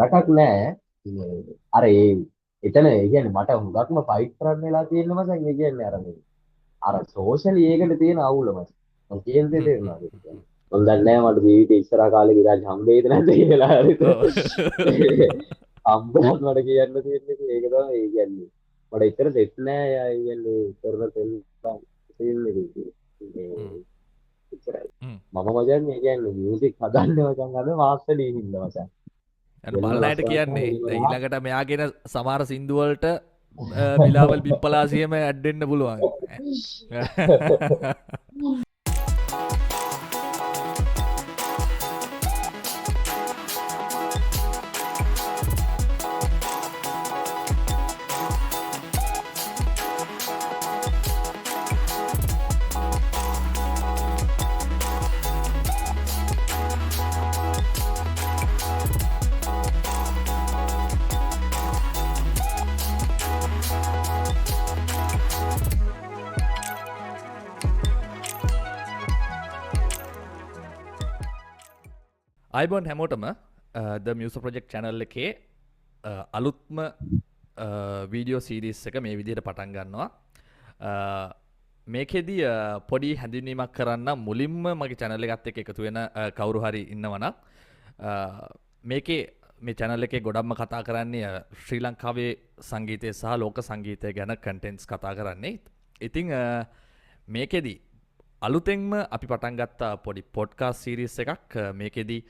නරකක් නෑ. අර එතන ඒ කියන්නේ මට හුඟක්ම ෆයිට් කරන්න වෙලා තියෙන මචං ඒ කියන්නේ අර සෝෂලි ඒකට තියෙන අවුල මචං. මම කියන දේ තේරුණාද? මම දන්නේ නැහැ මට ජීවිතේ ඉස්සරහ කාලේ විරාජ් හම්බෙයිද නැද්ද කියලා හරිද? ඔව්. හම්බුනත් මට කියන්න තියෙන්නේ ඒක තමයි ඒ කියන්නේ. මට ඉතර දෙත් නෑ යා ඒ කියන්නේ කරන තෙල් තියෙන්නේ හ්ම්. මේ ඉතරයි. හ්ම්. මම මචං ඒ කියන්නේ මියුසික් හදන්නේ මචං අද මාස්ටර් හින්දා මචං. අන්න වෙන බලන අයට ලස්සනක් කියන්නේ නැහැ දැන් ඊළඟට මෙයාගෙන සමහර සින්දු වලට බිලාවල් බිප්පලාසියම ඇඩ් වෙන්න පුළුවන්. අයිබෝන් හැමෝටම ද මියස ප්‍රජෙක්් චැනල් එකේ අලුත්ම වීඩියෝ සීරිස් එක මේ විදිහට පටන් ගන්නවා. මේකෙදී පොඩි හැඳින්වීමක් කරන්න මුලින්ම මගේ චැනල් එකත් එක්ක එකතු වෙන කවුරු හරි ඉන්නවනම් මේකේ මේ channel එකේ ගොඩක්ම කතා කරන්නේ ශ්‍රී ලංකාවේ සංගීතය සහ ලෝක සංගීතය ගැන contents කතා කරන්නේ. ඉතින් මේකෙදී අලුතෙන්ම අපි පටන් ගත්ත පොඩි පොඩ්කාස්ට් සීරීස් එකක්. මේකෙදී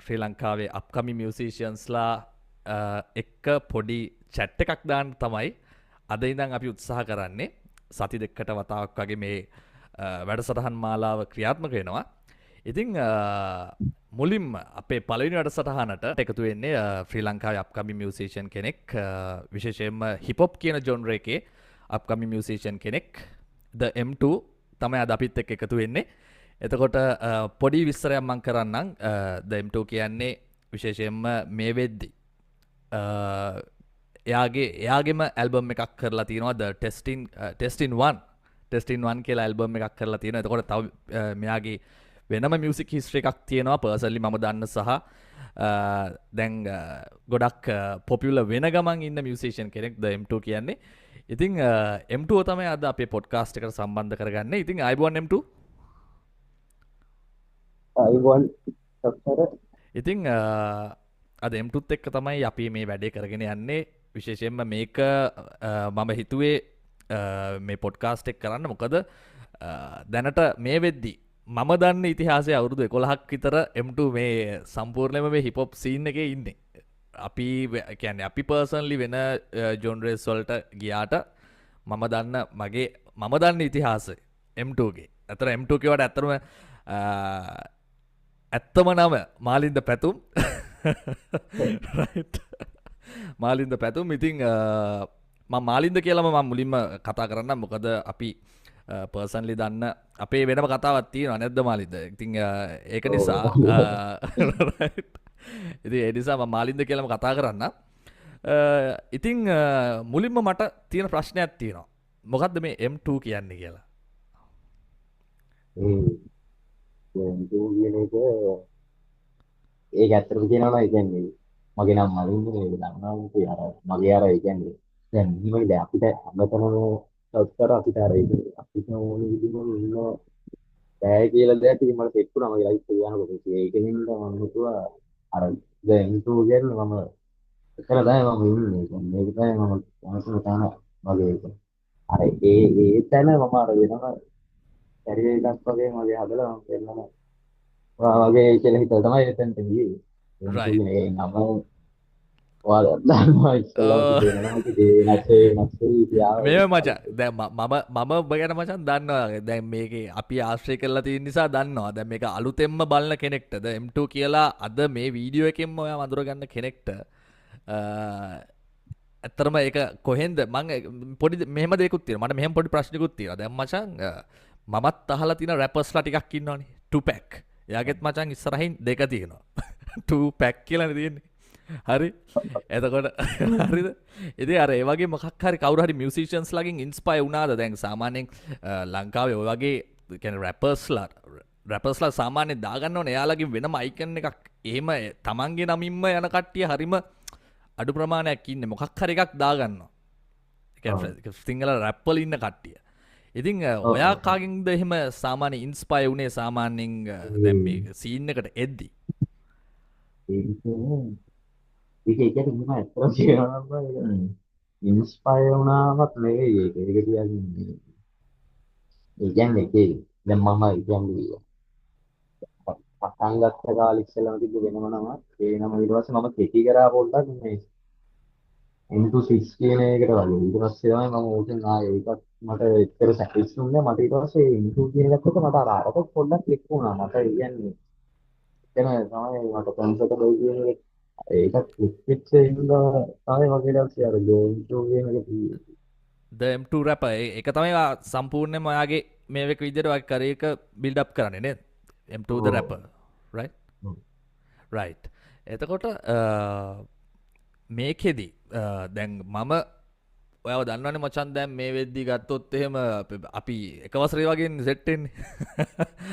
ශ්‍රී ලංකාවේ අප්කමින් මියුසිෂියන්ස්ලා එක්ක පොඩි චැට් එකක් දාන්න තමයි අද ඉඳන් අපි උත්සාහ කරන්නේ. සති දෙකකට වතාවක් වගේ මේ වැඩසටහන් මාලාව ක්‍රියාත්මක වෙනවා. ඉතින් මුලින්ම අපේ පළවෙනි වැඩසටහනට එකතු වෙන්නේ ශ්‍රී ලංකාවේ අප්කමින් මියුසිෂියන් කෙනෙක්, විශේෂයෙන්ම හිප් හොප් කියන ජොන්ර් එකේ අප්කමින් මියුසිෂියන් කෙනෙක් The M2 තමයි අද අපිත් එක්ක එකතු වෙන්නේ. එතකොට පොඩි විස්තරයක් මම කරන්නම්. The M2 කියන්නේ විශේෂයෙන්ම මේ වෙද්දි එයාගේම ඇල්බම් එකක් කරලා තියෙනවා The Testing 1 කියලා ඇල්බම් එකක් කරලා තියෙනවා. එතකොට තව මෙයාගේ වෙනම මියුසික් හිස්ටරි එකක් තියෙනවා පර්සනලි මම දන්න සහ දැන් ගොඩක් පොපියුලර් වෙන ගමන් ඉන්න මියුසිෂියන් කෙනෙක් The M2 කියන්නේ. ඉතින් M2 තමයි අද අපේ පොඩ්කාස්ට් එකට සම්බන්ධ කරගන්නේ. ඉතින් ආයිබෝන් M2. අයිබෝන් සත්තර. ඉතින් අද M2ත් එක්ක තමයි අපි මේ වැඩේ කරගෙන යන්නේ. විශේෂයෙන්ම මේක මම හිතුවේ මේ පොඩ්කාස්ට් එක කරන්න. මොකද දැනට මේ වෙද්දි මම දන්න ඉතිහාසය අවුරුදු 11ක් විතර M2 මේ සම්පූර්ණයෙන්ම මේ හිප් හොප් සීන් එකේ ඉන්නේ. අපි කියන්නේ අපි පර්සනලි වෙන ජොන්රස් වලට ගියාට මම දන්න ඉතිහාසය M2ගේ. අතර M2 කියවට ඇත්තටම ඇත්තම නම මාලින්ද පැතුම්. right. මාලින්ද පැතුම්. ඉතින් මම මාලින්ද කියලාම මම මුලින්ම කතා කරන්නම්. මොකද අපි පර්සන්ලි දන්න අපේ වෙනම කතාවක් තියෙනවා නැද්ද මාලින්ද? ඉතින් ඒක නිසා right. ඉතින් ඒ නිසා මම මාලින්ද කියලාම කතා කරන්න. ඉතින් මුලින්ම මට තියෙන ප්‍රශ්නයක් තියෙනවා. මොකද්ද මේ M2 කියන්නේ කියලා? M2 කියන එක ඒක ඇත්තටම කියනවා නම් ඒ කියන්නේ මගේ නම මලින්ද නේ දන්නවා මොකද අර මගේ අර ඒ කියන්නේ දැන් මෙහෙමයි දැන් අපිට හැමතැනම සර්ච් කරා අපිට අර අපිට ඕන විදිහම ඉන්න බෑ කියලා දෙයක් ඉතින් මට සෙට් වුණා මගේ ලයිෆ් එක යනකොට ඒකෙන් මම හිතුවා අර දැන් M2 කියන්නේ මම එතන තමයි මම ඉන්නේ මේක තමයි මම අන්තිම තැන වගේ ඒක අර ඒ තැන මම අර වෙනම කැරියර් එකක් වගේ මගේ හදලා මම වෙනම වගේ කියලා හිතලා තමයි එතනට ගියේ. right. ඒ නම ඔයාලා දන්නවා ඉස්සෙල්ලා කියනවා ඉතින් නැසේ තියාව. මේ මචං දැන් මම ඔබ ගැන මචං දන්නවා. දැන් මේකේ අපි ආශ්‍රය කරලා තියෙන නිසා දන්නවා. දැන් මේක අලුතෙන්ම බලන කෙනෙක්ටද M2 කියලා අද මේ වීඩියෝ එකෙන්ම ඔයා වඳුර ගන්න කෙනෙක්ට ඇත්තරම ඒක කොහෙන්ද මම පොඩි මෙහෙම දෙයක්ත් තියෙනවා. මට මෙහෙම පොඩි ප්‍රශ්නකුත් තියෙනවා. දැන් මචං මමත් අහලා තියෙන රැපර්ස්ලා ටිකක් ඉන්නවනේ. 2 pack. එයාගෙත් මචං ඉස්සරහින් දෙක තියෙනවා. 2 pack කියලානේ තියෙන්නේ. හරි. එතකොට හරිද? ඉතින් අර ඒ වගේ මොකක් හරි කවුරු හරි මියුසිෂියන්ස් ලාගෙන් ඉන්ස්පයර් වුණාද? දැන් සාමාන්‍යයෙන් ලංකාවේ ඔය වගේ කියන්නේ රැපර්ස්ලා රැපස්ලා සාමාන්‍ය දාගන්න ඕනේ එයාලගේ වෙනම අයිකන් එකක් එහෙම තමන්ගේ නමින්ම යන කට්ටිය හරිම අඩු ප්‍රමාණයක් ඉන්නේ මොකක් හරි එකක් දාගන්නවා ඒ ඔව් කියන්නේ සිංහල රැප් වල ඉන්න කට්ටිය ඉතින් ඔව් ඔයා ඔව්. කාගෙන්ද එහෙම සාමාන්‍ය ඉන්ස්පයර් වුණේ සාමාන්‍යයෙන් දැන් මේ සීන් එකට එද්දි ඒක ඒක එහෙම ඇත්තට කියනවා නම් ඉන්ස්පයර් වුණාමත් නෙවෙයි ඒක. ඒක කියන්නේ ඒ කියන්නේ ඒකේ දැන් මම කියන්නේ පටන් ගත්ත කාලේ ඉස්සෙල්ලාම තිබ්බ වෙනම නමක්. ඒ නම ඊට පස්සේ මම කෙටි කරා පොඩ්ඩක් මේ M26 කියන එකට වගේ. ඊට පස්සේ තමයි මම ඕකෙන් ආයේ ඒකත් මට එච්චර සැටිස්ෆුන්නේ මට ඊට පස්සේ M2 කියන එකත් එක්ක මට අරකට පොඩ්ඩක් ක්ලික් වුණා. මට ඒ කියන්නේ එතන තමයි මට කම්ෆර්ටබල් කියන එක ඒකත් ක්ලික් වෙච්ච හින්දා තමයි මගේ ඊට පස්සේ අර M2 කියන එක තියෙන්නේ. ද M2 රැප ඒක තමයි සම්පූර්ණයෙන්ම ඔයාගේ මේක විදිහට ඔයා කරේ එක බිල්ඩ් අප් කරන්නේ නේද M2 ද ඔව්. රැප right ඔව්. right එතකොට මේකෙදි දැන් මම ඔයාව දන්නවනේ මචන් දැන් මේ වෙද්දි ගත්තොත් එහෙම අපි එක වසරේ වගේ සෙට් වෙන්නේ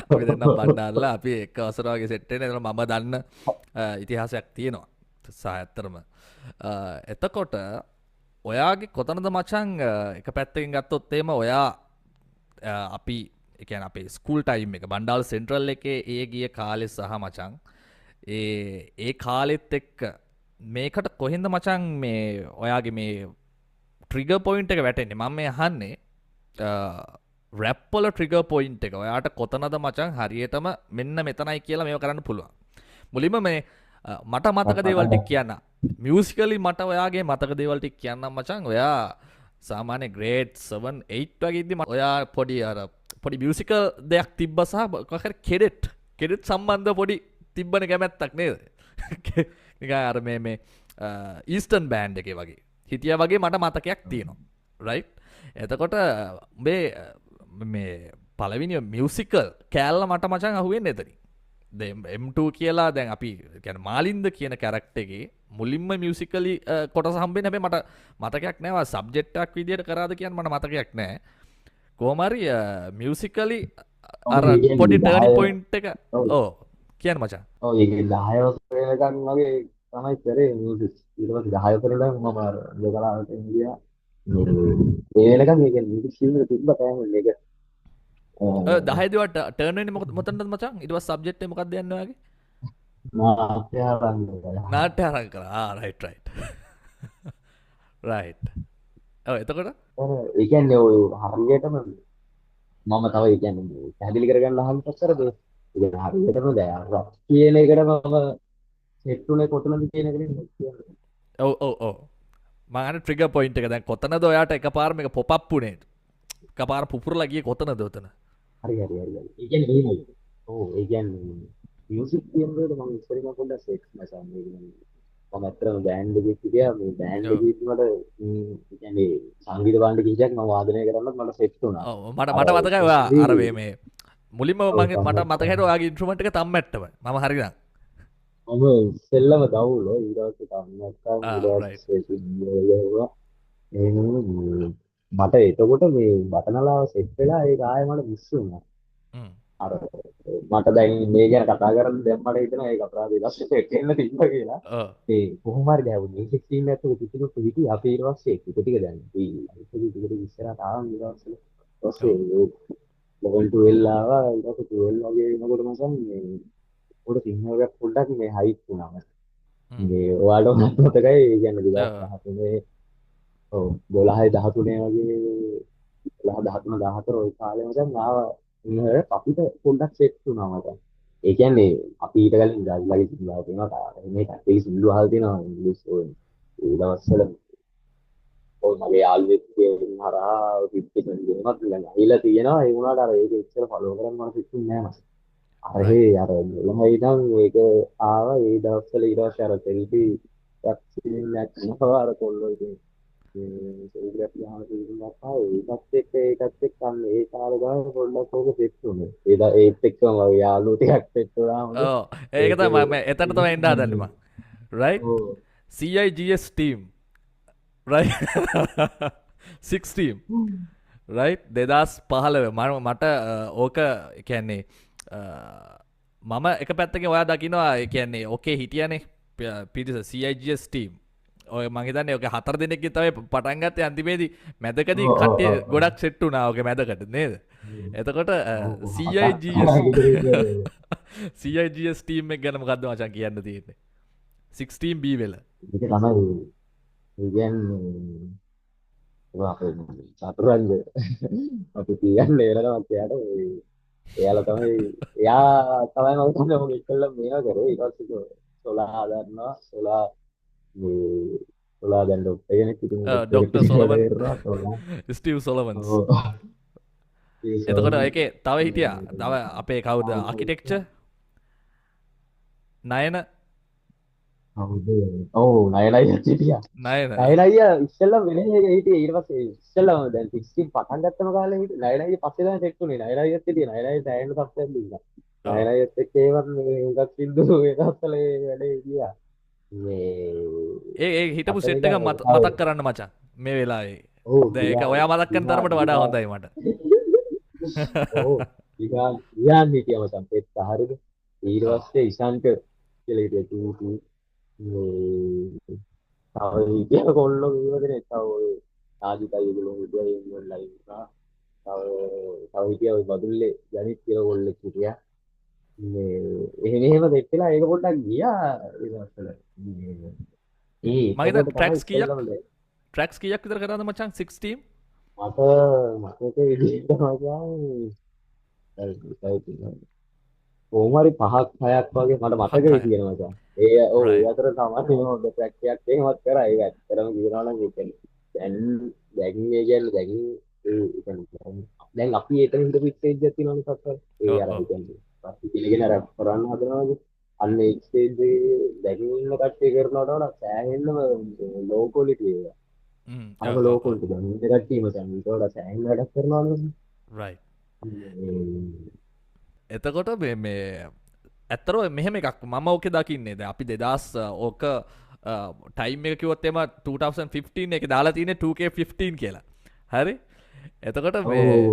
අපි දෙන්නම් බණ්ඩාරලා අපි එක වසර වගේ සෙට් වෙන්නේ එතන මම දන්න ඉතිහාසයක් තියෙනවා සායත්තරම එතකොට ඔයාගේ කොතනද මචං එක පැත්තකින් ගත්තොත් එහෙම ඔයා අපි ඒ කියන්නේ අපේ ස්කූල් ටයිම් එක බණ්ඩාර සෙන්ට්‍රල් එකේ ඒ ගිය කාලේ සහ මචං ඒ කාලෙත් එක්ක මේකට කොහෙන්ද මචං මේ ඔයාගේ මේ ට්‍රිගර් පොයින්ට් එක වැටෙන්නේ මම මේ අහන්නේ රැප් වල ට්‍රිගර් පොයින්ට් එක ඔයාට කොතනද මචං හරියටම මෙන්න මෙතනයි කියලා මේව කරන්න පුළුවන් මුලින්ම මේ මට මතක දේවල් ටික කියන්න මියුසිකලි මට ඔයාගේ මතක දේවල් ටික කියන්නම් මචං ඔයා සාමාන්‍ය ග්‍රේඩ් 7 8 වගේ ඉද්දි ඔයා පොඩි අර පොඩි මියුසිකල් දෙයක් තිබ්බ සහ මොකක් හරි කෙඩෙට් සම්බන්ධ පොඩි තිබ්බනේ කැමැත්තක් නේද නිකන් අර මේ ඊස්ටර්න් බෑන්ඩ් එකේ වගේ හිටියා වගේ මට මතකයක් තියෙනවා රයිට් එතකොට මේ පළවෙනි මියුසිකල් කෑල්ල මට මචං අහුවෙන්නේ එතනින් M2 කියලා දැන් අපි කියන්නේ මාලින්ද කියන කැරක්ටර් එකේ මුලින්ම මියුසිකලි කොටස හම්බෙන්නේ හැබැයි මට මතකයක් නෑ වා සබ්ජෙක්ට් එකක් විදියට කරාද කියන්නේ මට මතකයක් නෑ කොහොම හරි මියුසිකලි ඔව් අර ඒ කියන්නේ පොඩි 10 ටර්නින් පොයින්ට් එක ඔව්. ඕ කියන්න මචං ඔව් ඒක 10 වසර වෙනකන් වගේ තමයි කරේ මියුසික්. ඊට පස්සේ 10 වසර ඉඳන් මම අර ලෝකලාවට ගියා. ඒ වෙනකන් මේ කියන්නේ මියුසික් ෆීල්ඩ් එක තිබ්බ ටයිම් එක. 10 දිවට ටර්න් වෙන්නේ මොතනද මචං ඊට පස්සේ සබ්ජෙක්ට් එක මොකක්ද යන්නේ ඔයාගේ නාට්‍ය ආරම්භ නාට්‍ය අරන් කරා රයිට් රයිට් ඔව් එතකොට ඒ කියන්නේ ඔය හරියටම මම තව ඒ කියන්නේ පැහැදිලි කරගන්න අහන්න පස්සරද ඒ කියන්නේ හරියටම දැන් රොක් කියන එකට මම සෙට් උනේ කොතනද කියන එක නෙමෙයි කියන්නේ. ඔව් මම අර ට්‍රිගර් පොයින්ට් එක දැන් කොතනද ඔයාට එකපාර මේක පොප් අප් උනේ එකපාර පුපුරලා ගියේ කොතනද උතන හරි. ඒ කියන්නේ මෙහෙමයි. ඔව් ඒ කියන්නේ මියුසික් කියනකොට මම ඉස්සරහම පොඩ්ඩක් සෙක්ස් නැසම් මේ කියන්නේ මම අත්‍තරම බෑන්ඩ් එකේ හිටියා මේ බෑන්ඩ් ඔව් එකේ මට ඒ කියන්නේ සංගීත භාණ්ඩ කිහිපයක් මම වාදනය කරන්නත් මට සෙට් වුණා. ඔව් මට අර මතකයි ඔයා අර ඉතින් මේ මුලින්ම ඔව් මට සම්මත මතක හිටියා ඔයාගේ ඉන්ස්ට්‍රුමන්ට් එක තම්මැට්ටම මම හරිනම් මම ඉස්සෙල්ලම දවුල ඊට පස්සේ තම්මක්කම් ඊට රයිට් පස්සේ සිංහලයවා එහෙනම් මට එතකොට මේ බටනලාව සෙට් වෙලා ඒක ආයෙ මට මිස් වුණා. අර මට දැන් මේ ගැන කතා කරන්න දැන් මට හිතෙනවා ඒක අපරාධය දැස්සේ සෙට් වෙන්න තිබ්බා කියලා. ඒ කොහොම හරි දැන් මියුසික් සීන් එකත් පිටිනුත් හිටි අපි ඊට පස්සේ ටික ටික දැන් ටික ඉස්සරහට ආවම ඊට පස්සේ level 12 ආවා ඊට පස්සේ 12 වගේ වෙනකොට මම මේ පොඩ සිංහලයක් පොඩ්ඩක් මේ හයිප් වුණා මට. මේ ඔයාලට මතකයි ඒ කියන්නේ 2013 ඔව් 12 13 වගේ 13 14 ওই කාලේ මචං ආවා ඉන්නේ අපිට පොඩ්ඩක් සෙට් වුණා මට. ඒ කියන්නේ අපි ඊට කලින් ගාල්ලාගේ සිංහල තියෙනවා මේ කට්ටිය සිංහල අහලා තියෙනවා ඉංග්‍රීසි ඔය ඒ දවස්වල ඔය මගේ යාළුවෙක් කියන හරහා පිටින් දෙනවත් ළඟ ඇහිලා තියෙනවා ඒ වුණාට අර ඒක ඉස්සර ෆලෝ කරන්න මට සිතුන්නේ නෑ මට. අර හේ අර ළමයි නම් ඒක ආවා ඒ දවස්වල ඊට පස්සේ අර සෙල්ෆි එකක් සීන් එකක් කරනවා අර කොල්ලෝ ඉතින් සෙල්ෆියක් ගහන සීන් එකක් ආවා ඒකත් එක්ක අන්න ඒ කාලේ ගාන පොඩ්ඩක් ඕක සෙට් වුණේ ඒත් එක්කම වගේ යාළුවෝ ටිකක් සෙට් වුණා මොකද ඔව් ඒක ඒක තමයි මම එතන තමයි එන්න හදන්නේ මම right ඕ CIGS team right 6 team right 2015 මට ඕක කියන්නේ මම එක පැත්තක ඔයා දකිනවා ඒ කියන්නේ ඕකේ හිටියනේ පිරිස CIGS ටීම් ඔය මහිතන්න ඔක 4 දෙනෙක් තවයි පටන්ගත්ත අන්තිමේදී මැදකදී ඔව් ඔව් කට්ටිය ඔව් ඔව්. ගොඩක් සෙට්ටුනාවක මැදකට නේද එතකොට ඔව් ඔව් CIGS ගෙදර ඉන්න CIGS ටීම් එක ගැනම ගත්ද මචන් කියන්න තියෙන්නේ 16 B වෙල ඒක තමයි ඒ කියන්නේ ඒවා අපේ චතුරංග අපි කියන්නේ වෙනකමත් එයාට එයාලා තමයි එයා තමයි මම හිතන්නේ මොකද ඉස්සෙල්ලා මේවා කරේ ඊට පස්සේ සොලා හදන්නවා මේ සොලා දැන් ඩොක්ටර් කෙනෙක් ඉතින් ඩොක්ටර් ඩොක්ටර් කෙනෙක් වැඩ සොලවන් කරනවා සොලා ස්ටීව් සොලවන්ස් ඔව් ඒ එතකොට සොලමන් එක තව හිටිය තව අපේ කවුද ආකිටෙක්ච නයන හවුද ඔව් නයලයි හිටියා නයන නයලයි ඉස්සෙල්ලා වෙන එක හිටියේ ඊට පස්සේ ඉස්සෙල්ලා දැන් 16 පටන් ගත්තම කාලේ හිටියේ නයලයි පස්සේ තමයි සෙට් උනේ නයලයිත් හිටියේ නයලයි දැනෙන්න තත්ත්වයක් දුන්නා නයලයිත් එක්ක ඒවත් මේ උගත් සින්දු ඒ දවස්වල ඒ වැඩේ ගියා මේ ඒ හිටපු අතන සෙට් එක ඉඳන් මතක් කරන්න මචන් මේ වෙලාවේ ඔව් ඒක ගියා ඔයා මතක්කන් ගියා තරමට වඩා ගියා හොඳයි මට ඔව් ගියාන් හිටියම සම්පෙත් හරියද ඊට පස්සේ ඉෂාන්ක කියලා හිටියා ටූ මේ තව හිටියා කොල්ලෝ කීවදනේ තව ඔය ආදිතයි ඒගොල්ලෝ හිටියා ඒගොල්ලෝ ලයිව් එකා තව හිටියා ඔය බදුල්ලේ ජනිත් කියලා කොල්ලෙක් හිටියා මේ එහෙම දෙත් වෙලා ඒක පොඩ්ඩක් ගියා ඒ දවස්වල ඒ මගේද එතකොට තමයි ට්‍රැක්ස් කියක් ඉස්සෙල්ලම ට්‍රැක්ස් කියක් විතර කරන්න මචන් 16 මට මතක විදිහට මචං කොහොමරි පහක් හයක් වගේ මට මතක පහක් හය හිටියන මචං ඒ ඔව් ඒ රයිට් අතර තමයි හොඳ ට්‍රැක් එකක් එහෙමත් කරා ඒක ඇත්තටම කියනවා නම් ඒ කියන්නේ දැන් දැන් මේ කියන්නේ දැන් ඒ කියන්නේ දැන් අපි එතන ඉඳපු ස්ටේජ් එකක් තියෙනවනේ සත්‍ය ඒ ඔව් අර ඔව් කියන්නේ අපි පිළිගෙන රැප් කරන්න හදනවාද අන්න ඒ ස්ටේජ් එකේ දැන් ඉන්න කට්ටිය කරනවට වඩා සෑහෙන්නම ලෝ ක්වොලිටි එක අරම ලෝ ඔව් ක්වොලිටි දැන් ඉන්න කට්ටියම දැන් ඊට වඩා සෑහෙන්න වැඩක් කරනවනේ රයිට් එතකොට මේ ඇත්තරව මෙහෙම එකක් මම ඕක දකින්නේ ද අපි දෙදස් ඕක ටයිම් එක කිවොත් එම 2015 එක දාලා තියනෙ 2K15 කියලා හරි එතකොට මේ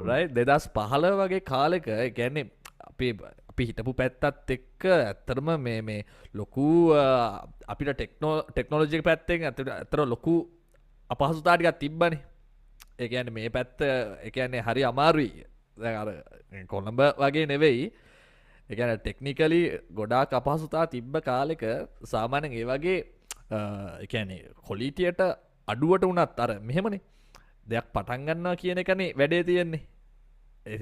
රයි දෙදස් පහල වගේ කාලෙක ගැන්නේ අපි හිටපු පැත්තත් එක්ක ඇත්තරම මේ ලොකු අපිට ටෙක්නෝලජික පැත්තෙන් ඇතර ලොකු අපහසුතාටිකත් තිබ්බනේ ඒකන්න මේ පැත්ත එකන්නේ හරි අමාරුයි කොළඹ වගේ නෙවෙයි එකන ටෙක්නිකලි ගොඩාක් අපහසුතා තිබ්බ කාලෙක සාමානෙන් ඒ වගේ එකනේ කොලිටියට අඩුවට වනත් අර මෙහෙමනේ දෙයක් පටන්ගන්නවා කියන එකනේ වැඩේ තියෙන්නේ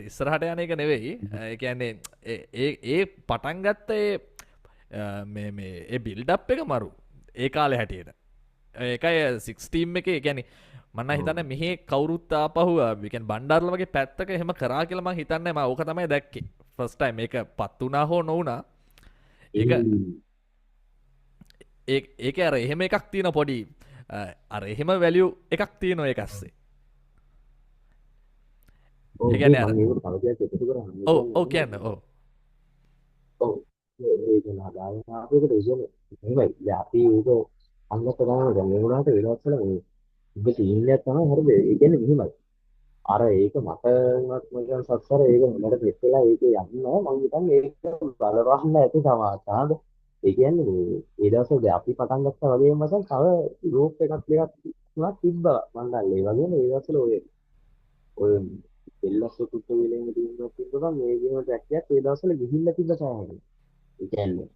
ඉස්සරහට යන එක නෙවෙයි එකන්නේ ඒ පටන්ගත්ත ඒ බිල්ඩප් එක මරු ඒ කාලෙ හැටියට ඒකයි 16 එක ගැන මන්න හිතන්න මෙහේ කවරුත්තා පහුව විකන් බණ්ඩාර්ල වගේ පැත්තක හෙම කරා කියලම හිතන්න ම ඕක තමයි දැක්කේ ෆස්ටයි මේක පත් වනා හෝ නොවනා ඒ ඒක අර එහෙම එකක් තියෙන පොඩි අර එහෙම වැලියු එකක් තියෙන ඔය එකස්සේ ඒගැන අර ඔව කියන්න ඕ හදාකට අපි ඒක අන්නත ගම ගැමුණට වෙනස්සල උබ සීනයක් තමයි හරිද ඒ කියන්නේ මෙහිමයි අර ඒක මටත් මචං සත්සර ඒක මට පෙස්සලා ඒක යන්න මම හිතන්නේ ඒක බලරන්න ඇති සමාචාද ඒ කියන්නේ ඒ දවස්වල අපි පටන් ගත්තා වගේම මචං තව ගෲප් එකක් දෙකක් තුනක් තිබ්බා මම දන්නේ ඒ වගේම ඒ දවස්වල ඔය එල්ලස් තුට්ටු වෙලෙම තියෙනවා තිබ්බා මේ ගේම ට්‍රැක් එකක් ඒ දවස්වල ගිහිල්ලා තිබ්බ සාහනේ ඒ කියන්නේ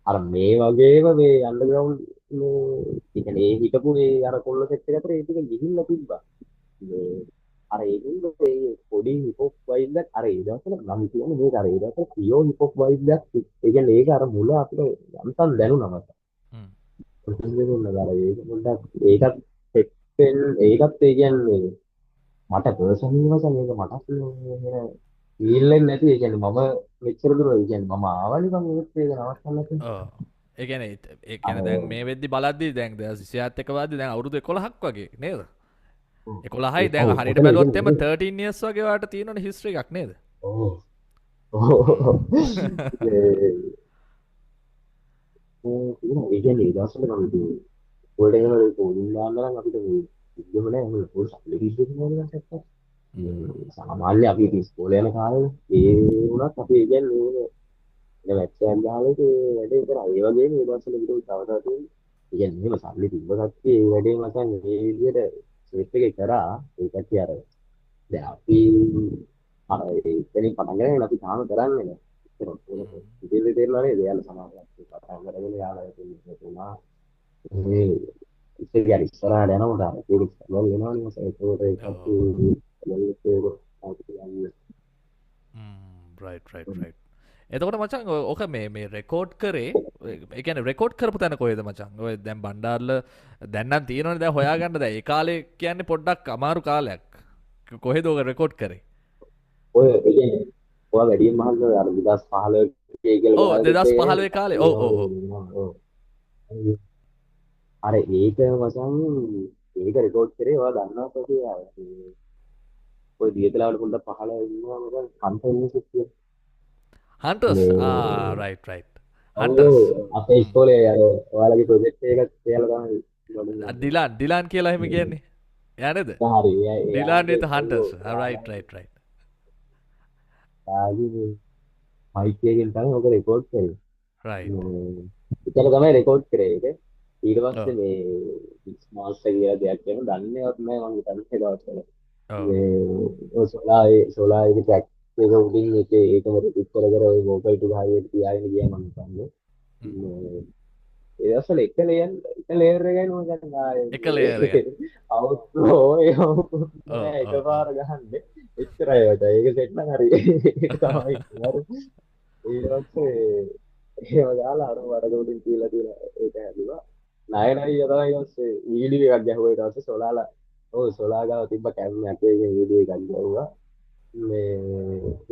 අර මේ වගේම මේ අන්ඩර්ග්‍රවුන්ඩ් මේ ඒ කියන්නේ ඒ හිටපු ඒ අර කොල්ල සෙට් එක අතර ඒ ටික ගිහිල්ලා තිබ්බා මේ අර ඒගොල්ලෝ ඒ පොඩි හිප් හොප් වයිබ් එකක් අර ඒ දවස්වල නම් කියන්නේ මේක අර ඒ දවස්වල පියෝ හිප් හොප් වයිබ් එකක් ඒ කියන්නේ ඒක අර මුල අපිට යම්තම් දැනුණා මට ඒක පොඩ්ඩක් ඒකත් එක්ස්පෙන් ඒකත් ඒ කියන්නේ මට පර්සනලි වශයෙන් මේක මට ෆීල් වෙන්නේ නැති ඒ කියන්නේ මම මෙච්චර දුර ඒ කියන්නේ මම ආවලි මම ඒත් ඒක නවත්තන්න නැති ඒගැන ඒකන දැන් මේ වෙද්දි බලද්දි දැන් සිසියාත් එක වාද දැන් අවුරුදු 11ක් වගේ නේද 11යි දැන් හරියට බැලුවොත් එම 13 years වගේ වාට තියෙනවනේ හිස්ටරි එකක් නේද ඔව් ඒ කියන්නේ ඒ දවස්වල මම පොඩි එහෙම පොඩි දාන්න නම් අපිට ඉන්නම නෑ එහෙම පොඩි සල්ලි කිව්වෙත් නෑ නේද සාමාන්‍ය අපි ඉස්කෝලේ යන කාලේ ඒ වුණත් අපි ඒ කියන්නේ ඉතින් වැක්සෑන් ගහලා ඒ වැඩේ කරා. ඒ වගේම ඊට පස්සේ විතර තව තව තියෙන. ඒ කියන්නේ එහෙම සල්ලි තිබ්බ කට්ටිය ඒ වැඩේ මචං මේ විදිහට සෙට් එකේ කරා. ඒ කට්ටිය අර දැන් අපි අර එතනින් පටන් ගන්න අපි තාම කරන්නේ නැහැ. ඉතින් තේරෙනවා නේද? යාළුවා සමාජයක් පටන් ගන්න යාළුවා තුනා මේ ඉතින් ඉස්සරහට යනකොට අර ඒක ඉස්සරහ වෙනවනේ මචං. ඒක ඕ රයිට් රයිට් රයිට්. එතකොට මචං ඕක මේ රෙකෝඩ් කරේ ඒ කියන්නේ රෙකෝඩ් කරපු තැන කොහෙද මචං? ඔය දැන් බණ්ඩාරල දැන් නම් තියෙනවනේ දැන් හොයාගන්න දැන් ඒ කාලේ කියන්නේ පොඩ්ඩක් අමාරු කාලයක්. කොහෙද ඕක රෙකෝඩ් කරේ? ඔය ඒ කියන්නේ ඔයා වැඩියෙන් මහන්සිය අර 2015 කියලා ඔව් ගහලා තිබ්බේ 2015 කාලේ. ඔව් ඔව් ඔව්. ඔව්. අර ඒක මචං ඒක රෙකෝඩ් කරේ ඔයා දන්නවද කියලා ඔය දියතලාවල පොඩ්ඩක් පහළ ඉන්නවා මචං කන්ෆර්මේෂන් කියලා හන්ටර්ස් මේ රයිට් රයිට්. ඔව් හන්ටර්ස්. අපේ ඉස්කෝලේ අර ඔයාලගේ ප්‍රොජෙක්ට් එකක් කියලා තමයි ගොඩනගන්නේ. ඩිලාන් කියලා එහෙම කියන්නේ. එයා නේද? හරි Dilan with hunters. Right right right. ආගේ මයික් එකකින් තමයි ඔක රෙකෝඩ් කරේ. රයිට්. ඉතල තමයි රෙකෝඩ් කරේ ඒක. ඊට ඔව් පස්සේ මේ මාස්ටර් කියලා දෙයක් කියන දන්නේවත් නැහැ මම හිතන්නේ දවස්වල. ඔව්. ඒ සෝලායේ ට්‍රැක් එක උඩින් ඒකම රිපීට් කර කර ওই වෝකල් ටික හරියට තියාගෙන ගියා මම හිතන්නේ. ඒ දවස්වල එක ලේයර් එකයි නෝ ගන්න ආයේ එක ලේයර් එක. අවුට්‍රෝ ඔව් ඒ ඔව් ඔව්. එකපාර ගහන්නේ එච්චරයි වටා ඒක සෙට් නම් හරි ඒක තමයි හරි ඊට පස්සේ ඒව දාලා අර වඩ උඩින් කියලා තියෙන ඒක හැදුවා නයනයි තමයි ඊපස්සේ වීඩියෝ එකක් ගැහුවා ඊට පස්සේ සොලාලා ඔව් සොලා ගාව තිබ්බ කැම් එකේ වීඩියෝ එකක් ගැහුවා මේ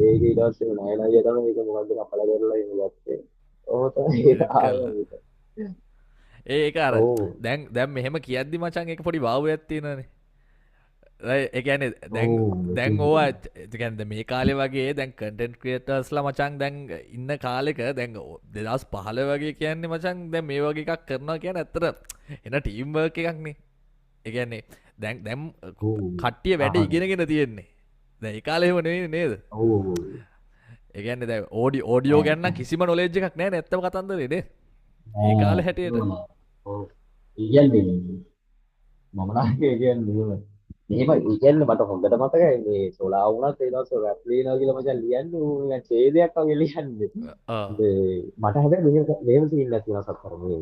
ඒක ඊට පස්සේ නයනයි තමයි ඒක මොකද්ද කපලා කරලා එහෙම ගත්තේ ඔහොම තමයි ඒක එඩිට් කරලා. ආවේ ඒක අර ඔව් දැන් මෙහෙම කියද්දි මචං ඒක පොඩි වාවයක් තියෙනවානේ. ඒ කියන්නේ ඔව් දැන් ඕවා ඒ කියන්නේ මේ කාලේ වගේ දැන් කන්ටෙන්ට් ක්‍රියේටර්ස්ලා මචං දැන් ඉන්න කාලෙක දැන් 2015 වගේ කියන්නේ මචං දැන් මේ වගේ එකක් කරනවා කියන්නේ ඇත්තට එන ටීම් වර්ක් එකක් නේ. ඒ කියන්නේ දැන් කට්ටිය වැඩ අහන්න ඉගෙනගෙන තියෙන්නේ. දැන් ඒ කාලේ එහෙම නෙවෙයි නේද? ඔව් ඒ කියන්නේ දැන් ඕඩියෝ ගැන නම් කිසිම නොලෙජ් එකක් නැහැ නේ ඇත්තම කතන්දරේ නේ. ඒ කාලේ හැටියට. ඔව් ඉන්නේ මම නම් කියන්නේ එහෙම ඉතින් මට හොඳට මතකයි මේ සෝලා වුණත් ඒ දවස්වල රැප් ලියනවා කියලා මචං ලියන්නේ ඌ නිකන් ඡේදයක් වගේ ලියන්නේ. ආ මේ මට හැබැයි මෙහෙම සීන් එකක් තියෙනවා සත්තර මේ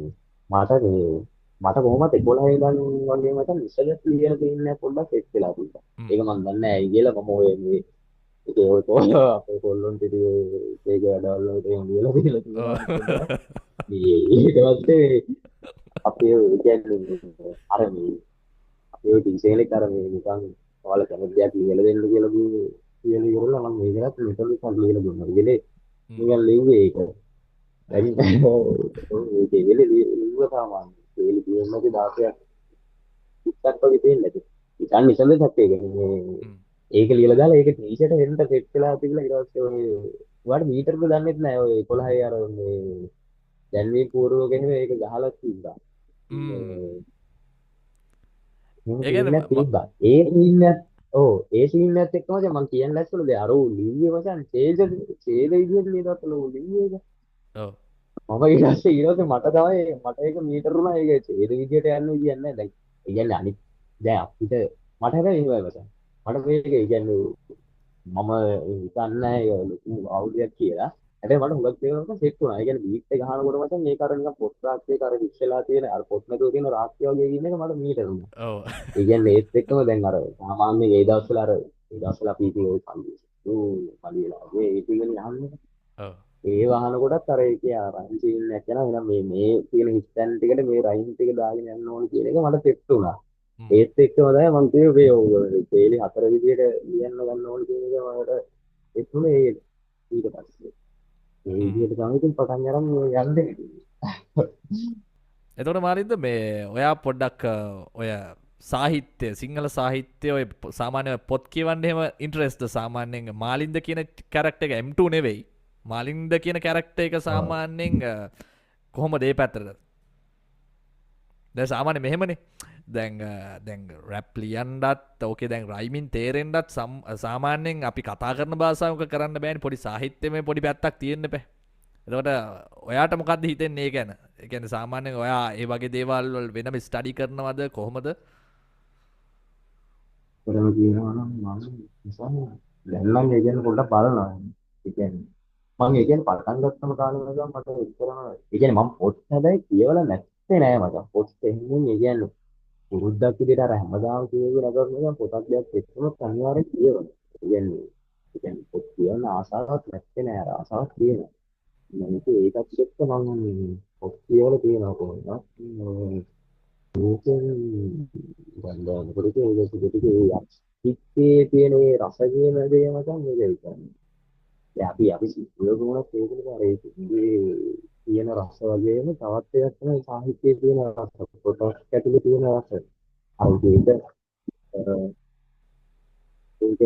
මට කොහොමද 11 ඉඳන් වගේ මචං ඉස්සෙල්ලා ලියන සීන් එකක් පොඩ්ඩක් එක් වෙලා තිබ්බා. ඒක මම දන්නේ නැහැ ඇයි කියලා මම ඔය මේ ඒකේ ඔය අපේ කොල්ලොන් ටික ඒක වැඩවල වලට එහෙම ලියලා දීලා තියෙනවා පොඩ්ඩක්. මේ ඊට පස්සේ අපි කියන්නේ අර මේ ඒ ඩීසේල් එක අර මේ නිකන් ඔයාලා කැමති දෙයක් ලියලා දෙන්න කියලා කියලා ඉවරලා මම මේකත් මෙතන නිකන් ලියලා දුන්නා. ඉතින් නිකන් ලිව්වේ ඒක. දැන් ඒකේ වෙලේ ලිව්ව සාමාන්‍ය. ඒ ලියන්නගේ 16ක් 20ක් වගේ තියෙන්නේ නැති. ඉතින් ඉතින් සත්‍ය ඒක මේ ඒක ලියලා දාලා ඒක ටීෂර්ට් හෙන්න සෙට් වෙලා තිබිලා ඊට පස්සේ ඔය ඔයාලට මීටර්ද දන්නෙත් නැහැ ඔය 11 අර මේ දැන්වී පූර්ව ගෙනව ඒක ගහලා තිබ්බා. ඒ කියන්නේ තිබ්බා. ඒ සීන් එක ඔව් ඒ සීන් එකත් එක්කම මම කියන්න ලැස්සුණා දැන් අර ඌ ලිව්වේ මචං ඡේද විදියට ලියනවත් ඌ ලිව්වේ ඒක. ඔව් මම ඊට පස්සේ මට ඒක මීටර වුණා ඒක ඡේද විදියට යන්න විදියක් නැහැ දැන්. ඒ කියන්නේ අනිත් දැන් අපිට මට හැබැයි එහෙමයි මචං. මට මේක ඒ කියන්නේ මම හිතන්නේ නැහැ ඒක ලොකු අවුලක් කියලා. හැබැයි මට හුඟක් දේවල් සෙට් වුණා. ඒ කියන්නේ බීට් එක ගහනකොට මචං මේක අර නිකන් පොත් රාක්කයක අර විශ්ලා තියෙන අර පොත් නැතුව තියෙන රාක්කය වගේ ඉන්න එක මට මීටර වුණා. ඔව් ඒ කියන්නේ ඒත් එක්කම දැන් අර සාමාන්‍ය ඒ දවස්වල අපි ඉතින් ওই පල්ලියලා ඒ ටිකනේ යන්නේ. ඔව් ඒ වහන කොටත් අර ඒකේ රයින් සීන් එකක් යනවා. එහෙනම් මේ තියෙන හිස්ටන් ටිකට මේ රයින් ටික දාගෙන යන්න ඕන කියන එක මට සෙට් වුණා. ඒත් එක්කම තමයි මම කිව්වේ ඔය තේලි හතර විදියට ලියන්න ගන්න ඕන කියන එක මට එතුනේ ඊට පස්සේ. ඒ විදියට තමයි ඉතින් පටන් අරන් යන්නේ. එතකොට මාරින්ද මේ ඔයා පොඩ්ඩක් ඔය සාහිත්‍ය සිංහල සාහිත්‍ය ඔය සාමාන්‍ය පොත් කියවන්න එහෙම ඉන්ටරෙස්ට් සාමාන්‍යයෙන් මාලින්ද කියන කැරක්ටර් එක M2 නෙවෙයි මාලින්ද කියන කැරක්ටර් එක සාමාන්‍යයෙන් කොහොමද ඒ පැත්තට දැන් සාමාන්‍ය මෙහෙමනේ දැන් දැන් රැප් ලියන්ඩත් ඕකේ දැන් රයිමින් තේරෙන්ඩත් සාමාන්‍යයෙන් අපි කතා කරන භාෂාවක කරන්න බෑනි පොඩි සාහිත්‍යමය පොඩි පැත්තක් තියෙන්න බෑ. එතකොට ඔයාට මොකක්ද හිතෙන්නේ ඒ ගැන? ඒ කියන්නේ සාමාන්‍යයෙන් ඔයා ඒ වගේ දේවල් වල වෙනම ස්ටඩි කරනවද කොහොමද? කරම කියනවා නම් මම නිසා දැන් නම් ඒ කියන්නේ පොඩ්ඩක් බලනවා. ඒ කියන්නේ මම ඒ කියන්නේ පටන් ගත්තම කාලේ ඉඳන් මට එච්චරම ඒ කියන්නේ මම පොත් හැබැයි කියවලා නැත්තේ නෑ මට. පොත් එන්නේ ඒ කියන්නේ පුරුද්දක් විදිහට අර හැමදාම කියවු නගර නිකන් පොතක් දෙයක් එක්කම අනිවාර්යෙන් කියවනවා. ඒ කියන්නේ පොත් කියවන ආසාවක් නැත්තේ නෑ අර ආසාවක් තියෙනවා. මම ඒකත් එක්ක මම පොත් කියවලා තියෙනවා කොහොමද? ඒකෙන් ගන්න පොඩි ඒක පිටිකේ හිතේ තියෙන ඒ රස කියන දේ මත මේක විතරයි. දැන් අපි සිතුවකුණත් ඒකනේ අර ඒකේ තියෙන රස වගේම තවත් එකක් තමයි සාහිත්‍යයේ තියෙන රස. පොතක් ඇතුලේ තියෙන රස. අර ඒක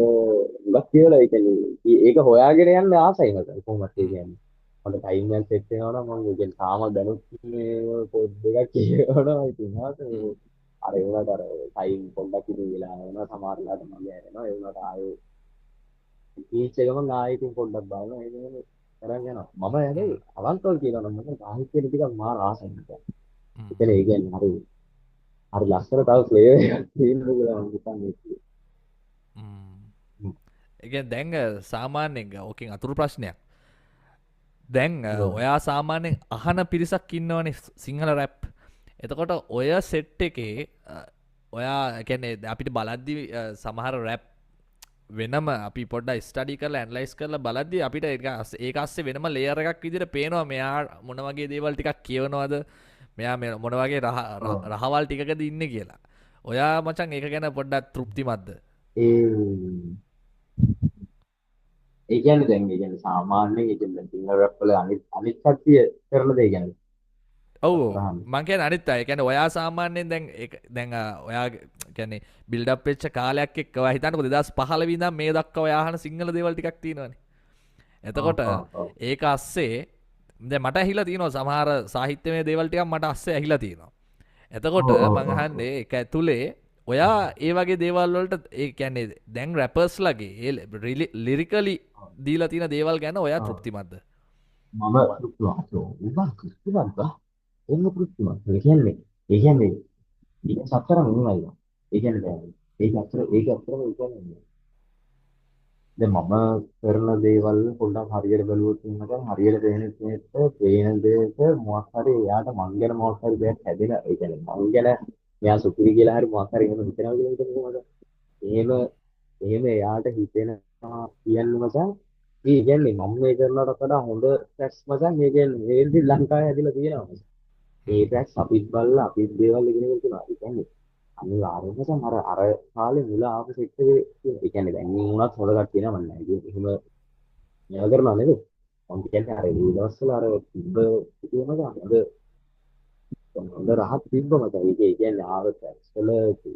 ගොඩක් කියලා ඒ කියන්නේ ඒක හොයාගෙන යන්න ආසයි මට කොහොමද ඒ කියන්නේ. මට ටයිම් එකක් සෙට් වෙනවා නම් මම කියන්නේ තාම දැනුත් මේ පොත් දෙකක් කියවනවා ඉතින් අර ඒ වුණාට අර ටයිම් පොඩ්ඩක් ඉතින් වෙලා යනවා සමහරවිට මම ඇරෙනවා ඒ වුණාට ආයේ ටීච් එකම ආයේ ඉතින් පොඩ්ඩක් බලනවා ඒක නෙමෙයි කරන් යනවා මම හැබැයි අවංකව කියනවා නම් මම සාහිත්‍යයට ටිකක් මාර ආසයි නිසා ඒකනේ ඒ කියන්නේ හරි හරි ලස්සන තව ෆ්ලේවර් එකක් තියෙනවා කියලා මම හිතන්නේ එක දැන් සාමාන්‍යෙන් ඕකින් අතුරු ප්‍රශ්නයක් දැන් ඔව් ඔයා සාමාන්‍යෙන් අහන පිරිසක් ඉන්නවනේ සිංහල රැප් එතකොට ඔය සෙට් එකේ ඔයා කැනෙ අපිට බලද්දි සමහර රැප් වෙනම අපි පොඩ ස්ටඩි කල ඇන්ලයිස් කරල බලද්දි අපිට ඒ අස්සේ වෙනම ලේර එකක් විදිර පේනවා මෙයා මොනවගේ දේවල් ටිකක් කියවනවාද මෙයා මොනවගේ රහවල් ටිකද ඉන්න කියලා ඔයා මචන් ඒක ගැන පොඩ්ඩත් තෘප්තිමත්ද ඒ කියන්නේ දැන් ඒ කියන්නේ සාමාන්‍යයෙන් ඒ කියන්නේ සිංහල රැප් වල අනිත් කට්ටිය කරන දේ කියන්නේ ඔවු අහන්න. මංකය අනිත් අය කැන ඔයා සාමාන්‍යයෙන් දැන් ඔයා කැනෙ බිල්ඩක් පෙච්ච කාලයක් එක් හිතනක දෙදස් පහල විදම් මේ දක්ක ඔයාහන සිංහල දෙවල් ටිකක් තියෙනවන එතකොට ඔව් ඔව් ඒක අස්සේ මට හිල තියන සමහර සාහිත්‍යමය දේවල්ටිකක් මට අස්සේ ඇහිලා තියෙනවා එතකොට ඔව් ඔව් ඔව් ඔව් මංහන්නේ එක ඇතුළේ ඔයා ඒ වගේ දේවල්වලට ඒ කැන්නේ දැන් රැපර්ස් ලගේ ඒ ලිරිකලි දීලා තින දේවල් ගැන ඔයා ඔව්. තෘප්තිමත්ද මම කෘත්‍රිමත් උඹ කෘත්‍රිමත් එන්න කෘත්‍රිමත් ඒ කියන්නේ ඒක සතරම නෙමෙයි ඒ කියන්නේ දැන් ඒක අතර ඒ කියන්නේ දැන් මම කරන දේවල් පොඩ්ඩක් හරියට බැලුවොත් එහෙනම් හරියට පේන දෙයක මොකක් හරි එයාට මං ගැන මොකක් හරි දෙයක් හැදෙලා ඒ කියන්නේ මං ගැන එයා සුපිරි කියලා හරි මොකක් හරි එහෙම හිතනවා කියලා හිතන්නේ කොහොමද? එහෙම එහෙම එයාට හිතෙනවා කියන්නේ මචං ඒ කියන්නේ මම මේ කරනවට වඩා හොඳ ට්‍රැක්ස් මචං මේ කියන්නේ මේ ඉතින් ලංකාවේ හැදිලා තියෙනවා මචං. ඒ ට්‍රැක්ස් අපිත් බලලා අපිත් දේවල් ඉගෙන ගන්න තියෙනවා. ඒ කියන්නේ අනිවාර්යයෙන්ම මචං අර කාලේ මුල ආපු සෙට් එකේ ඒ කියන්නේ දැන් උනත් හොඳ කට්ටිය නම නැහැ. ඒක එහෙම මේවා කරනවා නේද? මම කියන්නේ අර ඒ දවස්වල අර තිබ්බ කියනක හොඳ රහක් තිබ්බ මචං. ඒ කියන්නේ ආව ට්‍රැක්ස් වල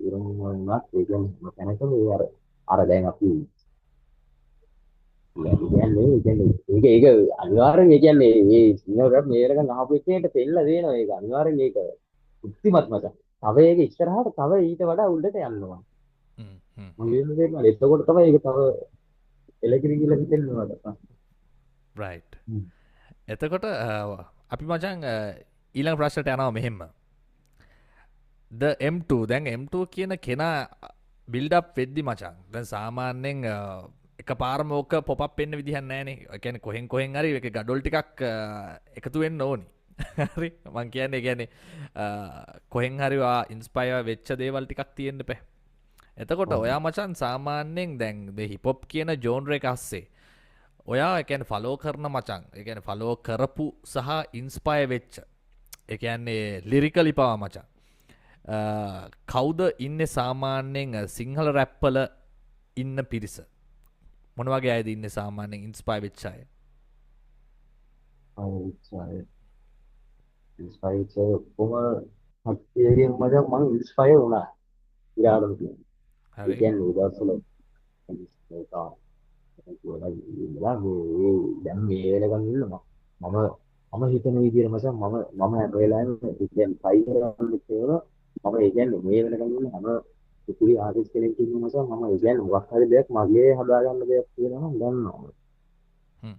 ඉරන් වුණත් ඒ කියන්නේ තැනක මේ අර දැන් අපි ඒක අනිවාර්යෙන් ඒ කියන්නේ මේ සිංහල රැප් මේරකන් අහපු එකේට තෙල්ල දෙනවා ඒක අනිවාර්යෙන් ඒක උත්තිමත් මත. තව ඒක ඉස්සරහට තව ඊට වඩා උඩට යනවා. මම කියන්නේ දෙන්නවා. එතකොට තමයි ඒක තව එලකිරි කියලා හිතෙන්නේ මට. රයිට් එතකොට අපි මචන් ඊළඟ ප්‍රශ්නට යනවා මෙහෙම ද M2 දැන් M2 කියන කෙනා බිල්ඩප් වෙද්දි මචන් දැන් සාමාන්‍යයෙන් එක පාරමෝක පොප් එන්න විදිහන්න නෑනේ එකැන කොහෙන් කොහෙන් හරි එක ගඩොල් ටිකක් එකතු වෙන්න ඕනි හරි මං කියන්නේ ගැනෙ කොහෙන් හරිවා ඉන්ස්පය වෙච්ච දේවල් ටිකක් තියෙන්ට පැ එතකොට ඔයා මචන් සාමාන්‍යයෙන් දැන් හිපොප් කියන ජෝන්ර එක අස්සේ ඔයා එකැන ෆලෝ කරන මචන් එකැන ෆලෝ කරපු සහ ඉන්ස්පය වෙච්ච එකන්නේ ලිරිකලි පවා මචන් කෞද ඉන්න සාමාන්‍යයෙන් සිංහල රැප්පල ඉන්න පිරිස මොනවගේ අයද ඉන්න සාමාන්‍යයෙන් ඉන්ස්පයි වෙච්චාය ඉන්ස්පයිර් ඔක්කොම හත්තියෙන් මචං මම ඉන්ස්පයර් වුණා ඉරාඩම කියන්නේ. ඒ හරි කියන්නේ ඒ දවස්වල දැන් මේ වෙනකන් ඉන්නවා. මම හිතන විදිහට මචං මම හැම වෙලාවෙම කියන්නේ ට්‍රයි කරන්නේ කියලා මම ඒ කියන්නේ මේ වෙනකන් ඉන්න හැම සුපිරි ආටිස්ට් කෙනෙක් ඉන්න නිසා මම ඒ කියන්නේ මොකක් හරි දෙයක් මගේ හදාගන්න දෙයක් තියෙනවා නම් ගන්නවා. හ්ම්.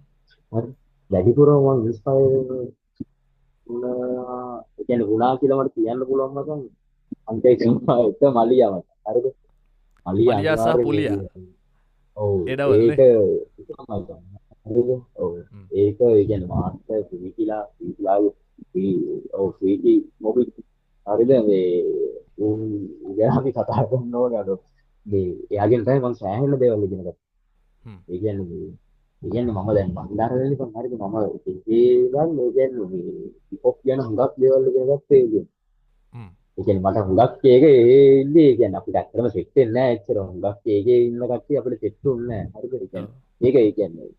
හරි. වැඩිපුරම මම ඉන්ස්පයර් වුණා ඒ කියන්නේ වුණා කියලා මට කියන්න පුළුවන් මචං අන්ත එක එක මලියාව. හරිද? මලිය මලියා සහ අනිවාර්යෙන් මේ පුලියා කියන්නේ. ඔව් එඩවල්නේ. ඒක තමයි මචං. හරිද? ඔව්. හ්ම්. ඒක ඒ කියන්නේ මාස්ටර් ෆීකිලාගේ ඔව් ෆීකි මොබි හරිද මේ උන් ගැන අපි කතා කරන්න ඕනේ අර මේ එයාගෙන් තමයි මම සෑහෙන දේවල් ඉගෙන ගත්තා. හ්ම්. ඒ කියන්නේ ඒ කියන්නේ මම දැන් බණ්ඩාරවල ඉපන් හරිද මම ඒකේවන් ඒ කියන්නේ මේ හිපොප් ගැන හුඟක් දේවල් ඉගෙන ගත්තා ඒ කියන්නේ. හ්ම්. ඒ කියන්නේ මට හුඟක් ඒක ඒ ඉන්නේ ඒ කියන්නේ අපිට ඇත්තටම සෙට් වෙන්නේ නැහැ එච්චර හුඟක් ඒකේ ඉන්න කට්ටිය අපිට සෙට් වෙන්නේ නැහැ. හරිද? ඒ ඔව්. කියන්නේ ඒක ඒ කියන්නේ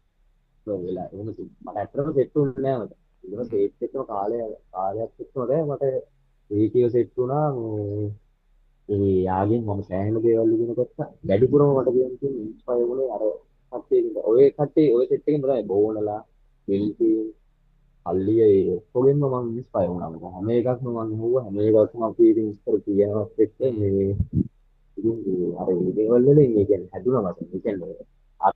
වෙලා එහෙම මට ඇත්තටම සෙට් වෙන්නේ නැහැ මට. ඊට හ්ම්. පස්සේ ඒත් එක්කම කාලයක් එක්කම දැන් මට ඒකේ සෙට් වුණා මේ ඒ යාගෙන් මම සෑහෙන දේවල් ඉගෙන ගත්තා. වැඩිපුරම මට කියන්න තියෙන්නේ ඉන්ස්පයර් වුණේ අර කට්ටියකින්. ඔය කට්ටිය ඔය සෙට් එකෙන් තමයි බෝනලා, මිල්ටි, අල්ලිය ඒ ඔක්කොගෙන්ම මම ඉන්ස්පයර් වුණා. මොකද හැම එකක්ම මම හුවා හැම එකක්ම අපි ඉතින් ඉස්සර කියනවත් එක්ක හ්ම්. මේ ඉතින් අර මේ දේවල් වලින් ඒ කියන්නේ හැදුනා මට. ඒ කියන්නේ අර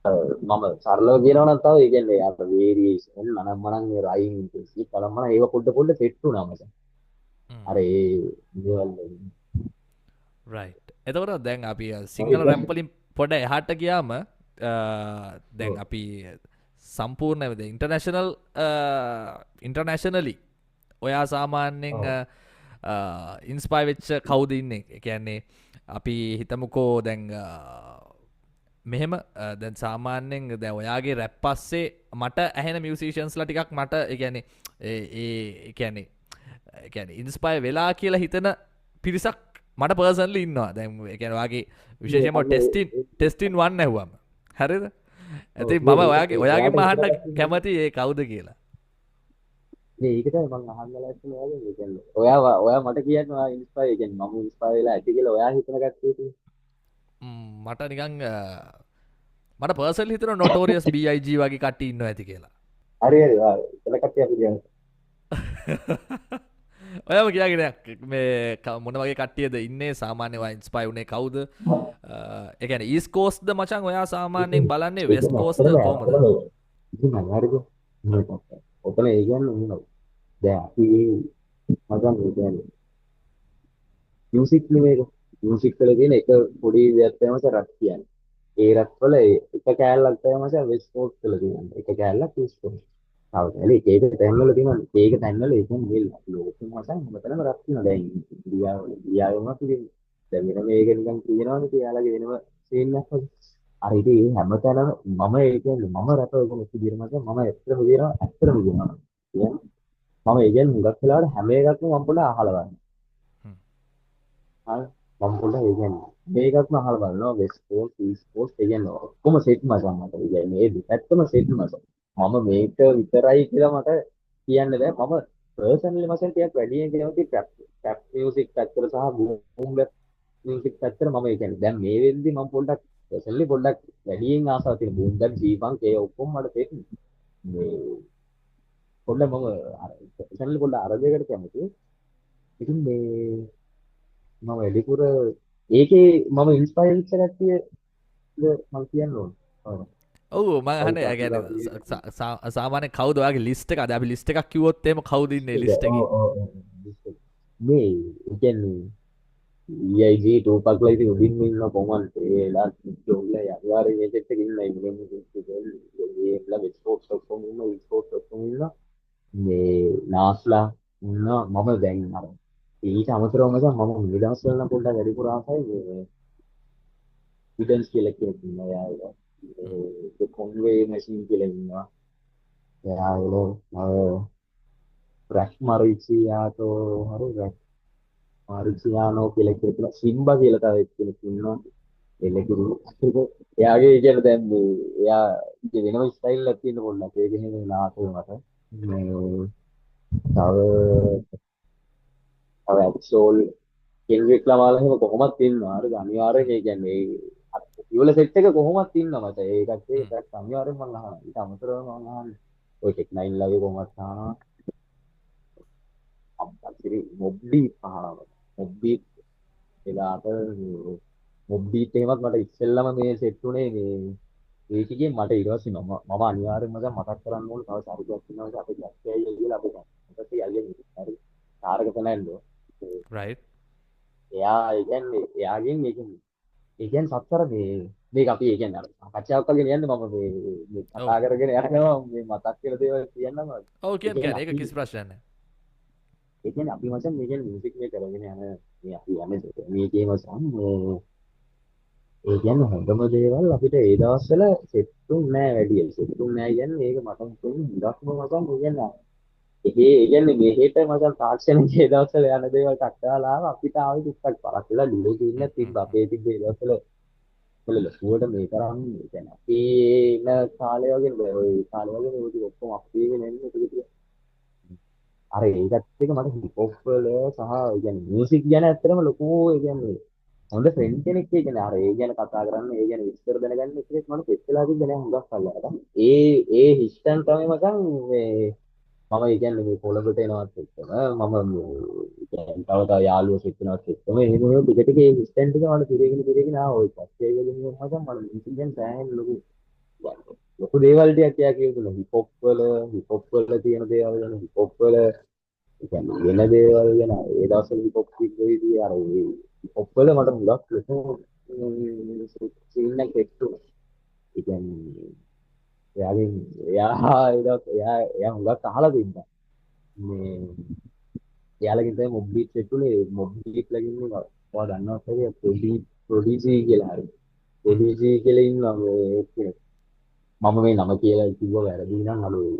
මම සරලව කියනවා නම් තව ඒ කියන්නේ අර වේරියේෂන් මනම් මේ රයිම් ඉන්ටෙන්සිටි බලන්න ඒව පොඩ පොඩ සෙට් වුණා මට. අර හ්ම්. ඒ දේවල් වලින්. රයිට්. එතකොට දැන් අපි හරි සිංහල රැප් වලින් පොඩ එහාට ගියාම දැන් ඔව් අපි සම්පූර්ණ ඉන්ටර්නැෂනල් ඉන්ටර්නැෂනලි ඔයා සාමාන්‍යයෙන් ඔව් ඉන්ස්පයි වෙච්ච කවුද ඉන්නේ? ඒ කියන්නේ අපි හිතමුකෝ දැන් මෙහෙම දැන් සාමාන්‍යයෙන් දැන් ඔයාගේ රැප් පස්සේ මට ඇහෙන මියුසිෂියන්ස්ලා ටිකක් මට ඒ කියන්නේ ඒ කියන්නේ ඒ කියන්නේ ඉන්ස්පයර් වෙලා කියලා හිතන පිරිසක් මට පර්සනලි ඉන්නවා. දැන් ඒ කියන්නේ ඔයාගේ මේ විශේෂයෙන්ම අන්න ටෙස්ටින් 1 ඇහුවම. හරිද? ඔව් ඉතින් මේ මම ඒක ඔයාගෙන්ම එයාට අහන්න විතරක් කැමති ඒ කවුද කියලා. මේ ඒක තමයි මම අහන්න ලැස්ති ඔයාගෙන් ඒ කියන්නේ ඔයා මට කියන්න ඔයා ඉන්ස්පයර් කියන්නේ මම ඉන්ස්පයර් වෙලා ඇති කියලා ඔයා හිතන කට්ටිය තියෙන්නේ මට නිකන් මට පර්සනලි හිතෙනවා නොටෝරියස් BIG වගේ කට්ටිය ඉන්නවා ඇති කියලා. හරි ඔයා එතන කට්ටිය අපි කියන්නේ ඔයම කියගෙන මේ මොන වගේ කට්ටියද ඉන්නේ සාමාන්‍යව ඉන්ස්පයර් වුණේ කවුද? ඒ කියන්නේ ඊස්ට් කෝස්ට්ද මචං ඔයා සාමාන්‍යයෙන් බලන්නේ ඒක වෙස්ට් කෝස්ට්ද ඇත්තටම කොහමද? ඇත්තටම ඉතින් මම හරිද ඔතන ඒ කියන්නේ මොනවද දැන් අපි මචං ඒ කියන්නේ මියුසික් නෙමෙයිද මියුසික් වල තියෙන එක පොඩි දෙයක් තමයි මචං රත් කියන්නේ ඒ රත් වල එක කෑල්ලක් තමයි මචං වෙස්ට් කෝස්ට් වල තියෙන්නේ එක කෑල්ලක් ඊස්ට් කෝස්ට් හවුද ඒක තැන්වල තියෙනවා ඒක තැන්වල ඒක නෙල් ලෝකෙම මචං හැමතැනම රත් තියෙනවා දැන් ඉන්දියාව වුණත් ඉතින් දැන් වෙන මේක නිකන් කියනවනේ තියාලගේ වෙනම සීන් එකක් වගේ අර ඉතින් හැමතැනම මම ඒ කියන්නේ මම රැපර් කෙනෙක් විදිහට මචං මම ඇත්තටම කියනවා කියන්නේ මම ඒ කියන්නේ හුඟක් වෙලාවට හැම එකක්ම මම පොඩ්ඩක් අහලා බලනවා හරි මම පොඩ්ඩක් ඒ කියන්නේ මේකක්ම අහලා බලනවා වෙස්ට් කෝස්ට් ඊස්ට් කෝස්ට් ඒ කියන්නේ ඔක්කොම සෙට් මචං මට ඒ කියන්නේ මේ දෙපැත්තම සෙට් මචං මම මේක විතරයි කියලා මට කියන්න බෑ මම පර්සනලි මචං ටිකක් වැඩියෙන් කැමති ට්‍රැප් මියුසික් පැත්තට සහ බූම් බැප් මියුසික් පැත්තට මම ඒ කියන්නේ දැන් මේ වෙද්දි මම පොඩ්ඩක් පර්සනලි පොඩ්ඩක් වැඩියෙන් ආසාවක් තියෙන බූම් බැප් ජීපන් ඒ ඔක්කොම මට සෙට් මේ පොඩ්ඩක් මම අර පර්සනලි පොඩ්ඩක් අර දෙයකට කැමතියි ඉතින් මේ මම වැඩිපුර ඒකේ මම ඉන්ස්පයර් වෙච්ච කට්ටියද මම කියන්න ඕන. ඔව්. ඔව් මම ඔව් අහන්නේ ඒ අපි කියන්නේ අපි සාමාන්‍ය කවුද ඔයාගේ ලිස්ට් එක? අද අපි ලිස්ට් එකක් කිව්වොත් එහෙම කවුද ඉන්නේ ලිස්ට් ඔව් එකේ? ඔව් මේ ඒ කියන්නේ EIG ටූපක්ලා ඉතින් උඩින්ම ඉන්න කොමන්ට් ඒලා ජෝග්ලා අනිවාර්යයෙන් මේ සෙට් එකේ ඉන්න ඉන්නේ ඒලා විස්පෝට්ස් ඔක්කොම ඉන්න විස්පෝට්ස් ඔක්කොම ඉන්න මේ නාස්ලා ඉන්නවා මම දැන් අර ඊට අමතරව මම මේ දවස්වල නම් පොඩ්ඩක් වැඩිපුර ආසයි මේ විඩන්ස් කියලා කෙනෙක් ඉන්නවා එයාලා ඒ කොන්වේ මැෂින් කියලා ඉන්නවා එයාලා රැක් මරිචියාටෝ හරි රැක් මරිචියානෝ කියලා කියනවා සිම්බා කියලා තව කෙනෙක් ඉන්නවා එලකිරු එයාගේ කියන දැන් මේ එයා ඉතින් වෙනම ස්ටයිල් එකක් තියෙන පොඩ්ඩක් ඒක නෙමෙයි නාටේ මට මේ තව තව ඇක්සෝල් කෙන්රික් ලමාලා එහෙම කොහොමත් ඉන්නවා හරිද අනිවාර්යෙන් ඒ කියන්නේ ඉවල සෙට් එක කොහොමත් ඉන්නවා මට ඒකත් ඒකත් අනිවාර්යෙන් මම අහනවා ඊට අමතරව මම අහන්නේ ඔය ටෙක් 9 ලගේ කොහොමත් අහනවා අප්පිරි මොබ්බි අහනවා මොබ්බි එදාට මොබ්බීත් එහෙමත් මට ඉස්සෙල්ලම මේ සෙට් උනේ මේ ඒකගේ මට ඊට පස්සේ මම අනිවාර්යෙන්ම දැන් මතක් කරන්න ඕනේ තව සරුවක් ඉන්නවා අපේ ගැස්ට් කියලා අපේ ඊපස්සේ අයියා හරි තාරක තනන්නේ රයිට් එයා ඒ කියන්නේ එයාගෙන් ඒ කියන්නේ සත්තර මේක අපි ඒ කියන්නේ අර සාකච්ඡාවක් වගේ යන්නේ මම මේ ඔව් කතා කරගෙන යනවා මේ මතක් කියලා දේවල් කියන්නම ඔව් ඒ කියන්න කියන්නේ කියන්න ඒක අපි කිසි ප්‍රශ්නයක් නැහැ. ඒ කියන්නේ අපි මචං මේ කියන්නේ මියුසික් මේ කරගෙන යන මේ අපි යන්නේ මේකේ මචං ඒ කියන්නේ හොඳම දේවල් අපිට ඒ දවස්වල සෙට්ුම් නෑ වැඩි සෙට්ුම් නෑ කියන්නේ ඒක මට හිතෙන්නේ ඉඩක්ම මචං කියන්නේ ඒ කියන්නේ මෙහෙට මචං තාක්ෂණිකයේ දවස්වල යන දේවල් ටක්කාලා අපිට ආවේ ටිකක් පරක් වෙලා ඩිලේ හ්ම් තියෙන තිබ්බ හ්ම් හ්ම්. අපේ තිබ්බ ඒ දවස්වල වල ලොකුවට මේ කරන්නේ කියන්නේ අපි ඉන්න කාලේ වගේ නෙවෙයි ඔය කාලේ වගේ ඔය ඔක්කොම අපේගෙන එන්නේ ටික ටික අර ඒකත් එක මට හිප් හොප් වල සහ ඒ කියන්නේ මියුසික් ගැන ඇත්තටම ලොකු ඒ කියන්නේ හොඳ ෆ්‍රෙන්ඩ් කෙනෙක් ඒ කියන්නේ අර ඒ ගැන කතා කරන්න ඒ ගැන විස්තර දැනගන්න එකෙක් මම සෙට් වෙලා තිබ්බ නෑ හුඟක් කල්ලාට ඒ හිස්ටන් තමයි මචං මේ මම ඒ කියන්නේ මේ කොළඹට එනවත් එක්කම මම තව තව යාළුවෝ සෙට් වෙනවත් එක්කම ඒ මොන ටික ටික ඒ හිස්ටන් ටික මට පිරේගෙන ආවා ඔය පස්සේ වලින් මචං මම මියුසික් ගැන සෑහෙන ලොකු ලොකු දේවල් ටිකක් එයා කියුණා හිප් හොප් වල තියෙන දේවල් ගැන හිප් හොප් වල ඒ කියන්නේ වෙන දේවල් ගැන ඒ දවස්වල හිප් හොප් කිව්වේදී අර ඒ හිප් හොප් වල මට මුලක් ලොකු සීන් එකක් එක්තුණා. ඒ කියන්නේ එයාගෙන් එයා ඒ දවස් එයා හුඟක් අහලා තිබ්බා. මේ එයාලගෙන් තමයි මොබ් බීට් එක්කුනේ මොබ් බීට් ලගින් ඔයා දන්නවත් ඇයි ප්‍රොඩියුසර් කියලා හරි. හ්ම්. ප්‍රොඩියුසර් කියලා ඉන්නවා මේ කෙනෙක්. මම මේ නම කියලා කිව්ව වැරදි නම් අලුයි.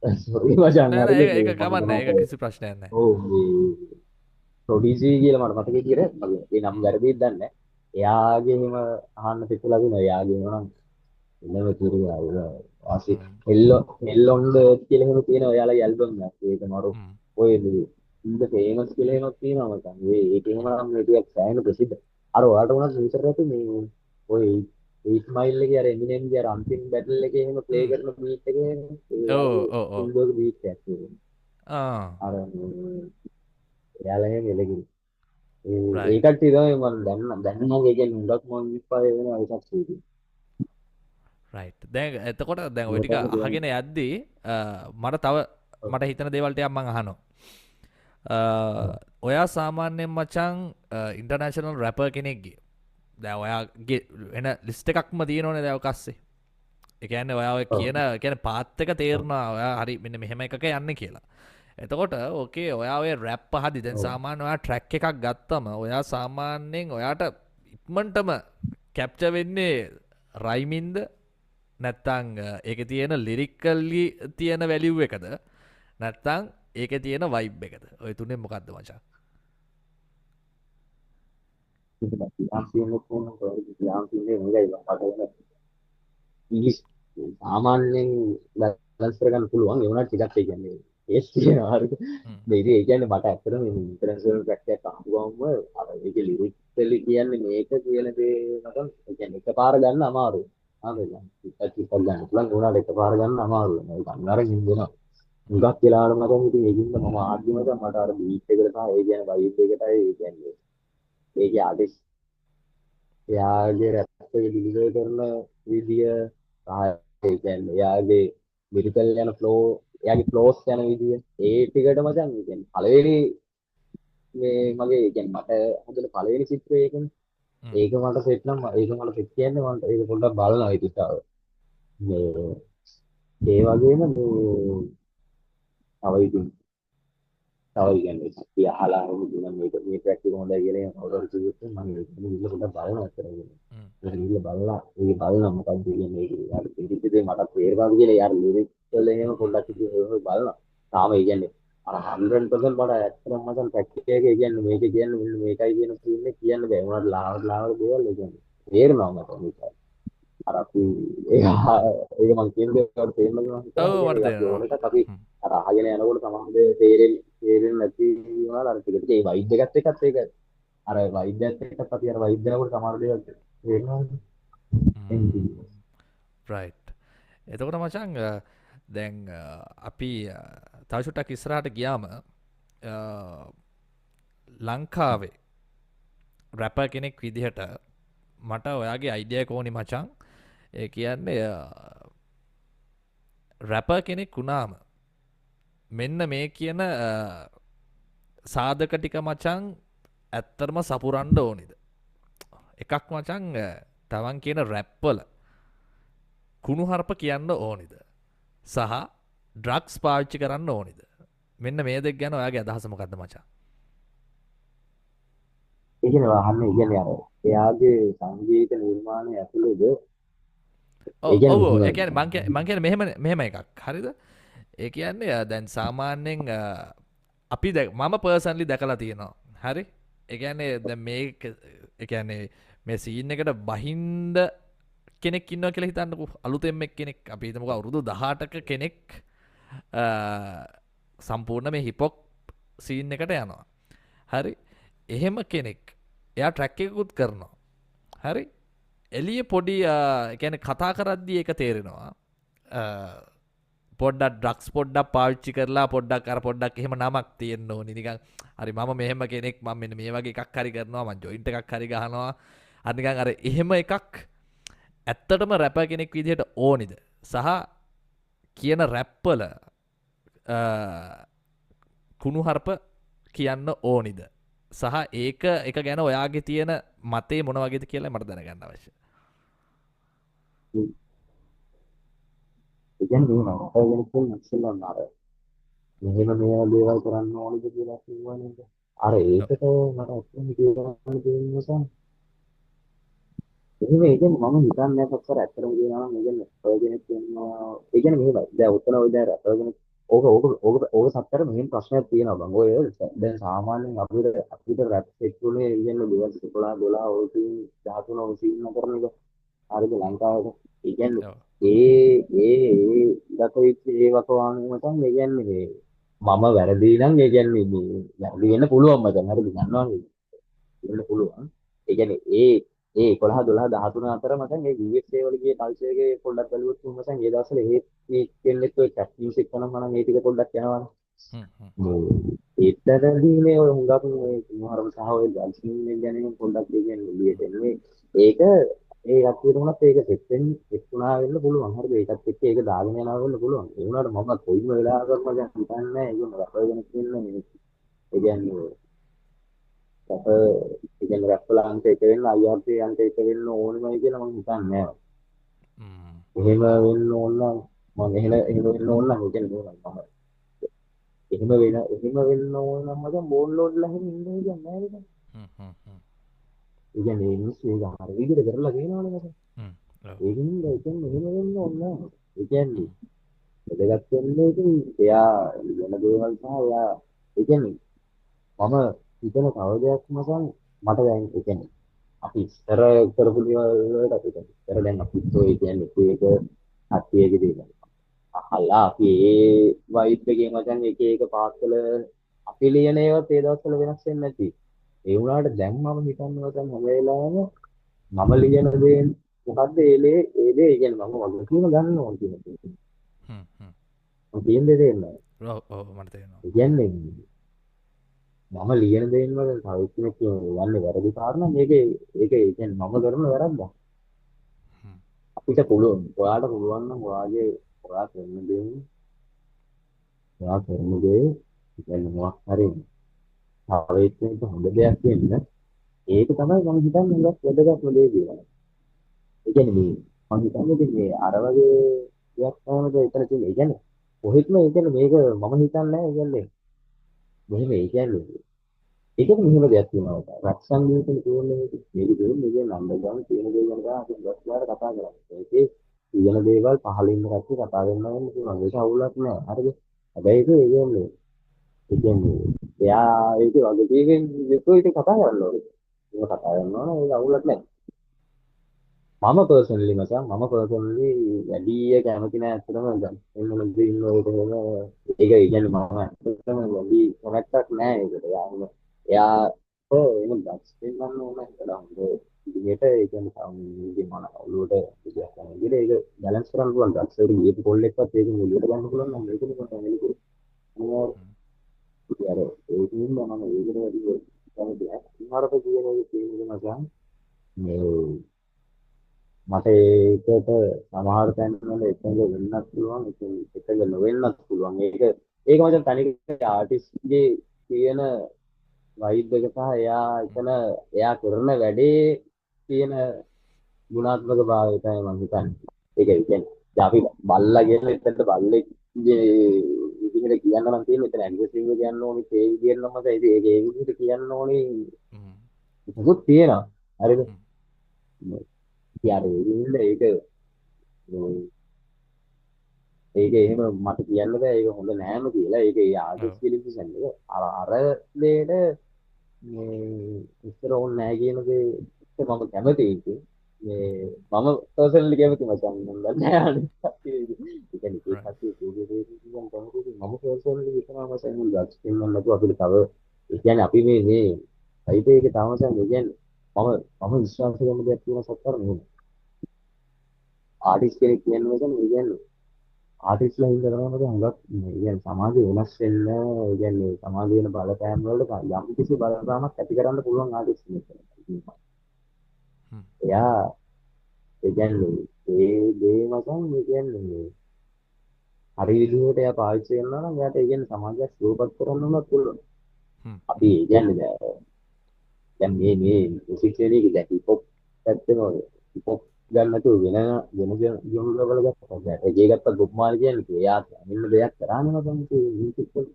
සෝරි මචං නෑ නෑ හරිද ඒක මේ ඒක මම කමක් නෑ ඒක තමයි කිසි ප්‍රශ්නයක් නෑ. ඔව් මේ ප්‍රොඩියුසර් කියලා මට මතකයි කියලා මගේ ඒ නම් හ්ම් වැරදිද දන්නේ නැහැ. එයාගේ හිම අහන්න තිබුණා දිනවා එයාගේ නම් එන්නම කිරියා වාසි හ්ම් එල්ලොන්ඩ කියලා එහෙම තියෙනවා එයාලගේ ඇල්බම් එකක් ඒක මරු හ්ම්. ඔය මේ ඉන්ද ෆේමස් කියලා එහෙමත් තියෙනවා මචං ඒක එහෙම නම් මේ ටිකක් සෑහෙන ප්‍රසිද්ධ අර ඔයාලට උනත් විතර ඇති මේ ඔය 8 මයිල් එකේ අර එමිනෙම්ගේ අර අන්තිම බැටල් එකේ එහෙම ප්ලේ හ්ම්. කරන බීට් එකේ ඒ ඔව් වගේ ඔව් ඔව්. ඉන්දෝගේ බීට් එකක් තියෙනවා ආ අර එයාලා එහෙම එලකිරි රයිට්. ඒකට තමයි මම දැන් නම් ඒ කියන්නේ හුඟක් මම ඉස්පාය වෙනවා ඒකත් තියෙන්නේ රයිට්. දැන් එතකොට දැන් ඔය ටික මොකක්ද කියන්නේ අහගෙන යද්දී මට තව මට හිතන දේවල් ටිකක් මම අහනවා. ඔයා සාමාන්‍යයෙන් මචං ඉන්ටර්නේෂනල් රැපර් කෙනෙක්ගේ දැන් ඔයාගේ වෙන ලිස්ට් එකක්ම තියෙනවනේ දැන් ඔය කස්සේ. ඒ කියන්නේ ඔයා ඔය කියන කියන්නේ පාත් එක තේරෙනවා ඔයා හරි මෙන්න මෙහෙම එකක යන්නේ කියලා. එතකොට ඕකේ ඔයා ඔය රැප් පහදි දැන් සාමාන්‍ය ඔයා ට්‍රැක් එකක් ගත්තම ඔයා සාමාන්‍යයෙන් ඔයාට ඉක්මනටම කැප්චර් වෙන්නේ රයිමින්ද නැත්තං ඒක තියෙන ලිරික්කල්ලි තියෙන වැලිව් එකද නැත්තං ඒක තියෙන වයිබ් එකද ඔය තුනේ මොකක්ද මචා. යාම් කියන්නේ කොහොමද යාම් කියන්නේ මොකයි මට ඉංග්‍රීසි සාමාන්‍යයෙන් බැලන්ස් කරගන්න පුළුවන් ඒ වුණාට ටිකක් ඒ කියන්නේ ඒස් කියනවා හරිද මේ ඉතින් ඒ කියන්නේ මට ඇත්තටම මේ ඉන්ටර්නැෂනල් ට්‍රැක් එකක් අහුවම අර ඒකේ ලිරික්ස් වල කියන්නේ මේක කියන දේ මතන් ඒ කියන්නේ එකපාර ගන්න අමාරුයි හරිද ටිකක් ගන්න පුළුවන් ඒ වුණාට එකපාර ගන්න අමාරුයි ඒක අනිවාර්යෙන් හින්දෙනවා හුඟක් වෙලාවට මතන් ඉතින් ඒකින්ද මම ආද්දිම මට අර බීට් එකට සහ ඒ කියන්නේ වයිබ් එකටයි ඒ කියන්නේ ඒකේ ආටිස්ට් එයාගේ රැප් එක ඩිලිවර් කරන විදිය ඒ කියන්නේ එයාගේ ලිරිකල් යන ෆ්ලෝ එයාගේ ෆ්ලෝස් යන විදිය ඒ ටිකට මචං කියන්නේ පළවෙනි මේ මගේ කියන්නේ මට හදන පළවෙනි චිත්‍රය ඒකනේ ඒක මට සෙට් නම් ඒක මට සෙට් කියන්නේ මට ඒක පොඩ්ඩක් බලනවා ඒ තිස්සාව මේ ඒ වගේම මේ තව ඉතින් තව කියන්නේ අපි අහලා හිටිනම් මේක මේ ට්‍රැක් එක හොඳයි කියලා කවුරුහරි කිව්වොත් මම ඒක නිල්ල පොඩ්ඩක් බලනවා කරගෙන ඒක නිල්ල බලලා ඒක බලනවා මොකක්ද කියන්නේ ඒක යාර ඉතින් මට තේරෙනවාද කියලා යාර ලිරික්ස් වල එහෙම පොඩ්ඩක් ඉතින් ඒක බලනවා තාම ඒ කියන්නේ අර 100% මට ඇත්තටම මචං ට්‍රැක් එකේ කියන්නේ මේක කියන්නේ මෙන්න මේකයි කියන සීන් එක කියන්න බෑ උනාට ලාවට දේවල් ඒ කියන්නේ තේරෙනවා මට මේක අර අපි ඒක මම කියන දේවල් තේරෙනවා හිතනවා ඔව් මට කියන්නේ අපි ඕන තේරෙනවා. එකක් අපි අර අහගෙන යනකොට තමයි තේරෙන්නේ නැති වුණා අර ටික ටික ඒ වයිබ් එකත් ඒක අර වයිබ් එකත් අපි අර වයිබ් යනකොට සමහර දේවල් තේරෙනවා එන්නේ රයිට්. එතකොට මචං දැන් අපි තව චුට්ටක් ඉස්සරහට ගියාම ලංකාවේ රැප කෙනෙක් විදිහට මට ඔයාගේ අයිඩිය කෝනි මචං. ඒ කියන්නේ රැප කෙනෙක් වුණාම මෙන්න මේ කියන සාධක ටික මචං ඇත්තරම සපුරන්ඩ ඕනිද. එකක් මචං තවන් කියන රැප්වල කුණුහරප කියන්න ඕනිද. සහ ඩ්‍රක්ස් පාච්චි කරන්න ඕනිද. මෙන්න මේ දෙක් ගැන ඔයාගේ අදහසමකක්ද මචා. ඒ කියන්නේ වහන්න ඉගෙන අර එයාගේ සංගීත නිර්මාණය ඇතුළේද ඒ කියන්නේ ඔව මෙහෙම එකන මංකන මෙහෙම එකක් හරිද. ඒ කියන්නේ දැන් සාමාන්‍යෙන් අපි මම පර්සන්ලි දැකලා තියෙනවා. හරි එකන්නේ ද මේ එකන්නේ මේ සීන් එකට බහින්ඩ කෙනෙක් ඉන්න කියලා හිතන්නකු අලුතෙම කෙනෙක් අපි හිතමක අවුරුදු 18ක කෙනෙක් සම්පූර්ණ මේ හිපොක් සීන් එකට යනවා. හරි එහෙම කෙනෙක් එයා ට්‍රැක් එකකුත් කරනවා. හරි එලිය පොඩි ගැන කතා කරද්දී එක තේරෙනවා. පොඩ්ඩක් ඩ්‍රක්ස් පොඩ්ඩක් පාවිච්චි කරලා පොඩ්ඩක් අර පොඩ්ඩක් එහෙම නමක් තියෙන්න ඕනි නිකන්. හරි මම මෙහෙම කෙනෙක් මම මෙන්න මේ වගේ එකක් හරි කරනවා මම ජොයින්ට් එකක් හරි ගහනවා. අර නිකන් අර එහෙම එකක් ඇත්තටම රැප කෙනෙක් විදිහට ඕනිද. සහ කියන රැප්වල කුණුහරප කියන්න ඕනිද. සහ ඒක එක ගැන ඔයාගේ තියෙන මතේ මොන වගේද කියලා මට දැනගන්න අවශ්‍ය. ඒ කියන්නේ මේ මම කියන ඉස්සෙල්ලා අර මෙහෙම මේවා දේවල් කරන්න ඕනද කියලා කිව්වා නේද? අර ඒකට මට අත්දැකීම් කියන්න දෙන්න නිසා එහෙම ඒ කියන්නේ මම හිතන්නේ නැහැ සක්සර ඇත්තටම කියනවා නම් ඒ කියන්නේ ප්‍රයෝජනෙත් වෙනවා. ඒ කියන්නේ මෙහෙමයි. දැන් උතන ඔය දැන් ප්‍රයෝජනෙත් ඕක සත්තර මෙහෙම ප්‍රශ්නයක් තියෙනවා බං. ඔය දැන් සාමාන්‍යයෙන් අපිට රැප් සෙට් වලේ ඒ කියන්නේ 2012 ඔය සීන් 13 ඔය සීන් කරන එක හරිද ලංකාවට. ඒ කියන්නේ ඒ දතවිච්ච ඒ වකවානුව මතන් ඒ කියන්නේ මම වැරදි නම් ඒ කියන්නේ මේ වැරදි වෙන්න පුළුවන් මචං. හරිද දන්නවා නේද? වෙන්න පුළුවන්. ඒ කියන්නේ ඒ 11 12 13 අතර මචං ඒ USA වල ගිය කල්චර් එකේ පොඩ්ඩක් බැලුවොත් මචං ඒ දවස්වල ඒ කෙනෙක් ඔය ටැප් මියුසික් කරන මනම් ඒ ටික පොඩ්ඩක් යනවනේ. ඒතරදී මේ ඔය හුඟක් මේ කුමාරම සහ ඔය ජල්සින් ගැන පොඩ්ඩක් කියන්නේ එළියට එන්නේ. ඒක ඒ කට්ටියට උනත් ඒක සෙට් වුණා වෙන්න පුළුවන්. හරිද? ඒකත් එක්ක ඒක දාගෙන යනවා වෙන්න පුළුවන්. ඒ වුණාට මම කොයිම වෙලාවකම දැන් හිතන්නේ නැහැ ඒක රැපගෙන ඉන්නේ මේ. ඒ කියන්නේ ඒ කියන්නේ රැප්වල අන්ත එක වෙන්න IRC අන්ත එක වෙන්න ඕනෙමයි කියලා මම හිතන්නේ නැහැ. එහෙම වෙන්න ඕන නම් මම එහෙම වෙන්න ඕන නම් ඒ කියන්නේ මම එහෙම වෙන්න ඕන නම් මචං බෝල් ලෝඩ්ලා එහෙම ඉන්නේ කියන්නේ නැහැ නේද? ඒ කියන්නේ මේ මිනිස්සු ඒක හරිය විදිහට කරලා කියනවනේ මචං. ඒකින්ද ඒ කියන්නේ එහෙම වෙන්න ඕන නැහැ. ඒ කියන්නේ වැදගත් වෙන්නේ ඉතින් එයා වෙන දේවල් සහ එයා ඒ කියන්නේ මම හිතන තව දෙයක් මචං මට දැන් ඒ කියන්නේ අපි ඉස්සර කරපු දේවල් වලට අපි දැන් ඉස්සර දැන් අපිත් ඔය කියන්නේ ඒක අත්‍යයේ දේවල්. අහලා අපි ඒ වයිබ් එකේ මචං එක එක පාස්වල අපි ලියන ඒවාත් ඒ දවස්වල වෙනස් වෙන්නේ නැති. ඒ වුණාට දැන් මම හිතන්නේ මචං හැම වෙලාවෙම මම ලියන දේ මොකද්ද ඒ දේ කියන්නේ මම වගකීම ගන්න ඕන කියන එක. මම කියන දේ දෙන්නේ. මට තේරෙනවා. කියන්නේ මම ලියන දේෙන් වල තව කෙනෙක් යන්නේ වැරදි කාරණා ඒක ඒ කියන්නේ මම කරන වැරද්දක්. අපිට පුළුවන්. ඔයාලට පුළුවන් නම් ඔයා කරන දේ කියන්නේ මොකක් හරි තව එක්කෙනෙක්ට හොඳ දෙයක් වෙන්න ඒක තමයි මම හිතන්නේ හුඟක් වැදගත්ම දේ කියලා. ඒ කියන්නේ මම හිතන්නේ ඉතින් මේ අර වගේ දෙයක් තමයි එතන තියෙන්නේ. ඒ කියන්නේ කොහෙත්ම ඒ කියන්නේ මේක මම හිතන්නේ නැහැ. ඒ කියන්නේ මෙහෙම ඒ කියන්නේ ඒකත් මෙහෙම දෙයක් තියෙනවා. රක් සංගීතයේ තියෙන්නේ මේක දෙන්නේ කියන්නේ අnder ගාන තියෙන දේ ගැන තමයි අපි ගොඩක් කතා කරන්නේ. ඒකේ තියෙන දේවල් පහලින්ම කට්ටිය කතා කරනවා වෙන පුළුවන්. ඒක අවුලක් නෑ. හරිද? හැබැයි ඒ කියන්නේ එයා ඒක වගකීමෙන් යුතුව ඉතින් කතා කරන්න ඕනේ. ඒක කතා කරනවා නම් ඒක අවුලක් නෑ. මම පර්සනලි වැඩි කැමති නෑ ඇත්තටම දැන් එන්නම දින්න ඔය ඒක කියන්නේ මම ඇත්තටම වැඩි කැමැත්තක් නෑ ඒකට. එයා එහෙම ඩක්ස් දෙන්නන්න ඕන කියලා හොඳ විදිහට ඒ කියන්නේ සාමාන්‍යයෙන් මන ඔළුවට විදියක් ගන්න විදිහට ඒක බැලන්ස් කරන්න පුළුවන් ඩක්ස් වල ගියපු කොල් එකවත් ඒක මුලියට ගන්න පුළුවන් නම් මේක නිකන් වෙලිකුරු මොනවා අර ඒකින්ද මම ඒකට වැඩි කැමති අත්මාරත කියන එක තියෙන්නේ මචං මේ මට ඒකට සමහර තැන්වල එකඟ වෙන්නත් පුළුවන් එකඟ නොවෙන්නත් පුළුවන් ඒක මචං තනිකර ආටිස්ට්ගේ තියෙන වයිබ් එක සහ එයා එතන එයා කරන වැඩේ තියෙන ගුණාත්මක භාවය තමයි මම හිතන්නේ. ඒක කියන්නේ දැන් අපි බල්ලා කියන එතනට බල්ලෙක් විදිහට කියන්න නම් තියෙන්නේ එතන ඇනිවර්සරි එක කියන්න ඕනේ ඒ විදිහට නම් මත ඒ විදිහට කියන්න ඕනේ මොකද තියෙනවා. හරිද? යාර ඒක ඒක එහෙම මට කියන්න බෑ ඒක හොඳ නෑම කියලා. ඒක ඒ ආටිස්ට් ඩිසිෂන් එක. අර දෙයට මේ ඉස්සර ඕනේ නෑ කියන දේ මම කැමතියි ඉතින්. මේ මම පර්සනලි කැමති මචං මම දන්නේ අනිත් කට්ටිය ඒ කියන්නේ ඒ right. කට්ටිය කෝගේ දෙයක් කැමති මම පර්සනලි හිතනවා මචං මුල් ගස් දෙන්නත් නැතුව අපිට තව ඒ කියන්නේ අපි මේ සයිට් එකේ තව මචං ඒ කියන්නේ මම විශ්වාස කරන දෙයක් තියෙන සත්තර නෙමෙයි ආටිස්ට් කෙනෙක් කියන්නේ මචං ඒ කියන්නේ ආටිස්ට්ලා හින්දා කරනකොට හුඟක් මේ කියන්නේ සමාජය වෙනස් වෙන්න ඒ කියන්නේ සමාජ වෙන බලපෑම් වලට යම් කිසි බලපෑමක් ඇති කරන්න පුළුවන් ආටිස්ට් කෙනෙක්. එයා ඒ කියන්නේ ඒ දේ මතන් ඒ කියන්නේ හරි විදිහට එයා පාවිච්චි කරනවා නම් එයාට ඒ කියන්නේ සමාජයක් සුවපත් කරන්න උනත් පුළුවන්. අපි ඒ කියන්නේ දැන් මේ ම්යුසික්ෂේනයේ දැන් හිප් හොප් පැත්තම හිප් හොප් ගන්න නැතුව වෙන ජොනර් වල ගත්තා. දැන් ඒකේ ගත්ත ගොප් මාල් කියන්නේ එයා මෙන්න දෙයක් කරානේ මතන් මේ ම්යුසික් වල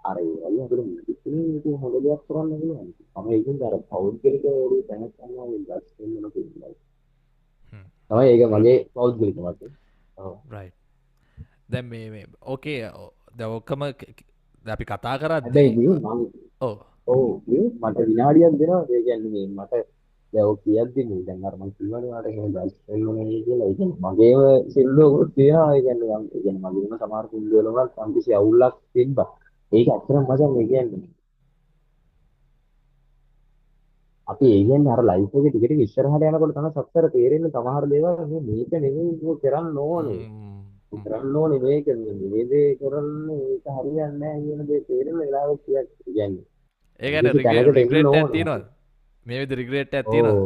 අර ඒ වගේ අපිට ම්යුසික් වලින් හොඳ දෙයක් කරන්න පුළුවන්. මම ඒකෙන් අර පෞද්ගලික ඒ තැනක් ගන්නවා ඉන්ඩස්ට් වෙන්න තියෙනවා. තමයි ඒක මගේ පෞද්ගලික මතය. ඔව්. රයිට්. දැන් මේ ඕකේ දැන් ඔක්කොම අපි කතා හැබැයි කරද්දී මේ මම ඔව් ඔව් මේ මට විනාඩියක් දෙනවා ඒ කියන්නේ මේ මට දැන් ඔය කියද්දි මේ දැන් අර මම කිව්වනේ වාට එහෙම ගල්ස් වෙන්නේ කියලා ඒ කියන්නේ මගේම සිල්ලුවකුත් තියෙනවා ඒ කියන්නේ මගේම සමහර සිල්ලු වල උනත් සම්පිසි අවුලක් තිබ්බා ඒක ඇත්තටම මචං ඒ කියන්නේ අපි ඒ කියන්නේ අර ලයිෆ් එකේ ටික ටික ඉස්සරහට යනකොට තමයි සත්තර තේරෙන්නේ සමහර දේවල් මේක නෙමෙයි මේක කරන්න ඕනේ කරන්න ඕනේ මේක මේ දේ කරන්නේ ඒක හරියන්නේ නැහැ කියන දේ තේරෙන වෙලාවෙත් කියන්නේ ඒ කියන්නේ කිසි තැනකට එන්න රිග්‍රෙට් එකක් ඕනේ. තියෙනවද මේ විදිහ රිග්‍රෙට් එකක් තියෙනවද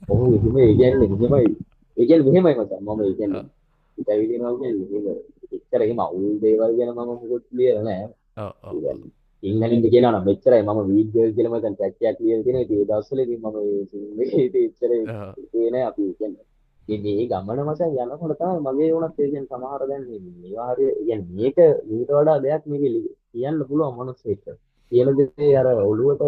ඔව් ඔව් එහෙම ඒ කියන්නේ මෙහෙමයි. ඒ කියන්නේ මෙහෙමයි මචං මම ඒ කියන්නේ ඉතයි කියනවා කියන්නේ මෙහෙම එච්චර එහෙම අවුල් දේවල් ගැන මම මොකොත් ලියලා නැහැ. ඔව් ඔව් ඒ කියන්නේ ඉංග්‍රීසියෙන් කියනවා නම් මෙච්චරයි මම වීඩියෝ කියලා මචං ට්‍රැක් එකක් ලියලා තියෙනවා. ඒ දවස්වලදී මම ඒ එච්චර ඒ නෑ අපි කියන්නේ. මේ ගමන මචං යනකොට තමයි මගේ වුණත් ඒ කියන්නේ සමහර දැන් මේවා හරිය කියන්නේ මේක ඊට වඩා දෙයක් මේක කියන්න පුළුවන් මොනසෙට. කියන දේ අර ඔළුවට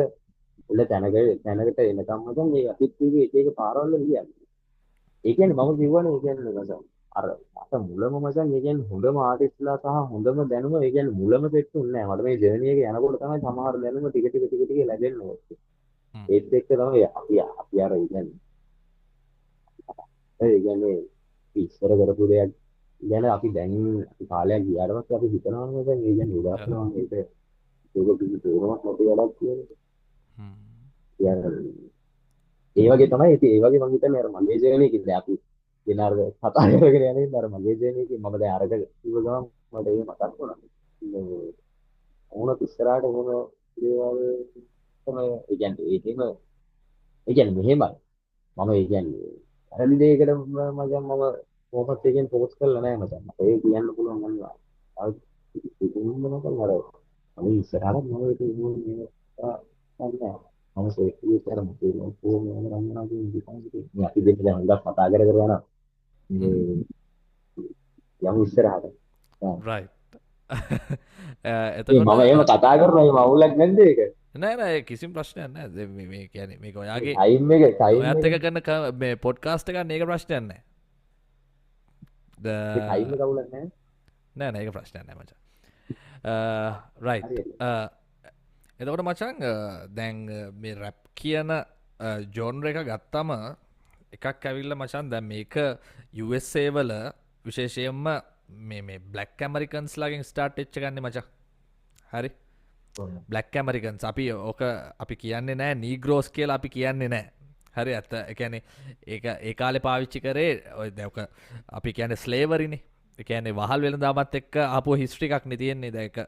එළ තැනකට එනකම් මචං මේ අපිත් කිව්වේ එක එක පාරවල් ලියන්නේ. ඒ කියන්නේ මම කිව්වනේ ඒ කියන්නේ මචං අර මට මුලම මචං ඒ කියන්නේ හොඳම ආටිස්ට්ලා සහ හොඳම දැනුම ඒ කියන්නේ මුලම සෙට්ුන්නේ නැහැ. මට මේ ජර්නි එක යනකොට තමයි සමහර දැනුම ටික ටික ලැබෙන්න ඕනේ. ඒත් එක්ක තමයි අපි අර ඒ කියන්නේ ඉස්සර කරපු දෙයක් ගැන අපි දැන් අපි කාලයක් ගියාට පස්සේ අපි හිතනවා නේද දැන් ඒ කියන්නේ උදාහරණයක් ඒක කිසි තේරුමක් නැති වැඩක් කියන්නේ. ඒ වගේ තමයි ඉතින් ඒ වගේ මම හිතන්නේ අර මගේ ජර්නි එකේ දැන් අපි දින අර කතා කරගෙන යන්නේ අර මගේ ජර්නි එකේ මම දැන් අරක කිව්ව ගමන් මට ඒක මතක් වුණා. මේ වුණත් ඉස්සරහට වුණ දේවල් තමයි ඒ කියන්නේ මෙහෙමයි. මම ඒ කියන්නේ වැරදි දෙයකට මචං මම ફોකස් එකෙන් ફોකස් කරලා නැහැ මචං. මට ඒක කියන්න පුළුවන් අනිවා. අර ඉතින් මොනවද අර මම ඉස්සරහට මම ඒක මේ මම සේෆ්ටි කරමු කියලා කොහොම යන රංගනා කියන්නේ මේ අපි දෙන්න දැන් හොඳක් කතා කර යනවා. මේ යමු ඉස්සරහට. රයිට් මම එහෙම කතා කරනවා ඒ මවුලක් නැද්ද ඒක? නෑ නෑ කිසිම ප්‍රශ්නයක් නෑ මේ කියන්නේ මේක ඔයාගේ ටයිම් ඔයත් එක එක කරන මේ පොඩ්කාස්ට් එකක් මේක ප්‍රශ්නයක් නෑ ටයිම් එක අවුලක් නැහැ. නෑ නෑ ඒක ප්‍රශ්නයක් නෑ මචං රයිට් එතකොට මචං දැන් මේ රැප් කියන ජෝන්ර් එක ගත්තම එකක් ඇවිල්ලා මචං දැන් මේක USA වල විශේෂයෙන්ම මේ බ්ලැක් ඇමරිකන්ස්ලාගෙන් ස්ටාර්ට් වෙච්ච ගන්නේ මචං හරි බ්ලැක් ඇමරිකන්ස් අපි ඕක අපි කියන්නේ නෑ නීග්‍රෝස් කියලා අපි කියන්නේ නෑ හරි ඇත්ත ඒ කියන්නේ ඒක ඒ කාලේ පාවිච්චි කරේ ඔය දැන් ඔක අපි කියන්නේ ස්ලේවරිනේ ඒ කියන්නේ වහල් වෙළඳාමත් එක්ක ආපු හිස්ටරි එකක් නේ තියෙන්නේ දැන් ඒක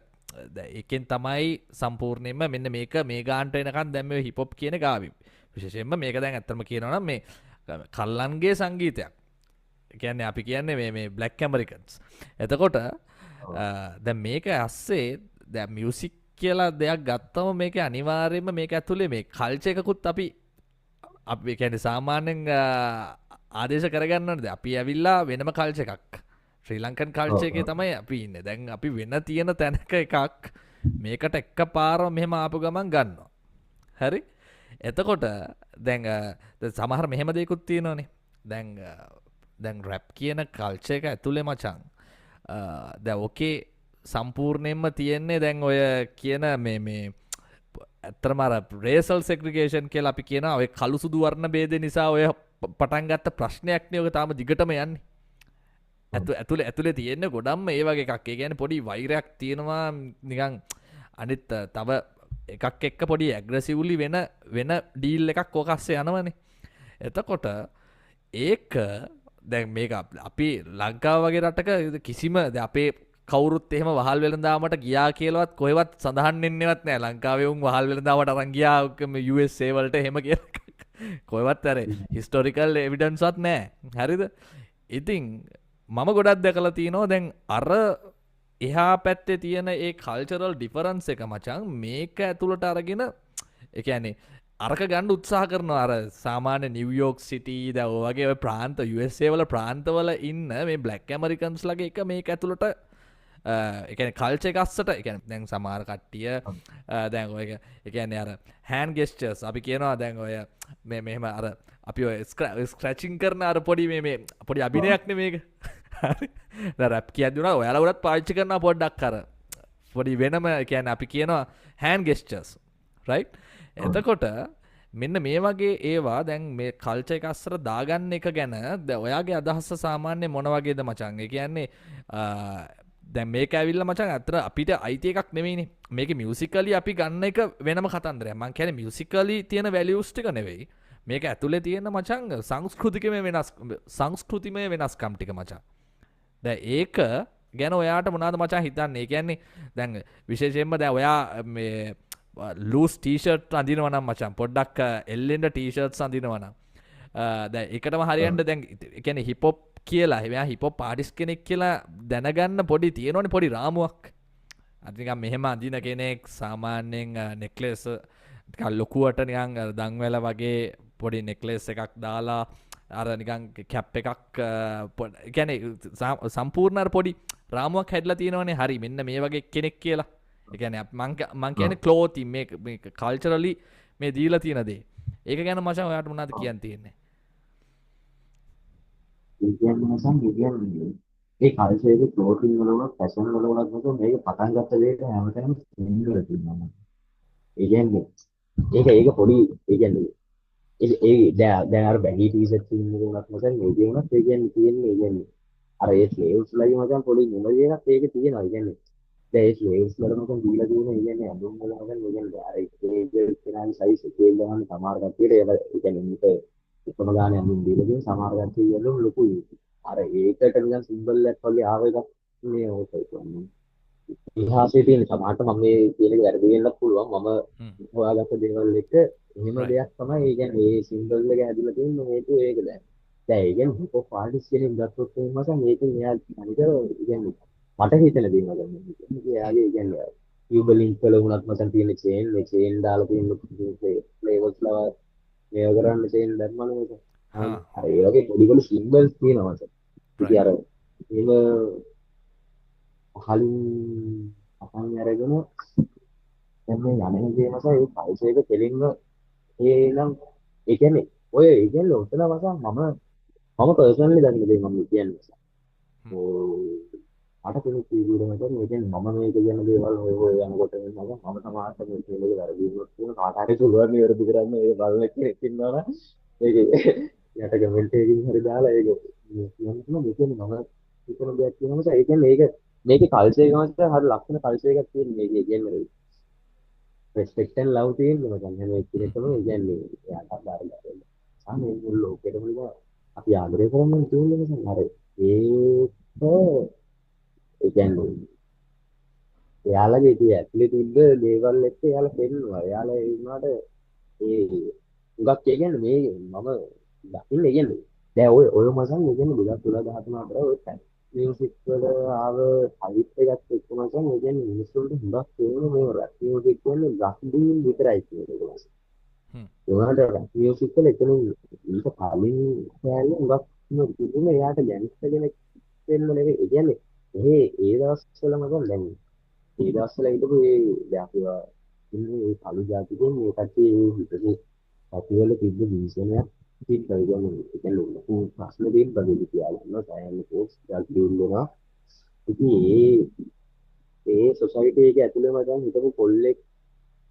එකෙන් තමයි සම්පූර්ණයෙන්ම මෙන්න මේක මේ ගාන්ට එනකන් දැන් මේ හිපොප් කියන ගාවි. විශේෂයෙන්ම මේක දැන් ඇත්තම කියනවා නම් මේ කල්ලන්ගේ සංගීතයක්. කියන්නේ අපි කියන්නේ මේ බ්ලැක් ඇමරිකන්ස්. එතකොට දැන් මේක ඇස්සේ දැන් මියුසික් කියලා දෙයක් ගත්තම මේක අනිවාර්යයෙන්ම මේක ඇතුලේ මේ කල්චර් එකකුත් අපි කියන්නේ සාමාන්‍යයෙන් ආදේශ කරගන්නවද අපි ඇවිල්ලා වෙනම කල්චර් එකක් ශ්‍රී ලංකන් කල්චර් එකේ තමයි අපි ඉන්නේ. දැන් අපි වෙන තියෙන තැනක එකක් මේකට එකපාරම මෙහෙම ආපු ගමන් ගන්නවා. හරි? එතකොට දැන් සමහර මෙහෙම දෙයක්ත් තියෙනවනේ. දැන් රැප් කියන කල්චර් එක ඇතුලේ මචං දැන් ඕකේ සම්පූර්ණයෙන්ම තියෙන්නේ දැන් ඔය කියන මේ ඇත්තටම අර රේසල් සෙග්‍රිගේෂන් කියලා අපි කියනවා. ඔය කළු සුදු වර්ණ ભેද නිසා ඔය පටන් ගත්ත ප්‍රශ්නයක් නේ ඔක තාම දිගටම යන්නේ. ඇතුලේ තියෙන්නේ ගොඩක්ම ඒ වගේ එකක්. ඒ කියන්නේ පොඩි වෛරයක් තියෙනවා නිකන් අනිත් තව එකක් එක්ක පොඩි ඇග්‍රෙසිව්ලි වෙන ඩීල් එකක් ඕක අස්සේ යනවනේ. එතකොට ඒක දැන් මේක අපි ලංකාව වගේ රටක කිසිම අපේ කවුරුත් එහෙම වහල් වෙළඳාමට ගියා කියලාවත් කොහෙවත් සඳහන් වෙන්නේවත් නැහැ. ලංකාවේ උන් වහල් වෙළඳාමට අරන් ගියා USA වලට එහෙම කියලා කොහෙවත් අර හිස්ටොරිකල් එවිඩන්ස්වත් නැහැ. හරිද? ඉතින් මම ගොඩක් දැකලා තියෙනවා දැන් අර එහා පැත්තේ තියෙන ඒ කල්චරල් ඩිෆරන්ස් එක මචං මේක ඇතුළට අරගෙන ඒ කියන්නේ අරක ගන්න උත්සාහ කරනවා. අර සාමාන්‍ය නිව්යෝක් සිටි දැන් ඔය වගේ ඔය ප්‍රාන්ත USA වල ප්‍රාන්තවල ඉන්න මේ බ්ලැක් ඇමරිකන්ස් ලගේ එක මේක ඇතුළට ඒ කියන්නේ කල්චර් එක අස්සට ඒ කියන්නේ දැන් සමහර කට්ටිය දැන් ඔය ඒ කියන්නේ අර හෑන්ඩ් ගෙස්චර්ස් අපි කියනවා දැන් ඔය මෙහෙම අර අපි ඔය ස්ක්‍රැචින් කරන අර පොඩි මේ පොඩි අභිනයක් නේ මේක. හරි. දැන් රැප් කියද්දී උනා ඔයාලා උඩත් පාවිච්චි කරනවා පොඩ්ඩක් අර පොඩි වෙනම ඒ කියන්නේ අපි කියනවා හෑන්ඩ් ගෙස්චර්ස්. රයිට්? එතකොට මෙන්න මේ වගේ ඒවා දැන් මේ කල්චර් එක අස්සර දාගන්න එක ගැන දැන් ඔයාගේ අදහස සාමාන්‍ය මොන වගේද මචං? ඒ කියන්නේ දැන් මේක ඇවිල්ලා මචං අතර අපිට අයිති එකක් නෙවෙයිනේ. මේකේ මියුසිකලි අපි ගන්න එක වෙනම කතන්දරයක්. මං කියන්නේ මියුසිකලි තියෙන වැලියුස් ටික නෙවෙයි. මේක ඇතුලේ තියෙන මචං සංස්කෘතිමය වෙනස්කම් ටික මචං. දැන් ඒක ගැන ඔයාට මොනවද මචං හිතන්නේ? ඒ කියන්නේ දැන් විශේෂයෙන්ම දැන් ඔයා මේ ලූස් ටී-ෂර්ට් අඳිනවා නම් මචං පොඩ්ඩක් එල්ලෙන්න ටී-ෂර්ට්ස් අඳිනවා නම් දැන් ඒකටම හරියන්න දැන් ඒ කියන්නේ හිප් හොප් කියලා එයා හිප් හොප් ආටිස්ට් කෙනෙක් කියලා දැනගන්න පොඩි තියෙනවනේ පොඩි රාමුවක්. අර නිකන් මෙහෙම අඳින කෙනෙක් සාමාන්‍යයෙන් නෙක්ලස් ටිකක් ලොකුවට නිකන් දන්වැල වගේ පොඩි නෙක්ලස් එකක් දාලා අර නිකන් කැප් එකක් ඒ කියන්නේ සම්පූර්ණ අර පොඩි රාමුවක් හැදලා තියෙනවනේ. හරි මෙන්න මේ වගේ කෙනෙක් කියලා. ඒ කියන්නේ මං කියන්නේ ක්ලෝතින් මේ කල්චරලි මේ දීලා තියෙන දේ. ඒක ගැන මචං ඔයාට මොනවද කියන්න තියෙන්නේ? ඒ කියන්නේ ඒ කල්චර් එකේ ක්ලෝතින් වල වුණත් ෆැෂන් වල වුණත් මොකද මේක පටන් ගත්ත දෙයට හැමතැනම සිංගල තියෙනවා. ඒ කියන්නේ ඒක පොඩි ඒ කියන්නේ දැන් අර බැගී ටී-ෂර්ට් තියෙන උනත් මොකද මේකේ උනත් ඒ කියන්නේ තියෙන්නේ ඒ කියන්නේ අර ඒ ස්ලේව්ස් ලගේ මචං පොඩි මෙමරි එකක් ඒකේ තියෙනවා. ඒ කියන්නේ දැන් ඒ ස්ලේව්ස් වල මොකද දීලා තියෙන ඒ කියන්නේ අඳුම් වල මොකද ඒ කියන්නේ අර ඒක කෙනාගේ සයිස් එකේ ගමන් සමහර කට්ටියට ඒ කියන්නේ මේක එකම ගානේ අඳුම් දීලා තියෙන සමහර කට්ටිය කියනවා ලොකුයි. අර ඒකට නිකන් සිම්බල් එකක් වගේ ආව එකක් මේ ඕක කියන්නේ. ඉතිහාසයේ තියෙන සමහරට මම මේ කියන එක වැරදි වෙන්නත් පුළුවන්. මම හොයාගත්ත දේවල් එක එහෙම දෙයක් තමයි. ඒ කියන්නේ මේ සිම්බල් එක හැදිලා තියෙන්නේ හේතුව ඒක දැන්. දැන් ඒ කියන්නේ හිප් හොප් ආටිස්ට් කෙනෙක් ගත්තොත් එහෙම මචං මේක මෙයා අනික කියන්නේ මට හිතෙන දේ මම කියන්නේ. එයාගේ කියන්නේ කියුබලින් වල වුණත් මචං තියෙන චේන් මේ චේන් දාලා තියෙන ෆ්ලේවර්ස් ලවා මේව කරන්න චේන් දැම්මම මචං. අර ඒ වගේ පොඩි පොඩි සිම්බල්ස් තියෙනවා මචං. ඉතින් අර එහෙම කලින් අපන් අරගෙන දැන් මේ යන්නේ දේ මචං ඒ කල්චර් එක දෙලින්ම ඒ නම් ඒ කියන්නේ ඔය ඒ කියන්නේ උතන මචං මම පර්සනලි දන්නේ දේ මම කියන්නේ. මට කෙනෙක් කියුවේ මචං මේ කියන්නේ මම මේක කියන දේවල් ඔය යනකොට මම සමාජයට මේ කියන එක වැරදි වුණොත් කියන කාට හරි සුළුවර් නිවැරදි කරන්න ඒ බලන කෙනෙක් ඉන්නවා නම් ඒක යට කමෙන්ට් එකකින් හරි දාලා ඒක කියන්න මේ කියන්නේ මම හිතන දෙයක් කියනවා මචං. ඒ කියන්නේ මේකේ කල්චර් එක මචං හරි ලක්ෂණ කල්චර් එකක් තියෙන මේකේ කියන්නේ රෙස්පෙක්ට් ඇන්ඩ් ලව් තියෙන්නේ මචං. හැම එකකටම ඒ කියන්නේ එයාට අදාළයි. සාමේ මුල් ලෝකෙටම නිකන් අපි ආදරය කරන්නේ තියෙන්නේ මචං. හරි ඒක ඒ කියන්නේ එයාලගේ ඉතින් ඇතුලේ තිබ්බ දේවල් එක්ක එයාලා පෙන්නවා. එයාලා ඒ වුණාට ඒ හුඟක් ඒ කියන්නේ මේ මම දකින්නේ කියන්නේ දැන් ඔය මසන් ඒ කියන්නේ 2013 14 අතර ඔය මියුසික් වල ආව හයිප් එකත් එක්ක මසන් ඒ කියන්නේ මිනිස්සුන්ට හුඟක් තේරෙන මේ රැප් මියුසික් කියන්නේ රක් බීන් විතරයි කියන එක මසන්. හ්ම්. ඒ වුණාට රැප් මියුසික් වල එතන ඊට කලින් කෑල්ල හුඟක් තිබුණේ එයාට ගැන්ස්ටර් කෙනෙක් වෙන්න නෙවෙයි. ඒ කියන්නේ ඒ දවස්වල මසන් දැන් ඒ දවස්වල හිටපු ඒ දැන් අපි ඉන්නේ ඒ කළු ජාතිකයන් මේ කට්ටිය ඒ හිටපු කට්ටිය වල තිබ්බ දිවිසනයක් තිබ්බා. ඒ කියන්නේ ලොකු ප්‍රශ්න තිබ්බා දෙවි කියලා. නෝ සෑහෙන පෝස්ට් එකක් දෙන්නවා. ඉතින් ඒ සොසයිටි එක ඇතුළේම දැන් හිටපු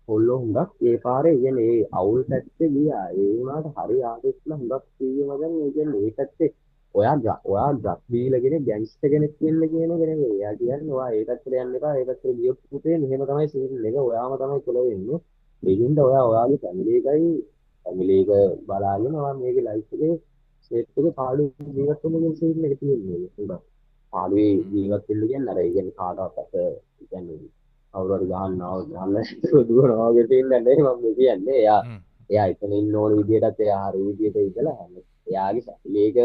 කොල්ලෝ හුඟක් ඒ පාරේ කියන්නේ ඒ අවුල් පැත්තේ ගියා. ඒ වුණාට හරි ආදෙස්ලා හුඟක් කිව්වම දැන් ඒ කියන්නේ ඒ පැත්තේ ඔයා ඩ්‍රග් බීලා කෙනෙක් ගැන්ග්ස්ටර් කෙනෙක් වෙන්න කියන එක නෙමෙයි. එයා කියන්නේ ඔයා ඒ පැත්තට යන්න එපා. ඒ පැත්තට ගියොත් පුතේ මෙහෙම තමයි සීන් එක. ඔයාම තමයි කොල වෙන්නේ. ඒකින්ද ඔයා ඔයාගේ ෆැමිලි එක බලාගෙන ඔයා මේකේ ලයිෆ් එකේ සේෆ් එකේ පාඩු ජීවත් වෙන්න කියන සීන් එක තියෙන්නේ. හුඟක්. පාඩුවේ ජීවත් වෙන්න කියන්නේ අර ඒ කියන්නේ කාටවත් අත කියන්නේ කවුරු හරි ගහන්න දුවනවා වගේ තියෙන්නේ නැහැ මම මේ කියන්නේ. එයා එතන ඉන්න ඕන විදියටත් එයා හරි විදියට ඉඳලා එයාගේ ෆැමිලි එක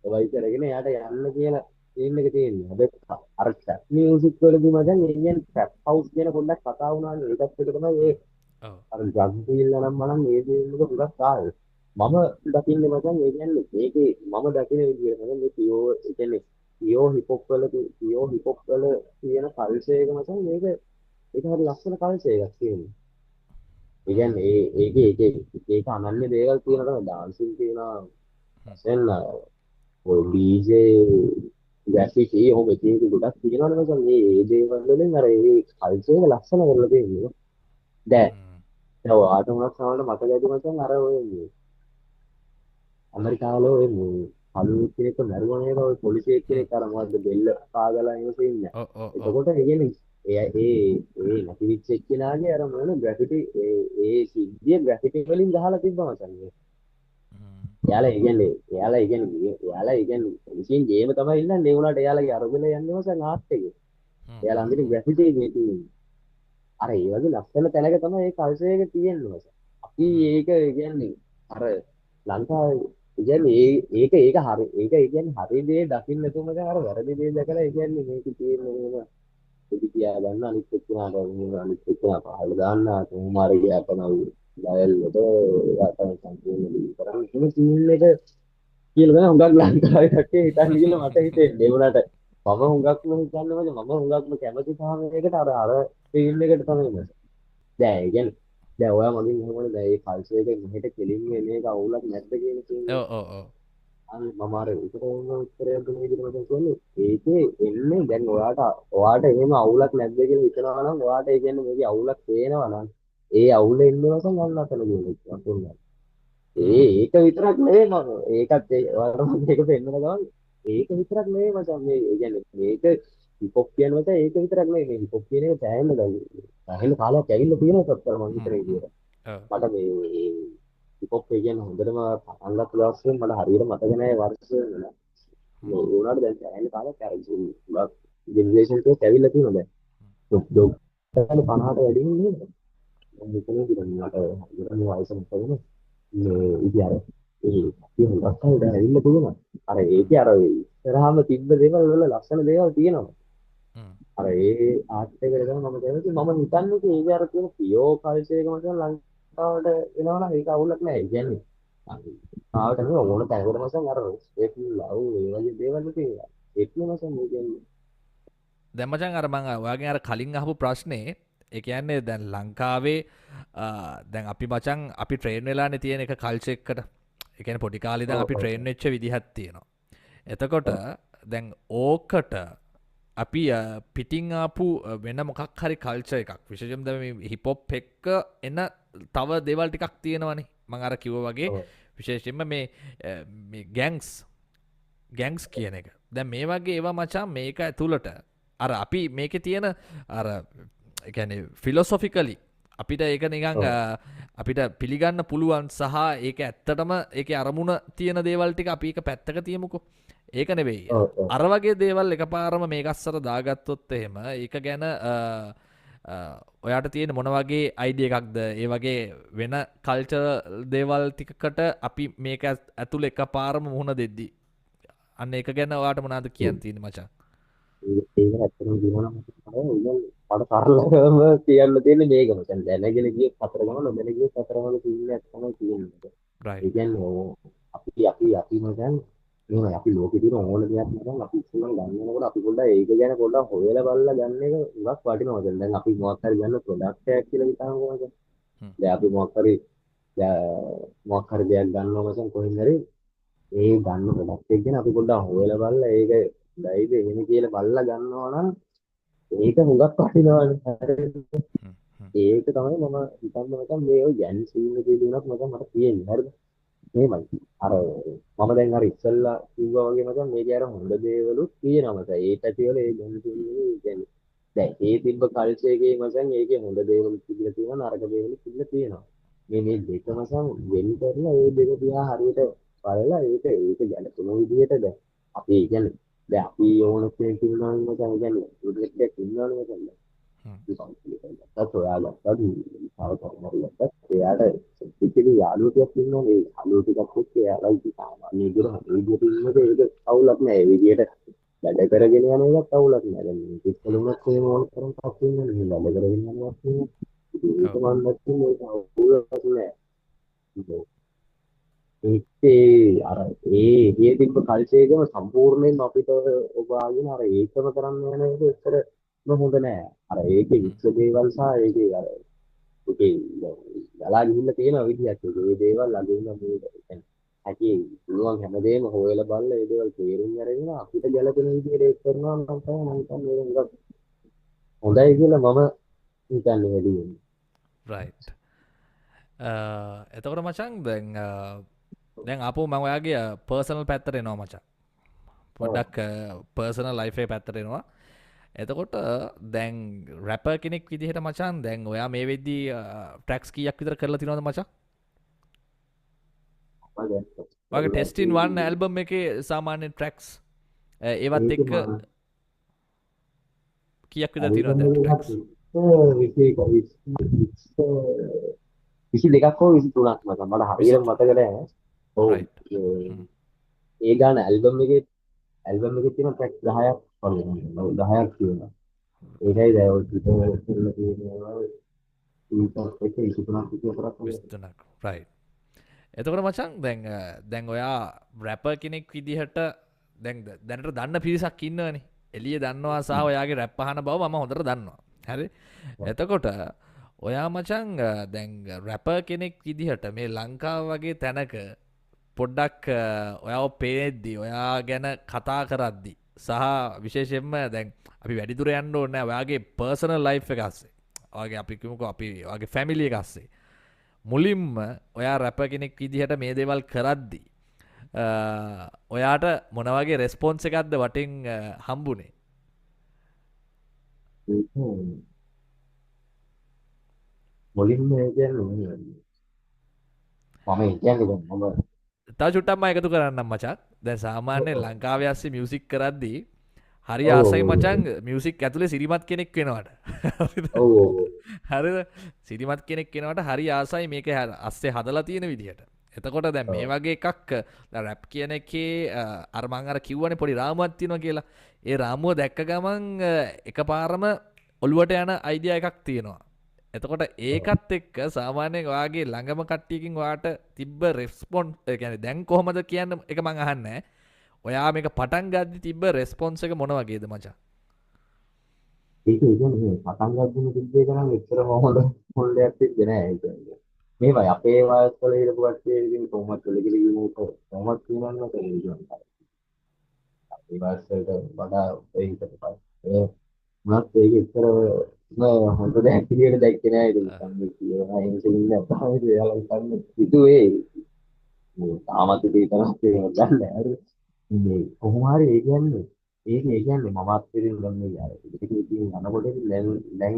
ප්‍රොවයිඩ් කරගෙන එයාට යන්න කියන සීන් එක තියෙනවා. හැබැයි අර ට්‍රැප් මියුසික් වලදී මචං ඒ කියන්නේ ට්‍රැප් හවුස් කියන පොඩ්ඩක් කතා වුණානේ. ඒකත් එක තමයි ඒ ඔව්. අර ඩ්‍රග් ඩීල් නම් මනම් මේ දේක හුඟක් ආවේ. මම දකින්නේ මචං ඒ කියන්නේ මේකේ මම දකින විදියට මචං මේ පියෝ හිප් හොප් වල තියෙන කල්චර් එක මචං මේක ඒක හරි ලස්සන කල්චර් එකක් තියෙනවා. ඒ හ්ම්. කියන්නේ ඒක අනන්‍ය දේවල් තියෙනවා තමයි ඩාන්සින් තියෙනවා. දැන් ඔය ඩීජේ ග්‍රැෆිටි ඔහොම එක එක ගොඩක් තියෙනවනේ මචං මේ ඒ දේවල් වලින් අර ඒ කල්චර් එක ලස්සන කරලා තියෙනවා. දැන් හ්ම්. දැන් ඔයාට උනත් සමහරවිට මතක ඇති මචං අර ඔය ඇමරිකාවල ඔය කළු කෙනෙක් මැරුවා නේද ඔය පොලිසියෙක් හ්ම්. කෙනෙක් අර මොකද්ද බෙල්ල පාගලා ඉවසින්නේ. ඔව් ඔව් ඔව්. එතකොට ඒ කියන්නේ ඒ නැති විච් එක්කිනාගේ අර මොන ග්‍රැෆිටි ඒ සිද්ධිය ග්‍රැෆිටි වලින් ගහලා තිබ්බා මචං. හ්ම්. එයාලා ඒ කියන්නේ පොලිසියෙන් ගේම තමයි ඉන්නන්නේ. ඒ වුණාට එයාලගේ අරබල යන්නේ මචං ආර්ට් එකේ. හ්ම්. එයාලා හ්ම්. අන්තිමට හ්ම්. ග්‍රැෆිටි එකේ තියෙන්නේ. අර ඒ වගේ ලස්සන තැනක තමයි ඒ කල්චර් එක තියෙන්නේ මචං. අපි හ්ම්. ඒක ඒ කියන්නේ අර ලංකාවේ ඒ කියන්නේ ඒක හරි ඒක ඒ කියන්නේ හරි දේ දකින්න නැතුව මචං අර වැරදි දේ දැකලා ඒ කියන්නේ මේක තියෙන්නේ මේක පිටි තියා ගන්න අනිත් එක්කනට අනිත් එක්කන පහල දාන්න තුමාරි කියපනව ඩයල්ලට යාතන සම්පූර්ණ දී කරන්නේ කියන සීන් එක කියලා තමයි හුඟක් ලංකාවේ කට්ටිය හිතන්නේ කියලා මට හිතෙන්නේ. ඒ වුණාට මම හුඟක්ම හිතන්නේ මම හුඟක්ම කැමති සාමයකට අර සීන් එකට තමයි මම. දැන් ඒ කියන්නේ දැන් ඔයා මගෙන් අහනවනේ දැන් මේ කල්චර් එක මෙහෙට කෙලින් එන එක අවුලක් නැද්ද කියන සීන් එක. ඔව් ඔව් ඔව්. අන්න මම අර උත්තරයක් දුන්න විදිහට මම කියන්නේ ඒකේ එන්නේ දැන් ඔයාට එහෙම අවුලක් නැද්ද කියලා හිතනවා නම් ඔයාට ඒ කියන්නේ මේකේ අවුලක් පේනවා නම් ඒ අවුල එන්නේ නැසන් යන්න අතන කියන එක. හ්ම්. ඒක විතරක් නෙවෙයි මම ඒකත් ඔයාලට මම මේක පෙන්නන ගමන් ඒක විතරක් නෙවෙයි මචං මේ ඒ කියන්නේ මේක හිප් හොප් කියන මචං ඒක විතරක් නෙවෙයි මේ හිප් හොප් කියන එක සෑහෙන කාලයක් ඇවිල්ලා තියෙනවා සත්තර මම හ්ම්. හිතන හ්ම්. විදියට. ඔව්. මට මේ හිප් හොප් කියන්නේ හොඳටම පටන් ගත්ත දවසේ මට හරියට මතක නැහැ වර්ෂ නෑ. හ්ම්. මේ උනාට දැන් සෑහෙන කාලයක් අර ජෙනරේෂන් එකේ ඇවිල්ලා තියෙනවා දැන්. ඩොක් 50ට වැඩි නේද? මම හිතන්නේ මට හරියට මේ වයස මොකද ඉතින් අර ඒ හුඟක් අය දැන් ඇවිල්ලා තියෙනවා. අර හ්ම්. ඒකේ අර ඉස්සරහාම තිබ්බ දේවල් වල ලස්සන දේවල් තියෙනවා. හ්ම්. අර ඒ ආර්ට් එකට තමයි මම කැමති. මම හිතන්නේ ඒක අර කියන පියෝ කල්චර් එක මත ලංකාවට එනවනම් ඒක අවුලක් නෑ. ඒ කියන්නේ ආවට නේ ඕන තැනකට මසන් අර ඒක ලව් ඒ වගේ දේවල් තියෙනවා. ඒක මසන් මේ කියන්නේ දැන් මචං අර මං ඔයාගෙන් අර කලින් අහපු ප්‍රශ්නේ ඒ කියන්නේ දැන් ලංකාවේ දැන් අපි මචං අපි ට්‍රේන් වෙලානේ තියෙන එක කල්චර් එකකට. ඒ කියන්නේ පොඩි කාලේ ඉඳන් ඔව් අපි ඔව් ට්‍රේන් වෙච්ච විදිහක් තියෙනවා. එතකොට ඔව් දැන් ඕකට අපි පිටිං ආපු වෙන මොකක් හරි කල්චර් එකක් විශේෂයෙන්ම දැන් මේ හිප් හොප් එක්ක එන තව දේවල් ටිකක් තියෙනවනේ. මම අර කිව්වා වගේ ඔව් විශේෂයෙන්ම මේ ගැංග්ස් කියන එක. දැන් මේ වගේ ඒවා මචං මේක ඇතුළට අර අපි මේකේ තියෙන අර ඒ කියන්නේ ෆිලොසොෆිකලි අපිට ඒක නිකන් ඔව් අපිට පිළිගන්න පුළුවන් සහ ඒක ඇත්තටම ඒකේ අරමුණ තියෙන දේවල් ටික අපි ඒක පැත්තක තියමුකෝ. ඒක නෙවෙයි. ඔව් ඔව් අර වගේ දේවල් එකපාරම මේක අස්සර දාගත්තොත් එහෙම ඒක ගැන ඔයාට තියෙන මොන වගේ අයිඩිය එකක්ද ඒ වගේ වෙන කල්චර් දේවල් ටිකකට අපි මේක ඇතුළ එක පාරම මුහුණ දෙද්දි අන්න එක ගැන ඔයාට මොනාද කියන්න තියෙන මචං. ඒක ඇත්තටම කියනවා නම් මට සරලවම කියන්න තියෙන්නේ මේකම. දැන් දැනගෙන ගිය සතර ගම නොදැන ගිය සතර ගම කියන්නේ තමයි කියන්නේ. ඒ රයිට්. කියන්නේ අපි මචං එහෙමයි අපි ලෝකේ තියෙන ඕන දෙයක් මචං අපි ඉස්සෙල්ලා ගන්නකොට අපි පොඩ්ඩක් ඒක ගැන පොඩ්ඩක් හොයලා බලලා ගන්න එක උගක් වටිනවා. දැන් අපි මොකක් හරි ගන්න ප්‍රොඩක්ට් එකක් කියලා හිතනකො මචං. දැන් අපි මොකක් හරි දෙයක් ගන්නවා මචං කොහෙන් හරි ඒ ගන්න ප්‍රොඩක්ට් එක ගැන අපි පොඩ්ඩක් හොයලා බලලා ඒක ලයිද එහෙම කියලා බලලා ගන්නවා නම් ඒක හුඟක් වටිනවනේ. හරිද? ඒක තමයි මම හිතන්නේ මචං මේ ඔය ජැන් සීන් එකේ දිනක් මචං මට තියෙන්නේ. හරිද? මේමයි. අර මම දැන් අර ඉස්සෙල්ලා කිව්වා වගේ මචං මේකේ අර හොඳ දේවලුත් තියෙනවා මචං. ඒ පැතිවල ඒ ජැන් සීන් එකේ කියන්නේ දැන් ඒ තිබ්බ කල්චර් එකේ මචං ඒකේ හොඳ දේවලුත් තිබිලා තියෙනවා නරක දේවලුත් තිබිලා තියෙනවා. මේ දෙක මචං වෙන් කරලා ඒ දෙක දිහා හරියට බලලා ඒක ගැලපෙන විදිහට දැන් අපි කියන්නේ දැන් අපි ඕන කෙනෙක් ඉන්නවා නම් මචං කියන්නේ ප්‍රොජෙක්ට් එකක් ඉන්නවනේ මචං ඔයාලට එයාට පිටිවි යාළුවෙක් ඉන්නවා ඒ යාළුවෝ ටිකක් එක්ක එයාලා ඉති සාමාන්‍ය විදිහට හරි විදිහට ඉන්නකොට ඒක අවුලක් නෑ ඒ විදිහට වැඩ කරගෙන යන එකත් අවුලක් නෑ දැන් මේ පිටකලුණක් එහෙම ඕන තරම් පස් වෙනවා නේ වැඩ කරගෙන යනවා කියන්නේ ඒක මම දැක්කේ ඒක අවුලක් නෑ ඒකේ අර ඒ තිබ්බ කල්චර් එකම සම්පූර්ණයෙන්ම අපිට ඔබාගෙන අර ඒකම කරන්න යන එක එච්චරම හොඳ නෑ අර ඒකේ විශ්ව දේවල් සහ ඒකේ අර ඒකේ ගලා ගිහිල්ලා තියෙන විදිහක් ඒ දේවල් අදින්න මේ කියන්නේ ඇයි පුළුවන් හැමදේම හොයලා බලලා ඒ දේවල් තේරුම් අරගෙන අපිට ගැළපෙන විදිහට ඒක කරනවා නම් තමයි මම හිතන්නේ මේක හුඟක් හොඳයි කියලා මම හිතන්නේ වැඩි වෙන්නේ. රයිට්. එතකොට මචං දැන් අපෝ මම ඔයාගේ පර්සනල් පැත්තට එනවා මචං. පොඩ්ඩක් පර්සනල් ලයිෆ් එකේ පැත්තට එනවා. එතකොට දැන් රැපර් කෙනෙක් විදිහට මචං දැන් ඔයා මේ වෙද්දී ට්‍රැක්ස් කීයක් විතර කරලා තියෙනවද මචං? ඔයාගේ ටෙස්ටින් 1 ඇල්බම් එකේ සාමාන්‍ය ට්‍රැක්ස් ඒවත් එක්ක කීයක් විතර තියෙනවද ට්‍රැක්ස්? 22ක් හෝ 23ක් මට හරියට මතක නැහැ. ඔව්. රයිට්. ඒ ගාන ඇල්බම් එකේ තියෙන ට්‍රැක් 10ක් වගේ 10ක් තියෙනවා. ඒකයි දැන් ඔය ට්විටර් වල තියෙනවා. ඊටත් එක 23ක් විතරක් වගේ. 23ක්. රයිට්. එතකොට මචං දැන් ඔයා රැපර් කෙනෙක් විදිහට දැනට දන්න පිරිසක් ඉන්නවනේ. එළිය දන්නවා සහ ඔයාගේ රැප් අහන බව මම හොඳට දන්නවා. හරි? එතකොට ඔයා මචං දැන් රැපර් කෙනෙක් විදිහට මේ ලංකාව වගේ තැනක පොඩ්ඩක් ඔයාව පේද්දි ඔයා ගැන කතා කරද්දි සහ විශේෂයෙන්ම දැන් අපි වැඩිදුර යන්න ඕනේ නැහැ ඔයාගේ පර්සනල් ලයිෆ් එක ASCII. ඔයාගේ අපි කිව්වකෝ අපි ඔයාගේ ෆැමිලි එක ASCII. මුලින්ම ඔයා රැපර් කෙනෙක් විදිහට මේ දේවල් කරද්දි ඔයාට මොන වගේ රෙස්පොන්ස් එකක්ද වටින් හම්බුනේ? මුලින්ම කියන්නේ මම කියන්නේ මම තව චුට්ටක් මම එකතු කරන්නම් මචං. දැන් සාමාන්‍යයෙන් ලංකාවේ ASCII මියුසික් කරද්දී හරි ඔව් ආසයි ඔව් මචං මියුසික් ඇතුලේ සිරිමත් කෙනෙක් වෙනවට. ඔව් ඔව් හරිද? සිරිමත් කෙනෙක් වෙනවට හරි ආසයි මේක අස්සේ හදලා තියෙන විදිහට. එතකොට දැන් මේ වගේ එකක් රැප් කියන එකේ අර මං අර කිව්වනේ පොඩි රාමුවක් තියෙනවා කියලා. ඒ රාමුව දැක්ක ගමන් එකපාරම ඔළුවට යන අයිඩියා එකක් තියෙනවා. එතකොට ඒකත් එක්ක සාමාන්‍යයෙන් ඔයාගේ ළඟම කට්ටියකින් ඔයාට තිබ්බ රෙස්පොන්ස් ඒ කියන්නේ දැන් කොහොමද කියන්න එක මං අහන්නේ. ඔයා මේක පටන් ගද්දි තිබ්බ රෙස්පොන්ස් එක මොන වගේද මචං? ඒක කියන්නේ පටන් ගන්න තිබ්බේ කරන් එච්චර හොල්ලයක් තිබ්බේ නෑ ඒක. මේවයි අපේ වයස්වල හිටපු කට්ටිය ඉතින් කොහොමද කියලා කිව්වොත් කොහොමද කියනවද කියලා. අපේ වයස්වලට වඩා ඒකට පස්සේ මොනත් ඒක එච්චර හොඳ දෙයක් විදියට දැක්කේ නෑ ඉතින් සම්මත කියලා. ඒ නිසා ඉන්න තමයි එයාලා හිතන්නේ හිතුවේ මේ තාමත් ඉතින් තරක් ඒක ගන්න නෑ. මේ කොහොම හරි ඒ කියන්නේ මමත් ඉතින් දැන් මේ අර ඉතින් යනකොට ඉතින් දැන්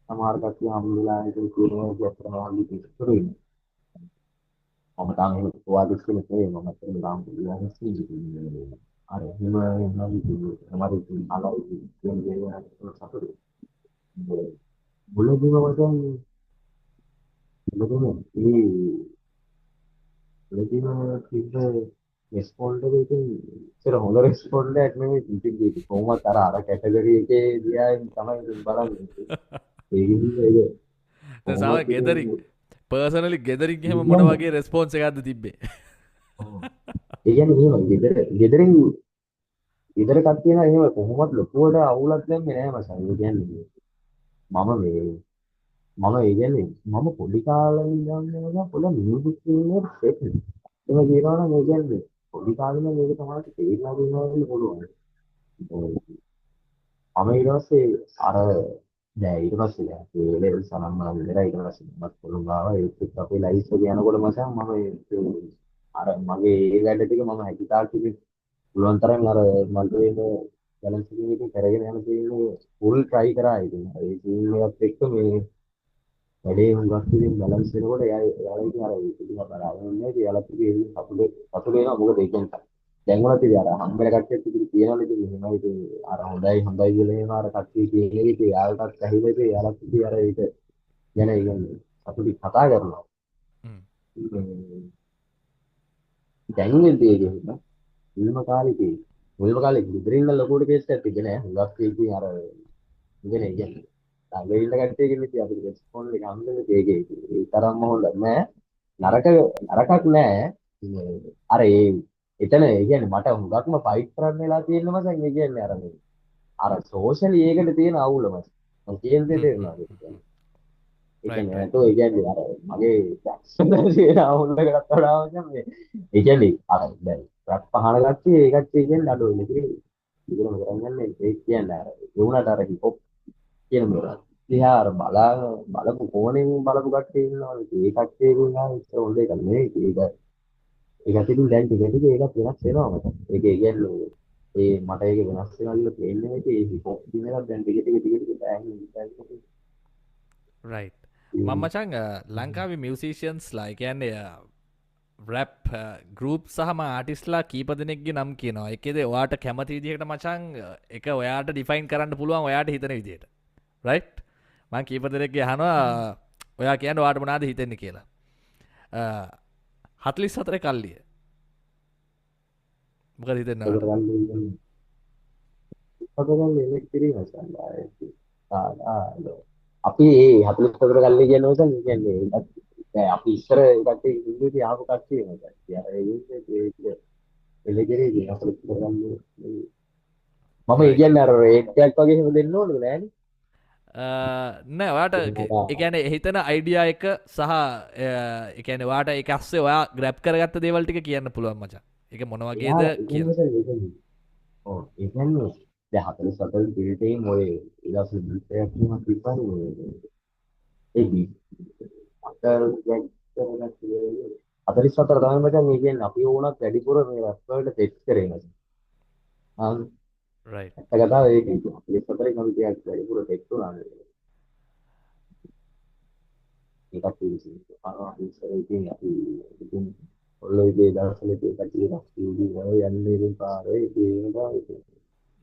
සමහර කට්ටිය හම්බුලා ඉතින් කියනවා අපරාධ පිටුරු ඉන්න. මම තාම එහෙම වාදිස් කෙනෙක් නෙවෙයි මම අතන තාම ඉලහසි ඉන්නේ. අර එහෙම නම් ඉතින් සමහර ඉතින් අලයි කියන දේ සතුටු. මුලදීම මචං මුලදීම ඒ මුලදීම තිබ්බ රෙස්පොන්ඩ් එක ඉතින් ඉතර හොඳ රෙස්පොන්ඩ් එකක් නෙමෙයි ඉතින් ඒක කොහොමද අර කැටගරි එකේ දිහාෙන් තමයි ඉතින් බලන්නේ ඒක සාම කොහොමද ගෙදරින් ඉතින් පර්සනලි ගෙදරින් එහෙම මොන කියන්නේ වගේ රෙස්පෝන්ස එකක්ද තිබ්බේ. ඒ කියන්නේ මෙහෙම ගෙදරින් ගෙදර කට්ටිය නම් එහෙම කොහොමද ලොකුවට අවුලක් දැම්මේ නෑ මචං ඒ කියන්නේ මම මේ මම ඒ කියන්නේ මම පොඩි කාලේ ඉඳන් නේද පොළ මියුසික් කියන්නේ සෙට් එහෙම කියනවා නම් ඒ කියන්නේ පොඩි කාලේ නම් මේක තමයි තේරුම් ගන්න පුළුවන් මම ඊට පස්සේ අර දැන් ඊට පස්සේ දැන් ඒ ලෙවල් සනම් වල ඉඳලා ඊට පස්සේ මම පුළුවන් ගාව ඒත් එක්ක අපේ ලයිෆ් එක යනකොට මචං මම අර මගේ ඒ වැඩ ටික මම හැකියතාක් ඉතින් පුළුවන් තරම් අර මගේ බැලන්ස් එකකින් කරගෙන යන තියෙන්නේ ෆුල් try කරා ඉතින් ඒ ටීම් එකත් එක්ක මේ වැඩේ හුඟක් ඉතින් බැලන්ස් වෙනකොට එයාලා ඉතින් අර ඒක දිහා බලාගෙන ඉන්නේ එයාලත් ඉතින් සතුට වෙනවා මොකද ඒ කියන්නේ දැන් උනත් ඉතින් අර හම්බෙල කට්ටියත් ඉතින් කියනවනේ ඉතින් එහෙමයි ඉතින් අර හොඳයි හොඳයි කියලා එහෙම අර කට්ටිය කියන්නේ ඉතින් එයාලටත් ඇහිලා ඉතින් එයාලත් ඉතින් අර ඒක ගැන ඒ කියන්නේ සතුටින් කතා කරනවා දැන් ඉතින් ඒක මුල්ම කාලේ තියෙන්නේ මුල්ම කාලේ ඉදිරියෙන් ලොකුවට කේස් එකක් තිබෙන්නේ නැහැ හුඟක් ඉතින් අර ඉගෙන ඉගෙන ළඟ ඉන්න කට්ටියකින් ඉතින් අපිට රෙස්පොන්ඩ් එක හම්බෙන්නේ ඒකේ ඒ තරම්ම හොඳ නෑ නරක නරකක් නෑ අර ඒ එතන ඒ කියන්නේ මට හුඟක්ම ෆයිට් කරන්න වෙලා තියෙන මසන් ඒ කියන්නේ අර මේ අර සෝෂලි ඒකට තියෙන අවුල මම කියන දේ තේරෙනවද ඒ රයිට් කියන්නේ රයිට්. නැතෝ ඒ කියන්නේ අර මගේ ජැක්සන් තියෙන අවුලකටත් වඩා මචං ඒ කියන්නේ අර දැන් රැප් පහන කට්ටිය ඒ කට්ටිය කියන්නේ අඩෝ ඉතින් ඉතින් කරන්නේ ඒ කියන්නේ අර ඒ වුණාට අර හිප් හොප් කියන මේවා දිහා අර බලපු කෝණයෙන් බලපු කට්ටිය ඉන්නවනේ ඒ කට්ටියකින් ආව ඉතර හොඳ එකක් නෙවෙයි ඒක ඉතින් දැන් ටික ටික ඒකත් වෙනස් වෙනවා මට ඒක කියන්නේ ඒ මට ඒක වෙනස් වෙනවා කියලා පේන්නේ නැහැ ඒ හිප් හොප් කියන එකක් දැන් ටික ටික බෑන් රයිට්. මං මචං ලංකාවේ මියසිෂන්ස් ලා කියන්නේ රැප් ගරුප් සහම ආටිස්ලා කීප දෙනෙක්ගේ නම් කියනවා එකද ඔයාට කැමති විදිහට මචං එක ඔයාට ඩිෆයින් කරන්න පුළුවන් ඔයාට හිතන විදියට රයිට් මං කීප දෙනෙක්ගේ අහනවා ඔයා කියන්න වාට මොනාද හිතෙන්නේ කියලා 44 කල්ලිය මොකද හිතෙන්නේ ඔයාට? පදගල් එලෙක් කිරීම අපි ඒ 44 කල්ලි කියන එක කියන්නේ දැන් අපි ඉස්සර ඒකට ඉංග්‍රීසි ආපු කට්ටිය නේද? අර ඒ එලෙකේ කියන 44 කල්ලි මම ඒ රයිට්. කියන්නේ අර රේට් එකක් වගේ එහෙම දෙන්න ඕනද නෑනේ? නෑ ඔයාට එකන හිතන අයිඩිය එක සහ එකන වාට එකස්සේ ඔයා ග්‍රැප් කරගත්ත දේවල්ටික කියන්න පුළුවන් මචා එක මොනවගේද එයා කියල. ඒකන්නේ ඔව් ඒ කියන්නේ දැන් 44 පිළිතෙන් ඔය ඊළඟ බිල්ටයක් වීමක් තිබ්බනේ ඒ බී අතල් ගැක් කරලා කියන්නේ 44 තමයි මචං මේ කියන්නේ අපි ඕනත් වැඩිපුර මේ රැප් වලට ටෙක්ස්ට් කරේ මචං. ආ රයිට්. ඇත්ත කතාව ඒක ඉතින් 44 කම ටිකක් වැඩිපුර ටෙක්ස්ට් උනානේ. ඒකත් ඉතින් ඉස්සර ඉතින් අපි ඉතින් ඔල්ලෝ ඉතින් දවසල ඉතින් කටිය රස්තිවි වල යන්නේ ඉතින් පාරේ ඉතින් ඒක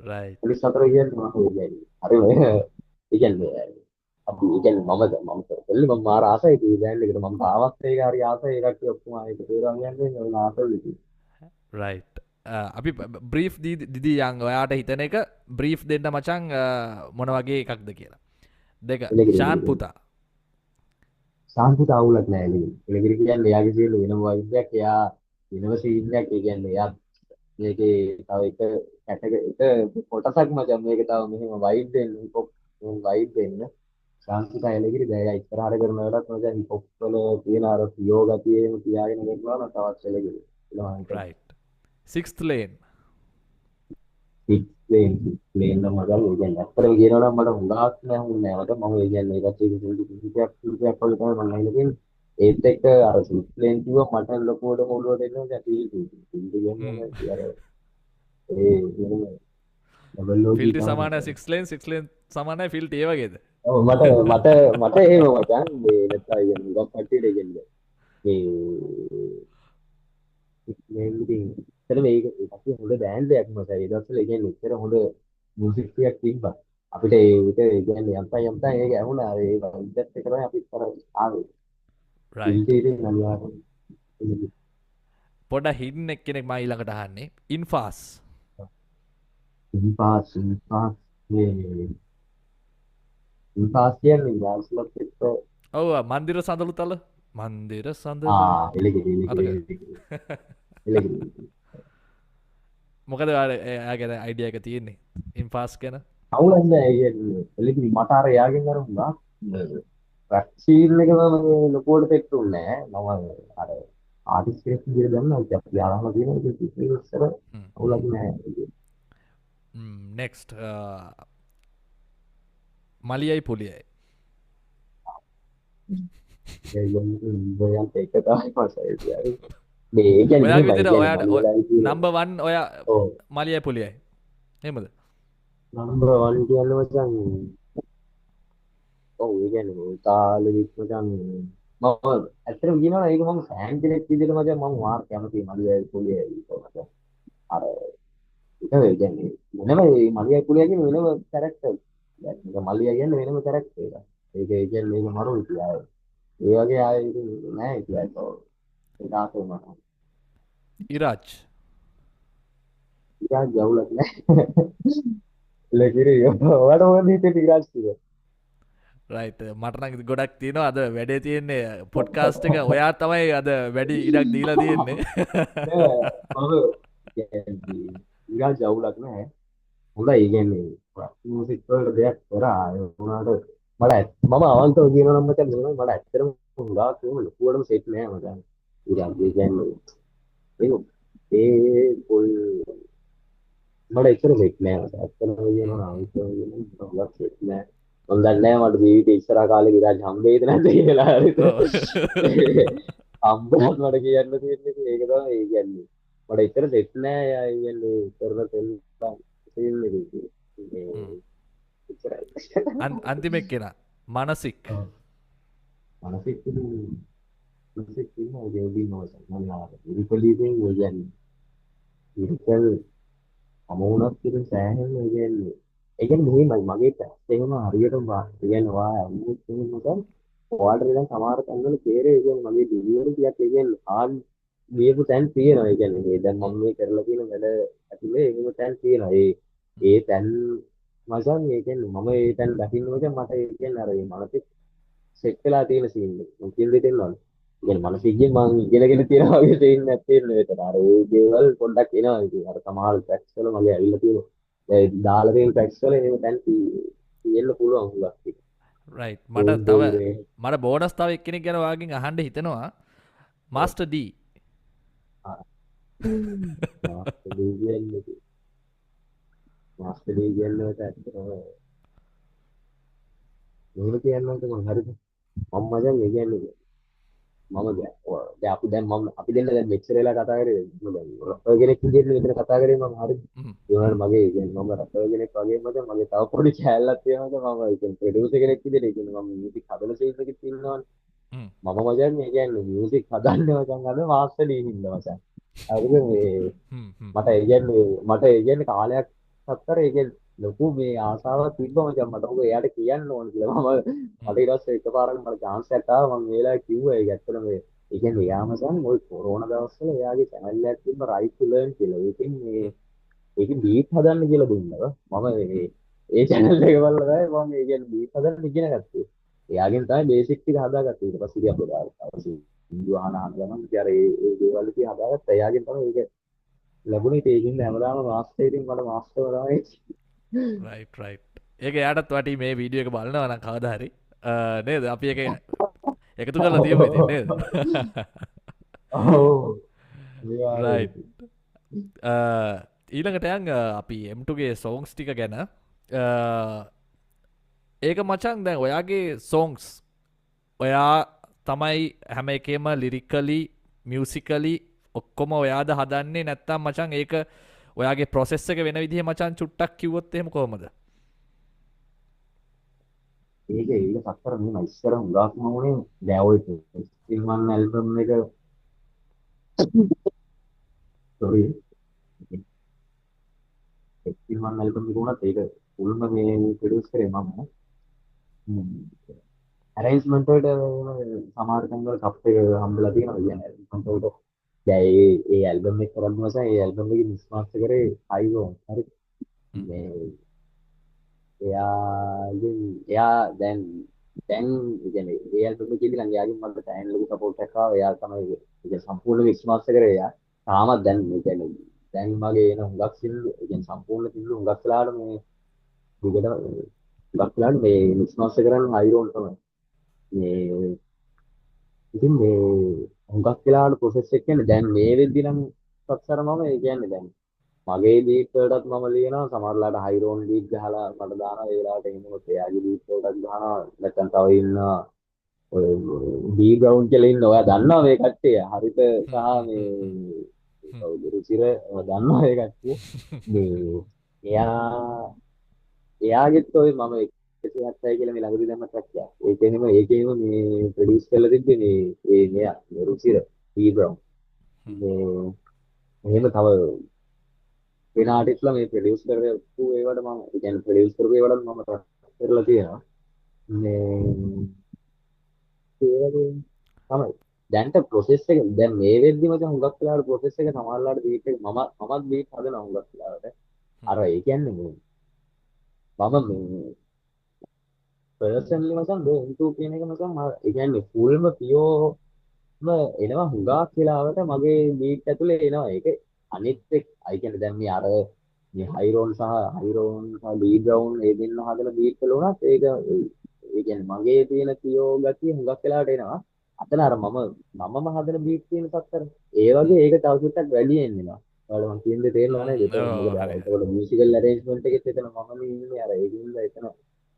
රයිට්. 44 කියන්නේ මම කියන්නේ හරි ඔය ඒ කියන්නේ අපි ඒ කියන්නේ මම කරන්නේ මම මාර ආසයි ඒ බෑන්ඩ් එකට මම තාමත් ඒක හරි ආසයි ඒ කට්ටිය ඔක්කොම ආයෙත් තේරුම් ගන්න ඕන ආසයි ඉතින් රයිට්. අපි බ්‍රීෆ් දිදී යං ඔයාට හිතන එක බ්‍රීෆ් දෙන්න මචං මොන වගේ එකක්ද කියලා දෙක ශාන් පුතා. සාන්තිත අවුලක් නෑ නේ එලගිරි කියන්නේ එයාගේ තියෙන වෙනම වයිබ්යක් එයා වෙනම සීන් එකක් ඒ කියන්නේ එයා මේකේ තව එක එක කොටසක් මචං මේක තව මෙහෙම වයිබ් දෙන්න හිප් හොප් වයිබ් දෙන්න ශාන්තිත එලගිරි දැන් එයා ඉස්සරහට කරන වැඩත් මචං හිප් හොප් වල තියෙන අර පියෝ ගතිය එහෙම තියාගෙන කරනවා නම් තවත් එලගිරි කියලා මම හිතන්නේ රයිට්. සික්ස්ත් ලේන්. ප්ලේන් නම් මගල් ඒ කියන්නේ අත්‍තරම කියනවා නම් මට හුඟක් නෑ හුන්නේ නෑ මට මම ඒ කියන්නේ ඒකත් ඒක කිසියක් කිසියක් වගේ තමයි මම අයින කියන්නේ ඒත් එක්ක අර ප්ලේන් කිව්ව මට ලොකුවට මොළුවට එනවා දැන් ෆීල් කියන්නේ අර ඒ කියන්නේ ඩබල් ලෝජි ෆිල්ටි සමාන තමයි සික්ලෙන් සික්ලෙන් සමානයි ෆිල්ට ඒවගේද. ඔව් මට එහෙම මචං මේ නැත්නම් කියන්නේ හුඟක් කට්ටියට කියන්නේ මේ ඉතින් එතන මේක අපි හොඳ බෑන්ඩ් එකක් මචං ඒ දවස්වල ඒ කියන්නේ ඉතර හොඳ මියුසික් එකක් තිබ්බා අපිට ඒක කියන්නේ යම්තම් ඒක ඇහුණා ඒ ඉන්ටර්නෙට් එක තමයි අපි කර ආවේ රයිට්. ඉතින් අනිවාර්යෙන් පොඩ හින්න එක්කෙනෙක් මා ඊළඟට අහන්නේ ඉන්ෆාස්. ඉන්පාස් මේ ඉන්පාස් කියන්නේ ගාස්ලොත් එක්ක ඔව් මන්දිර සඳලු තල මන්දිර සඳලු එලකිරි මතක එලකිරි මොකද එයා ගැන අයිඩිය එක තියෙන්නේ ඉන්ෆාස් ගැන. අවුලන්න එලකිරි මට අර එයාගෙන් අර හුඟා රැක්ෂීල් එක මම ලොකෝට පෙක්ටුන්නේ මම අර ආටිස් කෙනෙක් විදිහට ගන්නවා අපි යාම තියෙන එක ඉස්සර අවුලක් නෑ නෙක්ස්ට් මලියයි පුලියයි. ගොයන්ට එක තමයි පසයි මේ ඒ කියන්නේ ඔයා මෙහෙමයි විතර කියන්නේ ඔයාට මල්ලියලයි කියන නම්බර් 1 ඔයා ඔව් මලියයි පුලියයි. එහෙමද? නම්බර් 1 කියන්නේ මචං ඔව් ඒ කියන්නේ කාලෙදිත් මචං මම ඇත්තටම කියනවා ඒක මම ෆෑන් කෙනෙක් විදිහට මචං මම වාර කැමතියි මල්ලියයි පුලියයි මචං අර ඒ කියන්නේ වෙනම මේ මලියයි පුලියයි කියන්නේ වෙනම කැරක්ටර් දැන් මේක මල්ලියා කියන්නේ වෙනම කැරක්ටර් එකක් ඒක ඒ කියන්නේ මේක මරු විදියා ඒ වගේ ආයෙ ඉතින් නෑ කියලා ඒක ආසෙ මම ඉරාජ්. ඉතින් ජවුලක් නෑ ලකිරි ඔයාලට මොකද හිතේ ටිකක් කිව්වා රයිට් මට නම් ගොඩක් තියෙනවා අද වැඩේ තියෙන්නේ පොඩ්කාස්ට් එක ඔයා තමයි අද වැඩි ඉඩක් දීලා තියෙන්නේ. නෑ මම ඉතින් ජවුලක් නෑ හොඳයි ඒ කියන්නේ මියුසික් වලට දෙයක් කරා ඒ වුණාට මම අවන්තව කියනවා නම් මචං මට ඇත්තටම හුඟා කියමු ලොකුවටම සෙට් නෑ මචං ඉතින් ඒ කියන්නේ ඒ පොල් මට එච්චර සෙට් නෑ මචං ඇත්තටම කියනවා නම් අවන්තව කියනවා හුඟා සෙට් නෑ මම දන්නේ නෑ මට ජීවිතේ ඉස්සරහා කාලේ විරාජ් හම්බෙයිද නැද්ද කියලා හරිද හම්බුනත් මට කියන්න තියෙන්නේ ඒක තමයි ඒ කියන්නේ මට එච්චර සෙට් නෑ යා ඒ කියන්නේ කරන තෙල් තියෙන්නේ ඉච්චරයි අන්තිමෙක් කෙනා මනසික්. මනසික් මනසික් ඉන්නවා ජෝඩි නෝසන් මම ඉරිපලීෙන් ඔය කියන්නේ ඉරිකල් අමෝනක් කියන සෑහෙන ඔය කියන්නේ ඒ කියන්නේ මෙහෙමයි මගේ පැත්ත එහෙම හරියටම කියන්නේ වා අමුත් මොකද ඔයාලට දැන් සමහර තැන්වල තේරෙයි ඒ කියන්නේ මගේ ඩිලිවරි ටිකක් ඒ කියන්නේ ආල් ගියපු තැන් තියෙනවා ඒ කියන්නේ මේ දැන් මම මේ කරලා තියෙන වැඩ ඇතුලේ එහෙම තැන් තියෙනවා ඒ තැන් මසන් ඒ කියන්නේ මම ඒ තැන් දකින්න මචං මට ඒ කියන්නේ අර මේ මානසික සෙට් වෙලා තියෙන සීන් එක මම කියන දේ තේරෙනවද? ඒ කියන්නේ මානසිකයෙන් මම ඉගෙනගෙන තියෙනවා වගේ සීන් එකක් තියෙනවා ඒතර අර ඒ දේවල් පොඩ්ඩක් එනවා ඉතින් අර සමහර ට්‍රැක්ස් වල මගේ ඇවිල්ලා තියෙනවා ඒ දාලා තියෙන ට්‍රැක්ස් වල එහෙම තැන් තියෙන්න පුළුවන් හුඟක් ටික රයිට් මට තව මට බෝනස් තව එක්කෙනෙක් ගැන ඔයාගෙන් අහන්න හිතෙනවා මාස්ටර් ඩී. මාස්ටර් ඩී කියන්නට ඇත්තටම මෙහෙම කියන්නත් මම හරිද මම මචං ඒ කියන්නේ මම දැන් අපි දැන් මම අපි දෙන්න දැන් මෙච්චර වෙලා කතා කරේ මම දැන් රොකර් කෙනෙක් විදිහට මෙතන කතා කරේ මම හරිද ඒ වුණාට මගේ ඒ කියන්නේ මම රොකර් කෙනෙක් වගේ මචං මගේ තව පොඩි කැලලක් තියෙනවා මචං මම ඒ කියන්නේ ප්‍රොඩියුසර් කෙනෙක් විදිහට ඒ කියන්නේ මම මියුසික් හදලා සීන් එකක් ඉන්නවනේ මම මචං ඒ කියන්නේ මියුසික් හදන්නේ මචං අද මාස්ටර් ඩී හින්දා මචං හරිද මේ මට ඒ කියන්නේ කාලයක් අත්තර ඒ කියන්නේ ලොකු මේ ආසාවක් තිබ්බා මචං මට ඔක එයාට කියන්න ඕන කියලා මම මට ඊට පස්සේ එකපාරක් මට chance එකක් ආවා මම මේ වෙලාවේ කිව්වා ඒක ඇත්තටම මේ ඒ කියන්නේ එයා මචං ওই කොරෝනා දවස්වල එයාගේ channel එකක් තිබ්බ right to learn කියලා ඒකෙන් මේ ඒක beat හදන්න කියලා දුන්නා මම ඒ channel එක බලලා තමයි මම ඒ කියන්නේ beat හදන්න ඉගෙන ගත්තේ එයාගෙන් තමයි basic ටික හදාගත්තේ ඊට පස්සේ ඉතින් අපේ අවශ්‍ය ඉන්දු ආන ගමන් ඉතින් අර ඒ දේවල් ඉතින් හදාගත්තා එයාගෙන් තමයි ඒක ලැබුණේ ඒකින්ද හැමදාම මාස්ටර් ඉතින් මට මාස්ටර් තමයි රයිට් රයිට් ඒක එයාටත් වටි මේ වීඩියෝ එක බලනවා නම් කවදා හරි නේද අපි එක එකතු කරලා තියමු ඉතින් නේද. ඔව් රයිට් ඊළඟට යන් අපි M2ගේ සෝංස් ටික ගැන ඒක මචං දැන් ඔයාගේ සෝංස් ඔයා තමයි හැම එකේම ලිරිකලි මියසිකලි ඔක්කොම ඔයාද හදන්නේ නැත්තම් මචං ඒක ඔයාගේ ප්‍රොසෙස් එක වෙන විදිහේ මචං චුට්ටක් කිව්වොත් එහෙම කොහමද? ඒක සත්තර මේ ඉස්සර හුඟක්ම වුණේ දැන් ඔය ඉල්මන් ඇල්බම් එක sorry ඉල්මන් ඇල්බම් එක උනත් ඒක මුල්ම මේ ප්‍රොඩියුස් කරේ මම. ඇරේන්ජ්මන්ට් වලට සමහර තැන්වල කප් එක හම්බලා තියෙනවා කියන්නේ ඇරේන්ජ්මන්ට් වලට. දැන් ඒ ඇල්බම් එක කරන්න නිසා ඒ ඇල්බම් එකේ මික්ස් මාස්ටර් කරේ අයිවෝ. හරි. මේ එයා දැන් ඒ කියන්නේ ඒ ඇල්බම් එකේදී නම් එයාගෙන් මට දැන් ලොකු සපෝට් එකක් ආවා. එයා තමයි ඒක සම්පූර්ණ මික්ස් මාස්ටර් කරේ එයා. තාමත් දැන් ඒ කියන්නේ දැන් මගේ එන හුඟක් සිල්ලු ඒ කියන්නේ සම්පූර්ණ සිල්ලු හුඟක් වෙලාවට මේ දිගට හුඟක් වෙලාවට මේ මික්ස් මාස්ටර් කරන්න අයිරෝන් තමයි. මේ ඉතින් මේ හුඟක් වෙලාවට ප්‍රොසෙස් එක කියන්නේ දැන් මේ වෙද්දි නම් පස්සර මම ඒ කියන්නේ දැන් මගේ බීට් වලටත් මම ලියනවා සමහරලාට හයිරෝන් බීට් ගහලා මට දානවා ඒ වෙලාවට එහෙමත් එයාගේ බීට් වලටත් ගහනවා නැත්නම් තව ඉන්නවා ඔය බී ග්‍රවුන්ඩ් කියලා ඉන්න ඔයා දන්නවා මේ කට්ටිය හරිත සහ මේ කවුද රුචිර ඔයා දන්නවා මේ කට්ටිය මේ එයා එයාගෙත් ඔය මම 170යි කියලා මේ ළඟදී දැම්ම ට්‍රැක් එක. ඒකේම මේ ප්‍රොඩියුස් කරලා තිබ්බේ මේ මෙයා මේ රුචිර බී බ්‍රවුන්. මේ එහෙම තව වෙන ආටිස්ලා මේ ප්‍රොඩියුස් කරපු ඒවට මම ඒ කියන්නේ ප්‍රොඩියුස් කරපු ඒවට මම කරලා තියෙනවා. මේ ඒ වගේ තමයි. දැන්ට ප්‍රොසෙස් එක දැන් මේ වෙද්දි මචං හුඟක් වෙලාවට ප්‍රොසෙස් එක සමහරලාට බීට් එක මමත් බීට් හදනවා හුඟක් වෙලාවට. අර ඒ කියන්නේ මම මේ පර්සනලි මචං දෙන්තු කියන එක මචං ඒ කියන්නේ ෆුල්ම පියෝම එනවා හුඟක් වෙලාවට මගේ බීට් ඇතුලේ එනවා. ඒක අනිත් එක් අය කියන්නේ දැන් මේ අර මේ හයිරෝන් සහ ලී බ්‍රවුන් ඒ දෙන්න හදලා බීට් වල උනත් ඒක ඒ කියන්නේ මගේ තියෙන පියෝ ගතිය හුඟක් වෙලාවට එනවා. අතන අර මමම හදන බීට් තියෙන සත්තර ඒ වගේ ඒක තව චුට්ටක් වැඩි එන්නවා. ඔයාලා මම කියන්නේ තේරෙනව නේද? ඒක මොකද අර හරි ඒකවල මියුසිකල් අරේන්ජ්මන්ට් එකෙත් එතන මමම ඉන්නේ අර ඒකින්ද එතන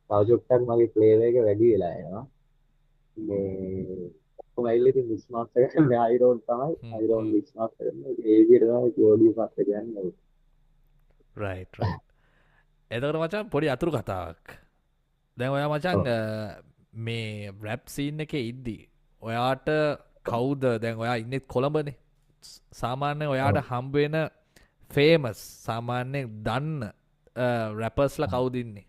තව චුට්ටක් මගේ ෆ්ලේවර් එක වැඩි වෙලා එනවා. මේ ඔක්කොම ඇවිල්ලා ඉතින් මික්ස් මාස්ටර් කරන්නේ අයිරෝන් තමයි. අයිරෝන් මික්ස් මාස්ටර් කරන්නේ. ඒ විදිහට තමයි ඔඩියෝ මාස්ටර් කියන්නේ. Right right. එතකොට මචං පොඩි අතුරු කතාවක්. දැන් ඔයා මචං ඔව්. මේ රැප් සීන් එකේ ඉද්දි ඔයාට කවුද දැන් ඔයා ඉන්නෙත් කොළඹනේ. සාමාන්‍යයෙන් ඔයාට ඔව්. හම්බ වෙන ෆේමස් සාමාන්‍යයෙන් දන්න රැපර්ස්ලා කවුද ඉන්නේ?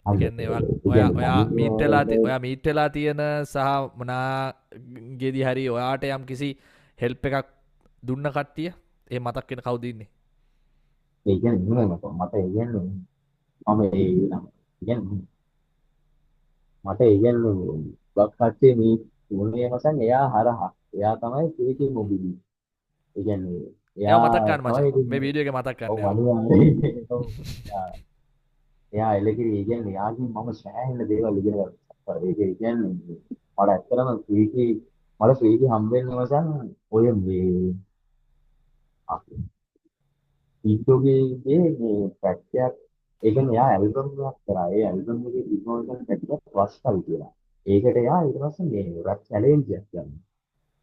ඒ හරිද? කියන්නේ ඒ ඔයා කියන්නේ ඔයා මීට් වෙලා මම ඔයා මීට් වෙලා තියෙන සහ මොනාගෙදි හරි ඔයාට යම් කිසි හෙල්ප් එකක් දුන්න කට්ටිය ඒ මතක් වෙන කවුද ඉන්නේ? ඒ කියන්නේ මට ඒ කියන්නේ මම ඒ නම් කියන්නේ මට ඒ කියන්නේ බක් කට්ටිය මේ තුනේ මසන් එයා හරහා එයා තමයි ඒකේ මොබිලි. ඒ කියන්නේ ඒව එයා මතක් ගන්න තමයි මචං. ඉතින් මේ වීඩියෝ එක මතක් ඔව් ගන්න ඒවා. අනිවාර්යයෙන් ඔව් එයා එලකිරි ඒ කියන්නේ එයාගෙන් මම සෑහෙන දේවල් ඉගෙන ගත්තා. ඒක ඒ කියන්නේ මට ඇත්තටම ෆ්‍රීකි හම්බෙන්නේ මචං ඔය මේ ඊටෝගේ මේ ට්‍රැක් එකක් ඒ කියන්නේ එයා ඇල්බම් එකක් කරා. ඒ ඇල්බම් එකේ ඉමෝෂන් ට්‍රැක් එක වස්කල් කියලා. ඒකට එයා ඊට පස්සේ මේ රැප් චැලෙන්ජ් එකක් ගන්නවා.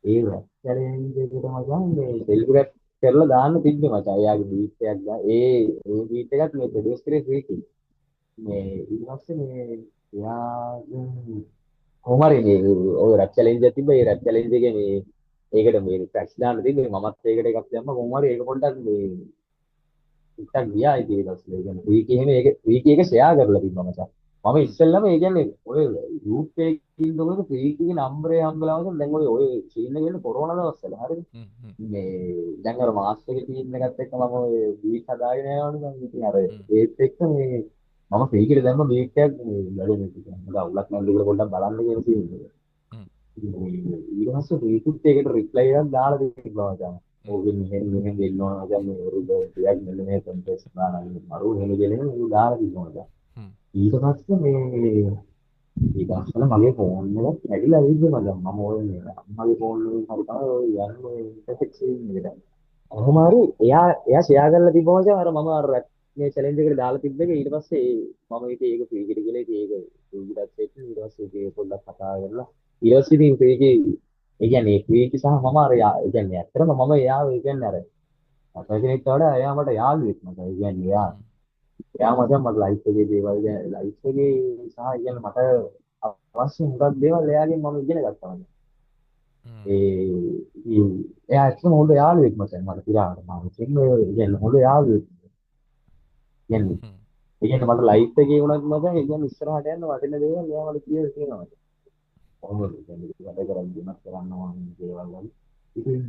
ඒ රැප් චැලෙන්ජ් එකට මචං මේ සෙලිබ්‍රේට් කරලා දාන්න තිබ්බේ මචං. එයාගේ බීට් එකක් ගා ඒ බීට් එකත් මේ ප්‍රොඩියුස් කරේ ෆ්‍රීකි. මේ ඊට පස්සේ මේ එයාගෙන් කොහොම හරි මේ ඔය රැප් චැලෙන්ජ් එක තිබ්බා. ඒ රැප් චැලෙන්ජ් එකේ මේ ඒකට මේ ට්‍රැක්ස් දාන්න තිබ්බේ. මමත් ඒකට එකක් දැම්මා. කොහොම හරි ඒක පොඩ්ඩක් මේ ටිකක් ගියා ඉතින් ඊට පස්සේ. ඒ කියන්නේ ෆ්‍රීකි එහෙම ෆ්‍රීකි එක ෂෙයා කරලා තිබ්බා මචං. මම ඉස්සෙල්ලාම ඒ කියන්නේ ඔය ගෲප් එකකින් ඉන්නකොට ෆ්‍රීකිගේ නම්බරේ හම්බලා මචං දැන් ඔය සීන් එක එන්නේ කොරෝනා දවස්වල හරිද? මේ දැන් අර මාස් එකේ ටීම් එකත් එක්ක මම ඔය බීට් හදාගෙන යනවනේ මම ඉතින් අර ඒත් එක්ක මේ මම ෆ්‍රීකිට දැම්ම බීට් එකක් මේ වැඩේ ඉතින් මොකද අවුලක් නැද්ද කියලා පොඩ්ඩක් බලන්න කියලා තියෙනවා. ඊට පස්සේ ෆ්‍රීකිත් ඒකට රිප්ලයි එකක් දාලා තිබ්බා මචං. ඕකෙන් මෙහෙම දෙන්නවා මචං මේ වරුද ටිකක් මෙන්න මේ කන්ටෙස්ට් ගන්න මරු එහෙම දෙලෙන ඌ දාලා තිබ්බා මචං. ඊට පස්සේ මේ ඊට පස්සේ මගේ ෆෝන් එක ඇවිල්ලා ඉන්නේ මචං මම ඔය මේ අම්මගේ ෆෝන් එකෙන් හරි තමයි ඔය යන්නේ ඉන්ටර්සෙක්ට් සීන් එකට. කොහොම හරි එයා ෂෙයා කරලා තිබ්බම මචං අර මම අර රැප් මේ චැලෙන්ජ් එකට දාලා තිබ්බ එක ඊට පස්සේ මම ඒක ෆ්‍රීකිට කියලා ඉතින් ඒක ෆ්‍රීකිටත් එක්ක ඊට පස්සේ ඒක පොඩ්ඩක් කතා කරලා ඊට පස්සේ ඉතින් ෆ්‍රීකි ඒ කියන්නේ ෆ්‍රීකි සහ මම අර ඒ කියන්නේ ඇත්තටම මම එයාව ඒ කියන්නේ අර අපේ කෙනෙක්ට වඩා එයා මට යාළුවෙක් මචං. ඒ කියන්නේ එයා මචං මට ලයිෆ් එකේ දේවල් ගැන ලයිෆ් එකේ සහ ඒ කියන්නේ මට අවශ්‍ය හුඟක් දේවල් එයාගෙන් මම ඉගෙන ගත්තා මචං. එයා ඇත්තම හොඳ යාළුවෙක් මචං මට පුරාවට මම කියන්නේ හොඳ යාළුවෙක්. කියන්නේ ඒ කියන්නේ මට ලයිෆ් එකේ වුණත් මචං ඒ කියන්නේ ඉස්සරහට යන්න වටින දේවල් එයා මට කියලා තියෙනවා. කොහොමද කියන්නේ වැඩ කරන් දිනක් කරන්න ඕන දේවල් වල. ඉතින්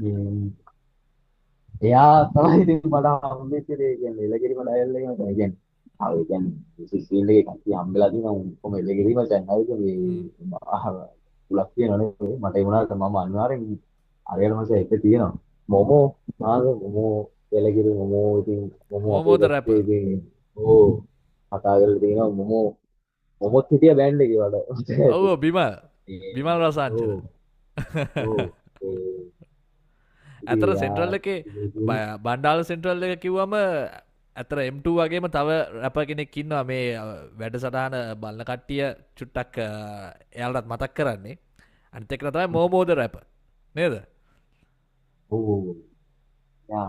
එයා තමයි ඉතින් මට හම්බෙච්ච දේ කියන්නේ එලගිරිම ඩයල් එකම තමයි කියන්නේ. ආ ඒ කියන්නේ සිස්ටීන් එකේ කට්ටිය හම්බෙලා තියෙනවා කොහොම එලගිරිම දැන් හරිද මේ පුලක් තියෙනවනේ මට ඒ වුණාට මම අනිවාර්යෙන් හරියටම එක තියෙනවා. මොමෝ නාද මොමෝ එලගිරි මොමෝ ඉතින් මොමෝ අපේ මොමෝද රැප පැත්තේ ඉතින් ඕ කතා කරලා තියෙනවා මොමෝ මොමොත් හිටිය බෑන්ඩ් එකේ වල. ඔව් බිමල් බිමල් රසාංචන ඕ ඕ ඒ ඉතින් ඇතර එයා සෙන්ට්‍රල් එකේ බණ්ඩාල සෙන්ට්‍රල් එක කිව්වම ඇතර M2 වගේම තව රැප කෙනෙක් ඉන්නවා මේ වැඩසටහන බලන කට්ටිය චුට්ටක් එයාලටත් මතක් කරන්නේ අනිත් එක තමයි මෝමෝද රැප නේද ඕ යා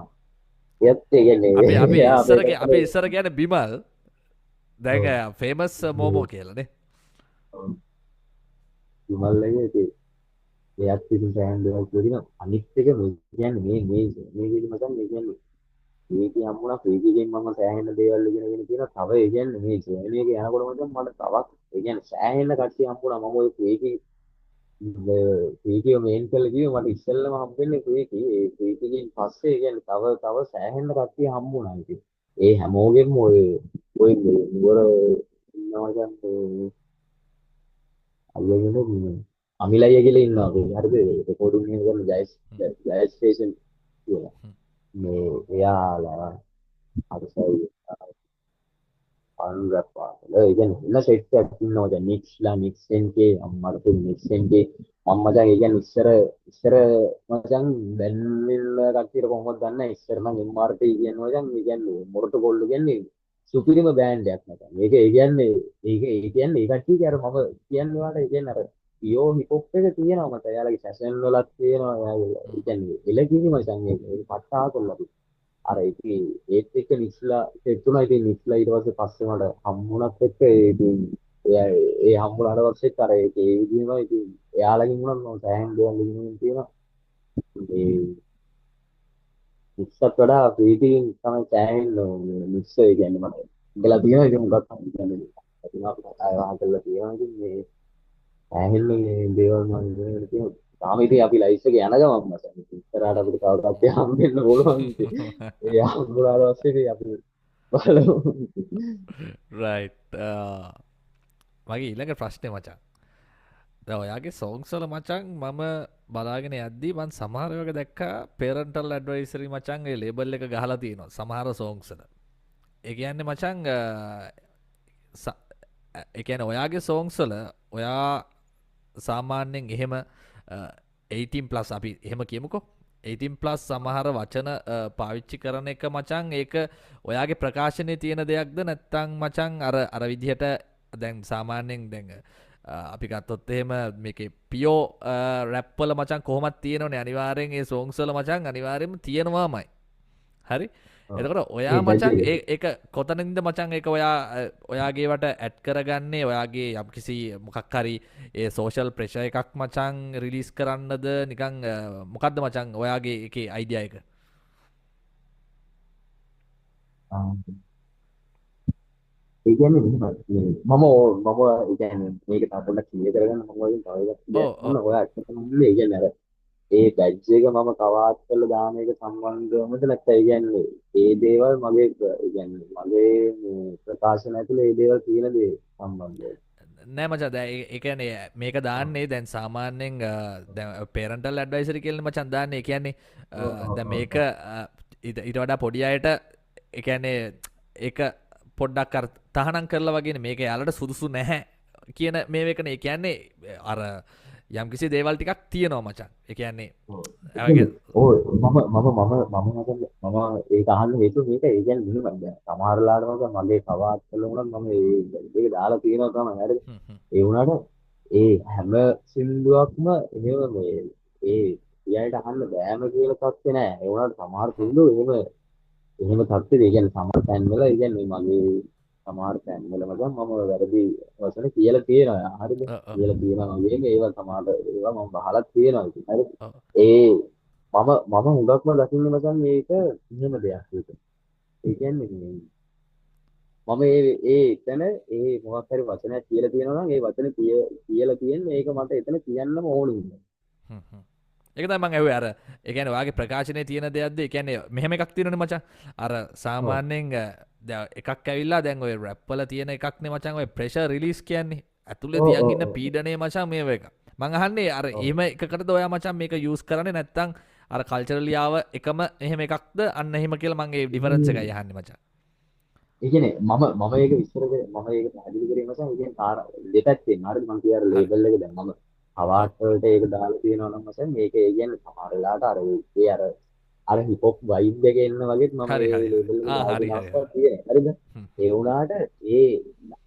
ඒත් ඒ කියන්නේ අපි අපි එයා අපේ ඉස්සරගේ අපි පැත්තේ ඉස්සර කියන බිමල් දැන් ෆේමස් මෝමෝ කියලානේ විමල්ලගේ ඉතින් එයාත් ඉතින් සෑහෙන දේවල් කියනවා අනිත් එක මේ කියන්නේ මේ විදි මචං මේ කියන්නේ ඒකේ හම්බුණා ෆ්‍රීකිගෙන් මම සෑහෙන දේවල් ඉගෙනගෙන තියෙනවා තව ඒ කියන්නේ මේ ජර්නි එකේ යනකොට මචං මට තවත් ඒ කියන්නේ සෑහෙන කට්ටිය හම්බුණා මම ওই ෆ්‍රීකි ෆ්‍රීකිය මේන් කළා කිව්වේ මට ඉස්සෙල්ලම හම්බෙන්නේ ෆ්‍රීකි ඒ ෆ්‍රීකිගෙන් පස්සේ ඒ කියන්නේ තව සෑහෙන කට්ටිය හම්බුණා ඉතින් ඒ හැමෝගෙම ඔය නුවර ඉන්නවා දැන් අයියගෙන අමිලයිය කියලා ඉන්නවා අපේ හරිද රෙකෝඩින් එක කරන ජයස් ස්ටේෂන් කියලා මේ එයාලා අරසයි අනුරප්පාල ඒ කියන්නේ ඉන්න සෙට් එකක් ඉන්නවා දැන් නික්ස්ලා නික්සෙන්ගේ අම්මට නික්සෙන්ගේ මම මචං ඒ කියන්නේ ඉස්සර මචං දැන් වෙන කට්ටියට කොහොමද දන්නේ ඉස්සර නම් MRT කියන මචං ඒ කියන්නේ මොරටු කොල්ල කියන්නේ සුපිරිම බෑන්ඩ් එකක් මචං ඒක ඒ කියන්නේ ඒ කියන්නේ ඒ කට්ටිය අර මම කියන්නේ වාට ඒ කියන්නේ අර පියෝ හිප් හොප් එක තියෙනවා මචං එයාලගේ ෆැෂන් වලත් තියෙනවා එයාගේ ඒ කියන්නේ එලකිරි මචං ඒක පට්ටා කොල්ල අර ඉතින් ඒත් එක්ක නිස්ලා එතුණා ඉතින් නිස්ලා ඊට පස්සේ මට හම්බුණත් එක්ක ඉතින් එයා ඒ හම්බුණාට පස්සෙත් අර ඒක ඒ විදිහම ඉතින් එයාලගෙන් උනත් මම සෑහෙන දේවල් ඉගෙනගෙන තියෙනවා ඒ නිස්සත් වඩා ප්‍රීතියෙන් තමයි සෑහෙන නිස්ස ඒ කියන්නේ මට ඉඳලා තියෙනවා ඉතින් මොකක් හරි කියන්නේ ඉතින් අපි කතා කරලා තියෙනවා ඉතින් මේ සෑහෙන මේ දේවල් මම ඉගෙනගෙන තියෙනවා තාම ඉතින් අපි ලයිෆ් එක යන ගමන් මචං ඉස්සරහට අපිට කවදාවත් හම්බෙන්න පුළුවන් ඉතින් ඒ හම්බුනාට පස්සේ ඉතින් අපි බලමු රයිට් මගේ ඊළඟ ප්‍රශ්නය මචං දැන් ඔයාගේ සෝංග්ස් වල මචං මම බලාගෙන යද්දී මං සමහර වගේ දැක්කා පේරන්ටල් ඇඩ්වයිසරි මචං ඒ ලේබල් එක ගහලා තියෙනවා සමහර සෝංග්ස් වල ඒ කියන්නේ මචං ඒ කියන්නේ ඔයාගේ සෝංග්ස් වල ඔයා සාමාන්‍යයෙන් එහෙම 18+ අපි එහෙම කියමුකෝ 18+ සමහර වචන පාවිච්චි කරන එක මචං ඒක ඔයාගේ ප්‍රකාශනයේ තියෙන දෙයක්ද නැත්නම් මචං අර විදිහට දැන් සාමාන්‍යයෙන් දැන් අපි ගත්තොත් එහෙම මේකේ පියෝ රැප්වල මචං කොහොමද තියෙනවනේ අනිවාර්යෙන් ඒ සෝංග්ස් වල මචං අනිවාර්යෙන්ම තියෙනවාමයි හරි එතකොට ඔයා ඒ මචං බැජ් එක ඒක කොතනින්ද මචං ඒක ඔයාගේවට ඇඩ් කරගන්නේ ඔයාගේ යම්කිසි මොකක් හරි ඒ සෝෂල් ප්‍රෙෂර් එකක් මචං රිලීස් කරන්නද නිකන් මොකද්ද මචං ඔයාගේ එකේ අයිඩියා එක ඒ කියන්නේ මම ඒ කියන්නේ මේක තව පොඩ්ඩක් ක්ලියර් කරගන්න මම වගේ තව එකක් ඕ දෙයක් ඕ මොන ඔයා ඇත්තටම ඒ කියන්නේ අර ඒ බැජ් එක මම කවාත් කරලා දාන එක සම්බන්ධවමද නැත්නම් ඒ කියන්නේ ඒ දේවල් මගේ ඒ කියන්නේ මගේ මේ ප්‍රකාශන ඇතුලේ ඒ දේවල් තියෙන දේ සම්බන්ධව. නෑ මචං දැන් ඒ කියන්නේ මේක දාන්නේ දැන් සාමාන්‍යයෙන් දැන් පේරන්ටල් ඇඩ්වයිසරි කියලා මචං දාන්නේ ඒ කියන්නේ ඔව් ඔව් දැන් ඔව් මේක ඊට වඩා පොඩි අයට ඒ කියන්නේ ඒක පොඩ්ඩක් අර තහනම් කරලා වගේනේ මේක යාලට සුදුසු නැහැ කියන මේ එකනේ ඒ කියන්නේ අර යම්කිසි දේවල් ටිකක් තියෙනවා මචං ඒ කියන්නේ ඔව්. ඒ ඔයාගේ කියන්නේ ඔව් මම ඒක අහන්න හේතුව මේක ඒ කියන්නේ මෙහෙමයි දැන් සමහරලාට මගේ කවාත් කළ උනත් මම ඒක දාලා තියෙනවා තමයි හරිද හ්ම් හ්ම් ඒ වුණාට ඒ හැම සින්දුවක්ම එහෙම මේ ඒ ඊයට අහන්න බෑම කියලා තත්ත්වේ නෑ ඒ වුණාට සමහර හ්ම් සින්දු එහෙම තත්ත්වෙද ඒ කියන්නේ සමහර තැන් වල ඒ කියන්නේ මගේ සමහර තැන් වල මම වැරදි වචන කියලා තියෙනවා හරිද ඔව් ඔව් කියලා තියෙනවා වගේම ඒවා සමහර ඒවා මම බහලා තියෙනවා ඉතින් හරිද ඔව් ඒ මම හුඟක්ම දකින්නේ මචං මේක එහෙම දෙයක් ඒක. ඒ කියන්නේ මම එතන මොකක් හරි වචනයක් කියලා තියෙනවා නම් ඒ වචනේ කියලා තියෙන්නේ ඒක මට එතන කියන්නම ඕනේ. එකතයි මං ඇව අර එකන වගේ ප්‍රකාශනය තියෙන දෙයක්ද එකැන මෙහම එකක් තිරන මචා අර ඔව් සාමාන්‍යෙන් එකක් ඇවිල්ලා දැන් ඔය රැප්පල තියෙන එකක්න මචන් ඔය ප්‍රේශ රිලිස් කියන්නේ ඇතුළේ ඔව් ඔව් තියන්ගන්න ඔව් පීඩනය මචා මේ එක මඟහන්නේ අර ඔව්. ඒම එකට ඔය මචන් මේක යස් කරන නැත්තං අර කල්චරලියාව එකම එහෙම එකක්ද අන්න එහෙම කියල මගේ ඩිෆරන්ස එක යහන්න මචා ඒ කියන්නේ මම ඒක විස්තර මම ඒක පැහැදිලි කරේ මචං. ඒ කියන්නේ දෙපැත්තෙන් හරිද මම කිය අර හරි ලේබල් එක දැන් මම ඔව් අවාර්ඩ් වලට ඒක දාලා තියෙනවා නම් මචං මේක ඒ කියන්නේ සමහර වෙලාවට අර හිප් හොප් වයිබ් එකේ එන්න වගේත් මම හරි ඒ හරි හරි ලේබල් එක දාලා හරි දෙන හරි හරි අවස්ථාවක් තියෙනවා. හරිද? හ්ම්. ඒ වුණාට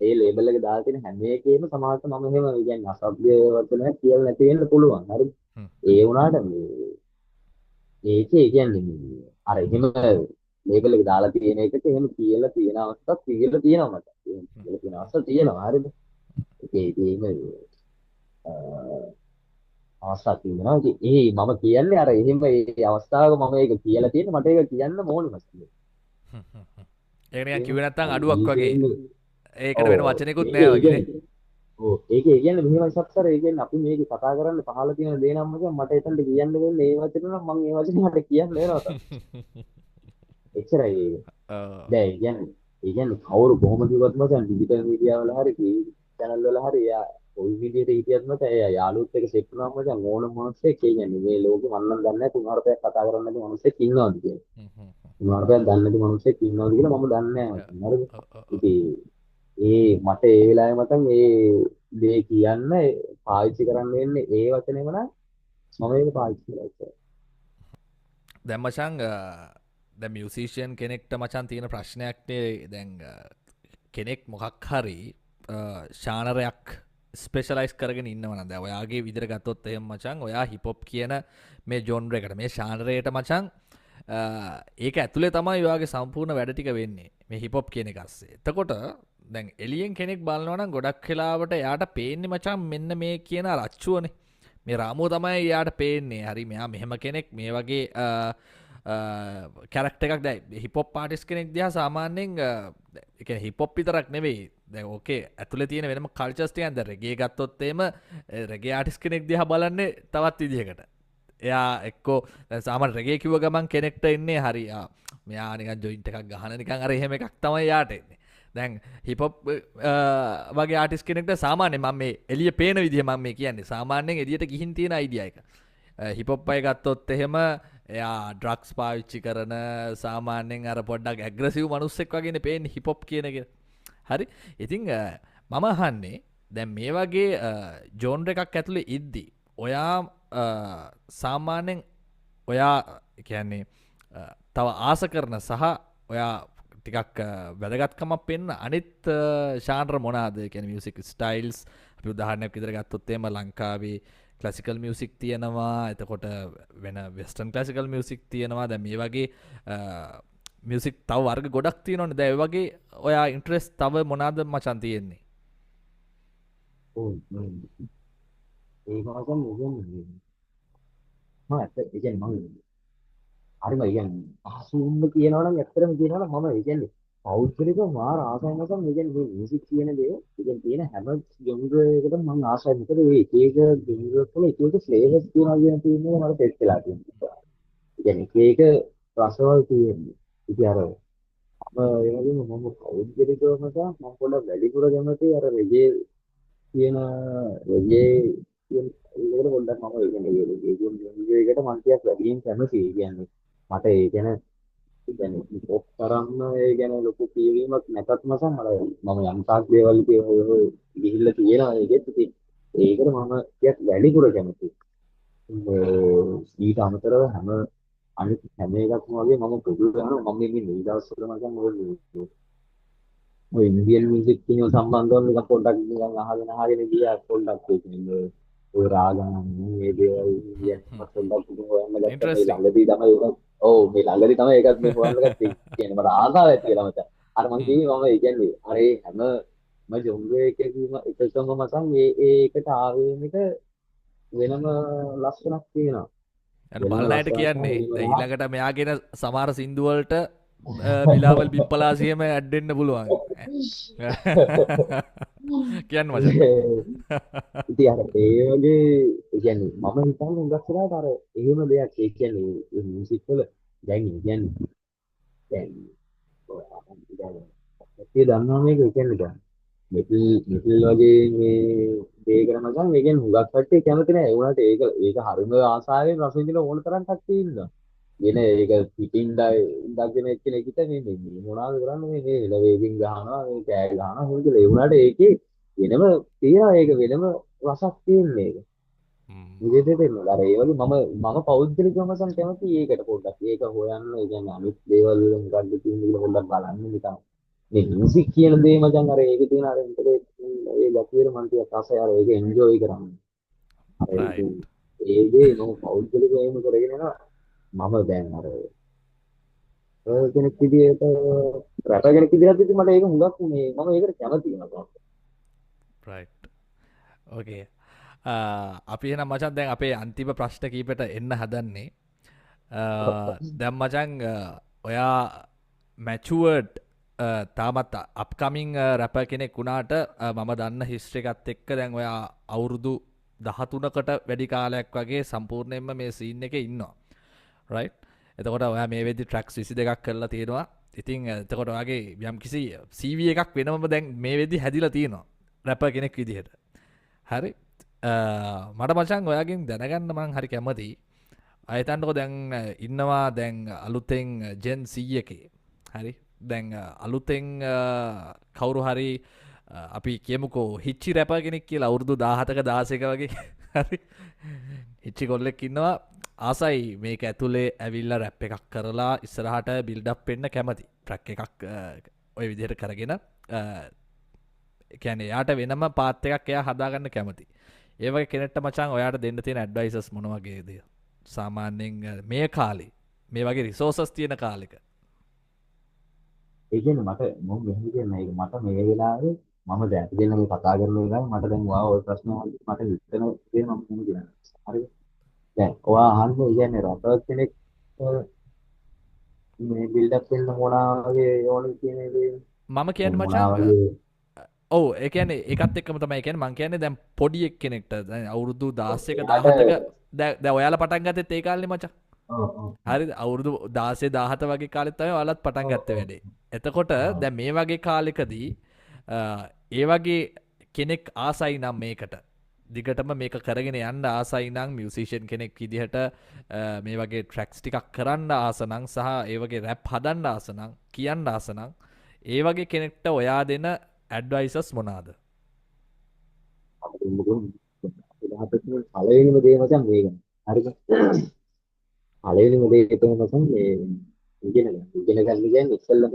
ඒ ලේබල් එක දාලා තියෙන හැම එකේම සමහරට මම එහෙම ඒ කියන්නේ අසභ්‍ය වචනයක් කියලා නැති වෙන්න පුළුවන්. හරිද? හ්ම්. ඒ වුණාට ඒකේ කියන්නේ අර එහෙම ලේබල් එක දාලා තියෙන එකට එහෙම කියලා තියෙන අවස්ථාවක් කියලා තියෙනවා මට. එහෙම කියලා තියෙන අවස්ථාවක් තියෙනවා හරිද? ඒකේ අවස්ථාවක් තියෙනවා. මම කියන්නේ අර එහෙම ඒ අවස්ථාවක මම ඒක කියලා තියෙන මට ඒක කියන්න ඕනේ මස්ත්. ඒකන තේරෙනවද? කිව නැත්තං අර අඩුවක් වගේ ජීවිතේ ඒකට ඔව් වෙන වචනයකුත් ඒකේ නෑ ඒ වගේනේ කියන්නේ ඔව් ඒකේ ඒ කියන්නේ මෙහෙමයි සත්සර ඒ කියන්නේ අපි මේක කතා කරන්න පහල තියෙන දේ නම් මට එතනට කියන්න වෙන්නේ ඒ වචන නම් මම ඒ වචනේ මට කියන්න වෙනවා තමයි. එච්චරයි ඒක. දැන් ඒ කියන්නේ කවුරු කොහොම කිව්වත් මචං ඩිජිටල් මීඩියා වල හරි ටීවී channel වල හරි යා කොයි විදිහට හිටියත් මචං එයා යාළුවොත් එක්ක සෙට් වුණාම මචං ඕන මොනස්සේ කියන්නේ මේ ලෝකෙ මම නම් දන්නේ නැහැ කුමාරපයක් කතා කරන්න නැති මොනස්සේ ඉන්නවද කියලා. කුමාරපයක් දන්නේ නැති මොනස්සේ ඉන්නවද කියලා මම දන්නේ නැහැ මචං. හරිද? ඉතින් මට ඒ වෙලාවේ මචං ඒ දේ කියන්න පාවිච්චි කරන්න වෙන්නේ ඒ වචනේම නම් මම ඒක පාවිච්චි කරලා දැම්මචං ද මියසිෂයන් කෙනෙක්ට මචන් තියෙන ප්‍රශ්නයක්නේ දැන් කෙනෙක් මොකක් හරි ශානරයක් ස්පෙශලයිස් කරගෙන ඉන්නවන ද ඔයාගේ විදිර ගත්තොත් එහම මචන් ඔයා හිපොප් කියන මේ ජොන්ර එකට මේ ශානරයට මචන් ඒක ඇතුළේ තමයි ඔයාගේ සම්පූර්ණ වැඩටික වෙන්නේ මේ හිපොප් කියන එකස්සේ එතකොට දැන් එලියෙන් කෙනෙක් බලන්නවනම් ගොඩක් කලාවට යාට පේන්නේ මචන් මෙන්න මේ කියන රච්චුවනේ මේ රාමුව තමයි යාට පේන්නේ හරි මෙයා මෙහෙම කෙනෙක් මේ වගේ කැරක්ට එකක් දැයි හිපොප් පාටිස් කෙනෙක් දිහා සාමාන්‍යෙන් එක හිපොප් විතරක් නෙවෙයි දැ ඕකේ ඇතුළ තියෙන වෙනම කල්චස්ටයන්ද රගේ ගත්තොත්තේම රගේ ආටිස් කෙනෙක් දිහා බලන්නේ තවත් විදිහකට එයා එක්කෝ සාමන් රගේ කිව ගමන් කෙනෙක්ට එන්නේ හරියා මෙයානික ජොයින්ට එකක් ගහන නිකන් අර එහෙම එකක් තමයි යාට එන්නේ දැන් හිපොප් වගේ ආටිස් කෙනෙක්ට සාමාන්‍ය ම මේ එලිය පේන විදිහ ම මේ කියන්නේ සාමාන්‍යෙන් එදියට ගිහින් තියෙන අයිඩිය එක හිපොප් අය ගත්තොත් එහෙම එයා ඩ්‍රක්ස් පාවිච්චි කරන සාමාන්‍යෙන් අර පොඩ්ඩක් ඇග්‍රසිව් මනුස්සෙක් වගෙන පේෙන් හිපොප් කියනක හරි ඉතිං මම අහන්නේ දැන් මේ වගේ ජෝන්ඩ එකක් ඇතුළේ ඉද්දි ඔයා සාමාන්‍යෙන් ඔයා කියන්නේ තව ආස කරන සහ ඔයා ටිකක් වැදගත්කමක් පෙන්න්න අනිත් ශාන්ත්‍ර මොනාද කැන මියසික් ස්ටයිල්ස් අපි උදාහරණයක් විදර ගත්තොත්තේම ලංකාවේ ක්ලසිකල් මියසික් තියෙනවා එතකොට වෙන වෙස්ටන් ක්ලසිකල් මියසික් තියෙනවා දැ මේ වගේ මියසික් තව වර්ග ගොඩක් තියනොන දැ වගේ ඔයා ඉන්ට්‍රෙස් තව මොනාද මචන් තියෙන්නේ ඒක මචං කියන්නේ මම ඇත්ත ඒ කියන්නේ මම හරිම ඒ කියන්නේ පහසුවෙන්ම කියනවා නම් ඇත්තටම කියනවා නම් මම ඒ කියන්නේ පෞද්ගලිකව මාර ආසයි නැසම් ඒ කියන්නේ මේ මියුසික් කියන දේ ඒ කියන්නේ තියෙන හැම ජොනර් එකකටම මම ආසයි මොකද මේ එක එක ජොනර් වල එක එක ෆ්ලේවර්ස් තියෙනවා කියන තේින්නේ මට ටෙස්ට් වෙලා තියෙනවා. ඒ කියන්නේ එක එක රසවල් තියෙන්නේ. ඉතින් අර ඒ වගේම මම පෞද්ගලිකව මම පොඩ්ඩක් වැඩිපුර කැමති අර රෙජේ කියන රෙජේ කියන ඒකට පොඩ්ඩක් මම ඒ කියන්නේ රෙජේ කියන ජොනර් එකට මම ටිකක් වැඩියෙන් කැමතියි. ඒ කියන්නේ මට ඒ කියන්නේ ඔක් තරම්ම ඒ ගැන ලොකු කියවීමක් නැතත් මසන් මම යම් තාක් දේවල් ඔය ගිහිල්ලා තියෙනවා ඒකෙත් ඉතින් ඒකට මම ටිකක් වැඩිපුර කැමතියි. ඊට අමතරව අනිත් හැම එකක්ම වගේ මම පොදු කරනවා මම මේ දවස්වල මචං ඔය ඉන්දියන් මියුසික් කියන සම්බන්ධව නිකන් පොඩ්ඩක් නිකන් අහගෙන ගියා පොඩ්ඩක් ඒක ඔය රාගම් මේ දේවල් ඉන්දියන් පොඩ්ඩක් හොයන්න ගත්තා මේ ඉන්ට්‍රස්ටිං ළඟදී තමයි ඒක ඔව් මේ ළඟදී තමයි ඒකත් මේ හොයන්න ගත්තේ කියන්නේ මට ආසාවක් කියලා මචං අර මං කිව්වේ මම ඒ කියන්නේ අර ඒ හැම ජොන්ර් එකකම එකම මචං ඒකට ආවේනික වෙනම ලස්සනක් තියෙනවා ඇ වෙනම බලනයට ලස්සනක් කියන්නේ තමයි ඊළඟට මෙයාගෙන සමාර සිින්දුවලට බිලාවල් බිප්පලාසියම ඇඩ්ඩෙන්න්න පුළුවන් කියන්න මචන් ඉතින් අර ඒ වගේ ඒ කියන්නේ මම හිතන්නේ හුඟක් වෙලාවට අර එහෙම දෙයක් ඒ කියන්නේ ඒ මියුසික් වල දැන් ඒ කියන්නේ දැන් ඒ දන්නවා මේක ඒ කියන්නේ දැන් මෙටල් මෙටල් වගේ මේ දෙයකට මචං ඒ කියන්නේ හුඟක් කට්ටිය කැමති නැහැ ඒ වුණාට ඒක හරිම ආසාවෙන් රස විඳින ඕන තරම් කට්ටිය ඉන්නවා වෙන ඒක පිටින් දකින එක්කෙනෙක් හිට මේ මොනවද කරන්නේ මේ එළවේකින් ගහනවා මේ කෑ ගහනවා මොකද ඒ වුණාට ඒකේ වෙනම තියෙනවා ඒක වෙනම රසක් තියෙන එක විදේශේ දෙන්නවා අර ඒ වගේ මම පෞද්ගලිකවම කැමති ඒකට පොඩ්ඩක් ඒක හොයන්න ඒ කියන්නේ අනිත් දේවල් වල මොකද්ද තියෙන්නේ කියලා පොඩ්ඩක් බලන්න නිකන් මේ මියුසික් කියන දේ මචං අර ඒකේ තියෙන අර ඒ ගැතියෙර මන් ටිකක් ආසයි අර ඒක එන්ජොයි කරන්න අර රයිට් ඒ දේ මම පෞද්ගලිකව එහෙම කරගෙන යනවා මම දැන් අර කෙනෙක් විදියට රට කෙනෙක් විදිහට ඉතින් මට ඒක හුඟක් මේ මම ඒකට කැමති වෙනවා. රයිට් ඕකේ අපි එන මචන් දැන් අපේ අන්තිම ප්‍රශ්න කීපට එන්න හදන්නේ දැම් මචන් ඔයා මැචුවඩ් තාමත් අප්කමින් රැප කෙනෙක් වුණාට මම දන්න හිස්ට්‍රිකත් එක්ක දැන් ඔයා අවුරුදු 13කට වැඩි කාලයක් වගේ සම්පූර්ණයෙන්ම මේ සීන් එක ඉන්නවා රයිට් එතකොට ඔයා මේ වෙද්දි ට්‍රැක්ස් 22ක් කරලා තියෙනවා ඉතින් එතකොට ඔයාගේ යම් කිසි CV එකක් වෙනම දැන් මේ වෙද්දි හැදිලා තියෙනවා රැපර් කෙනෙක් විදිහට හරි මට මචං ඔයාගෙන් දැනගන්න මං හරි කැමතියි අයතන්ටකො දැන් ඉන්නවා දැන් අලුතෙන් ජෙන් සී එකේ හරි දැන් අලුතෙන් කවුරු හරි අපි කියමුකෝ හිච්චි රැප කෙනෙක් කියලා අවුරුදු 17ක 16ක වගේ හරි හිච්චි කොල්ලෙක් ඉන්නවා ආසයි මේක ඇතුලේ ඇවිල්ලා රැප් එකක් කරලා ඉස්සරහට බිල්ඩ් අප් වෙන්න කැමති ට්‍රැක් එකක් ওই විදිහට කරගෙන කියන්නේ යාට වෙනම පාත් එකක් එයා හදාගන්න කැමති ඒ වගේ කෙනෙක්ට මචං ඔයාට දෙන්න තියෙන ඇඩ්වයිසස් මොන වගේද සාමාන්‍යයෙන් මේ කාලේ මේ වගේ රිසෝසස් තියෙන කාලෙක ඒ කියන්නේ මට මම මෙහෙම කියන්නේ ඒක මට මේ වෙලාවේ මම දැන් අපි දෙන්න මේ කතා කරන වෙලාවේ මට දැන් ඔයා ওই ප්‍රශ්න මට හිතන දේ මම මොකද කියන්නේ. හරිද? දැන් ඔයා අහන්නේ ඒ කියන්නේ රටවල් කෙනෙක් මේ බිල්ඩ් අප් වෙන්න මොනවා වගේ ඕනද කියන දේ මම කියන්න මොනවා මචං වගේ ඔව් ඒ කියන්නේ ඒකත් එක්කම තමයි කියන්නේ මං කියන්නේ දැන් පොඩි එක්කෙනෙක්ට දැන් අවුරුදු 16ක එයාට 17ක දැන් ඔයාලා පටන් ගත්තෙත් ඒ කාලේ මචං ඔව් ඔව් හරිද අවුරුදු 16 17 වගේ කාලෙත් තමයි ඔයාලත් පටන් ගත්තේ වැඩේ එතකොට ඔව් දැන් මේ වගේ කාලෙකදී ඒ වගේ කෙනෙක් ආසයි නම් මේකට දිගටම මේක කරගෙන යන්න ආසයි නම් මියුසිෂියන් කෙනෙක් විදිහට මේ වගේ ට්‍රැක්ස් ටිකක් කරන්න ආස නම් සහ ඒ වගේ රැප් හදන්න ආස නම් කියන්න ආස නම් ඒ වගේ කෙනෙක්ට ඔයා දෙන ඇඩ්වයිසස් මොනවාද? අපිට මොකද පළවෙනිම දේ මචං මේක. හරිද? පළවෙනිම දේ තමයි මචං මේ ඉගෙන ගන්න කියන්නේ ඉස්සෙල්ලම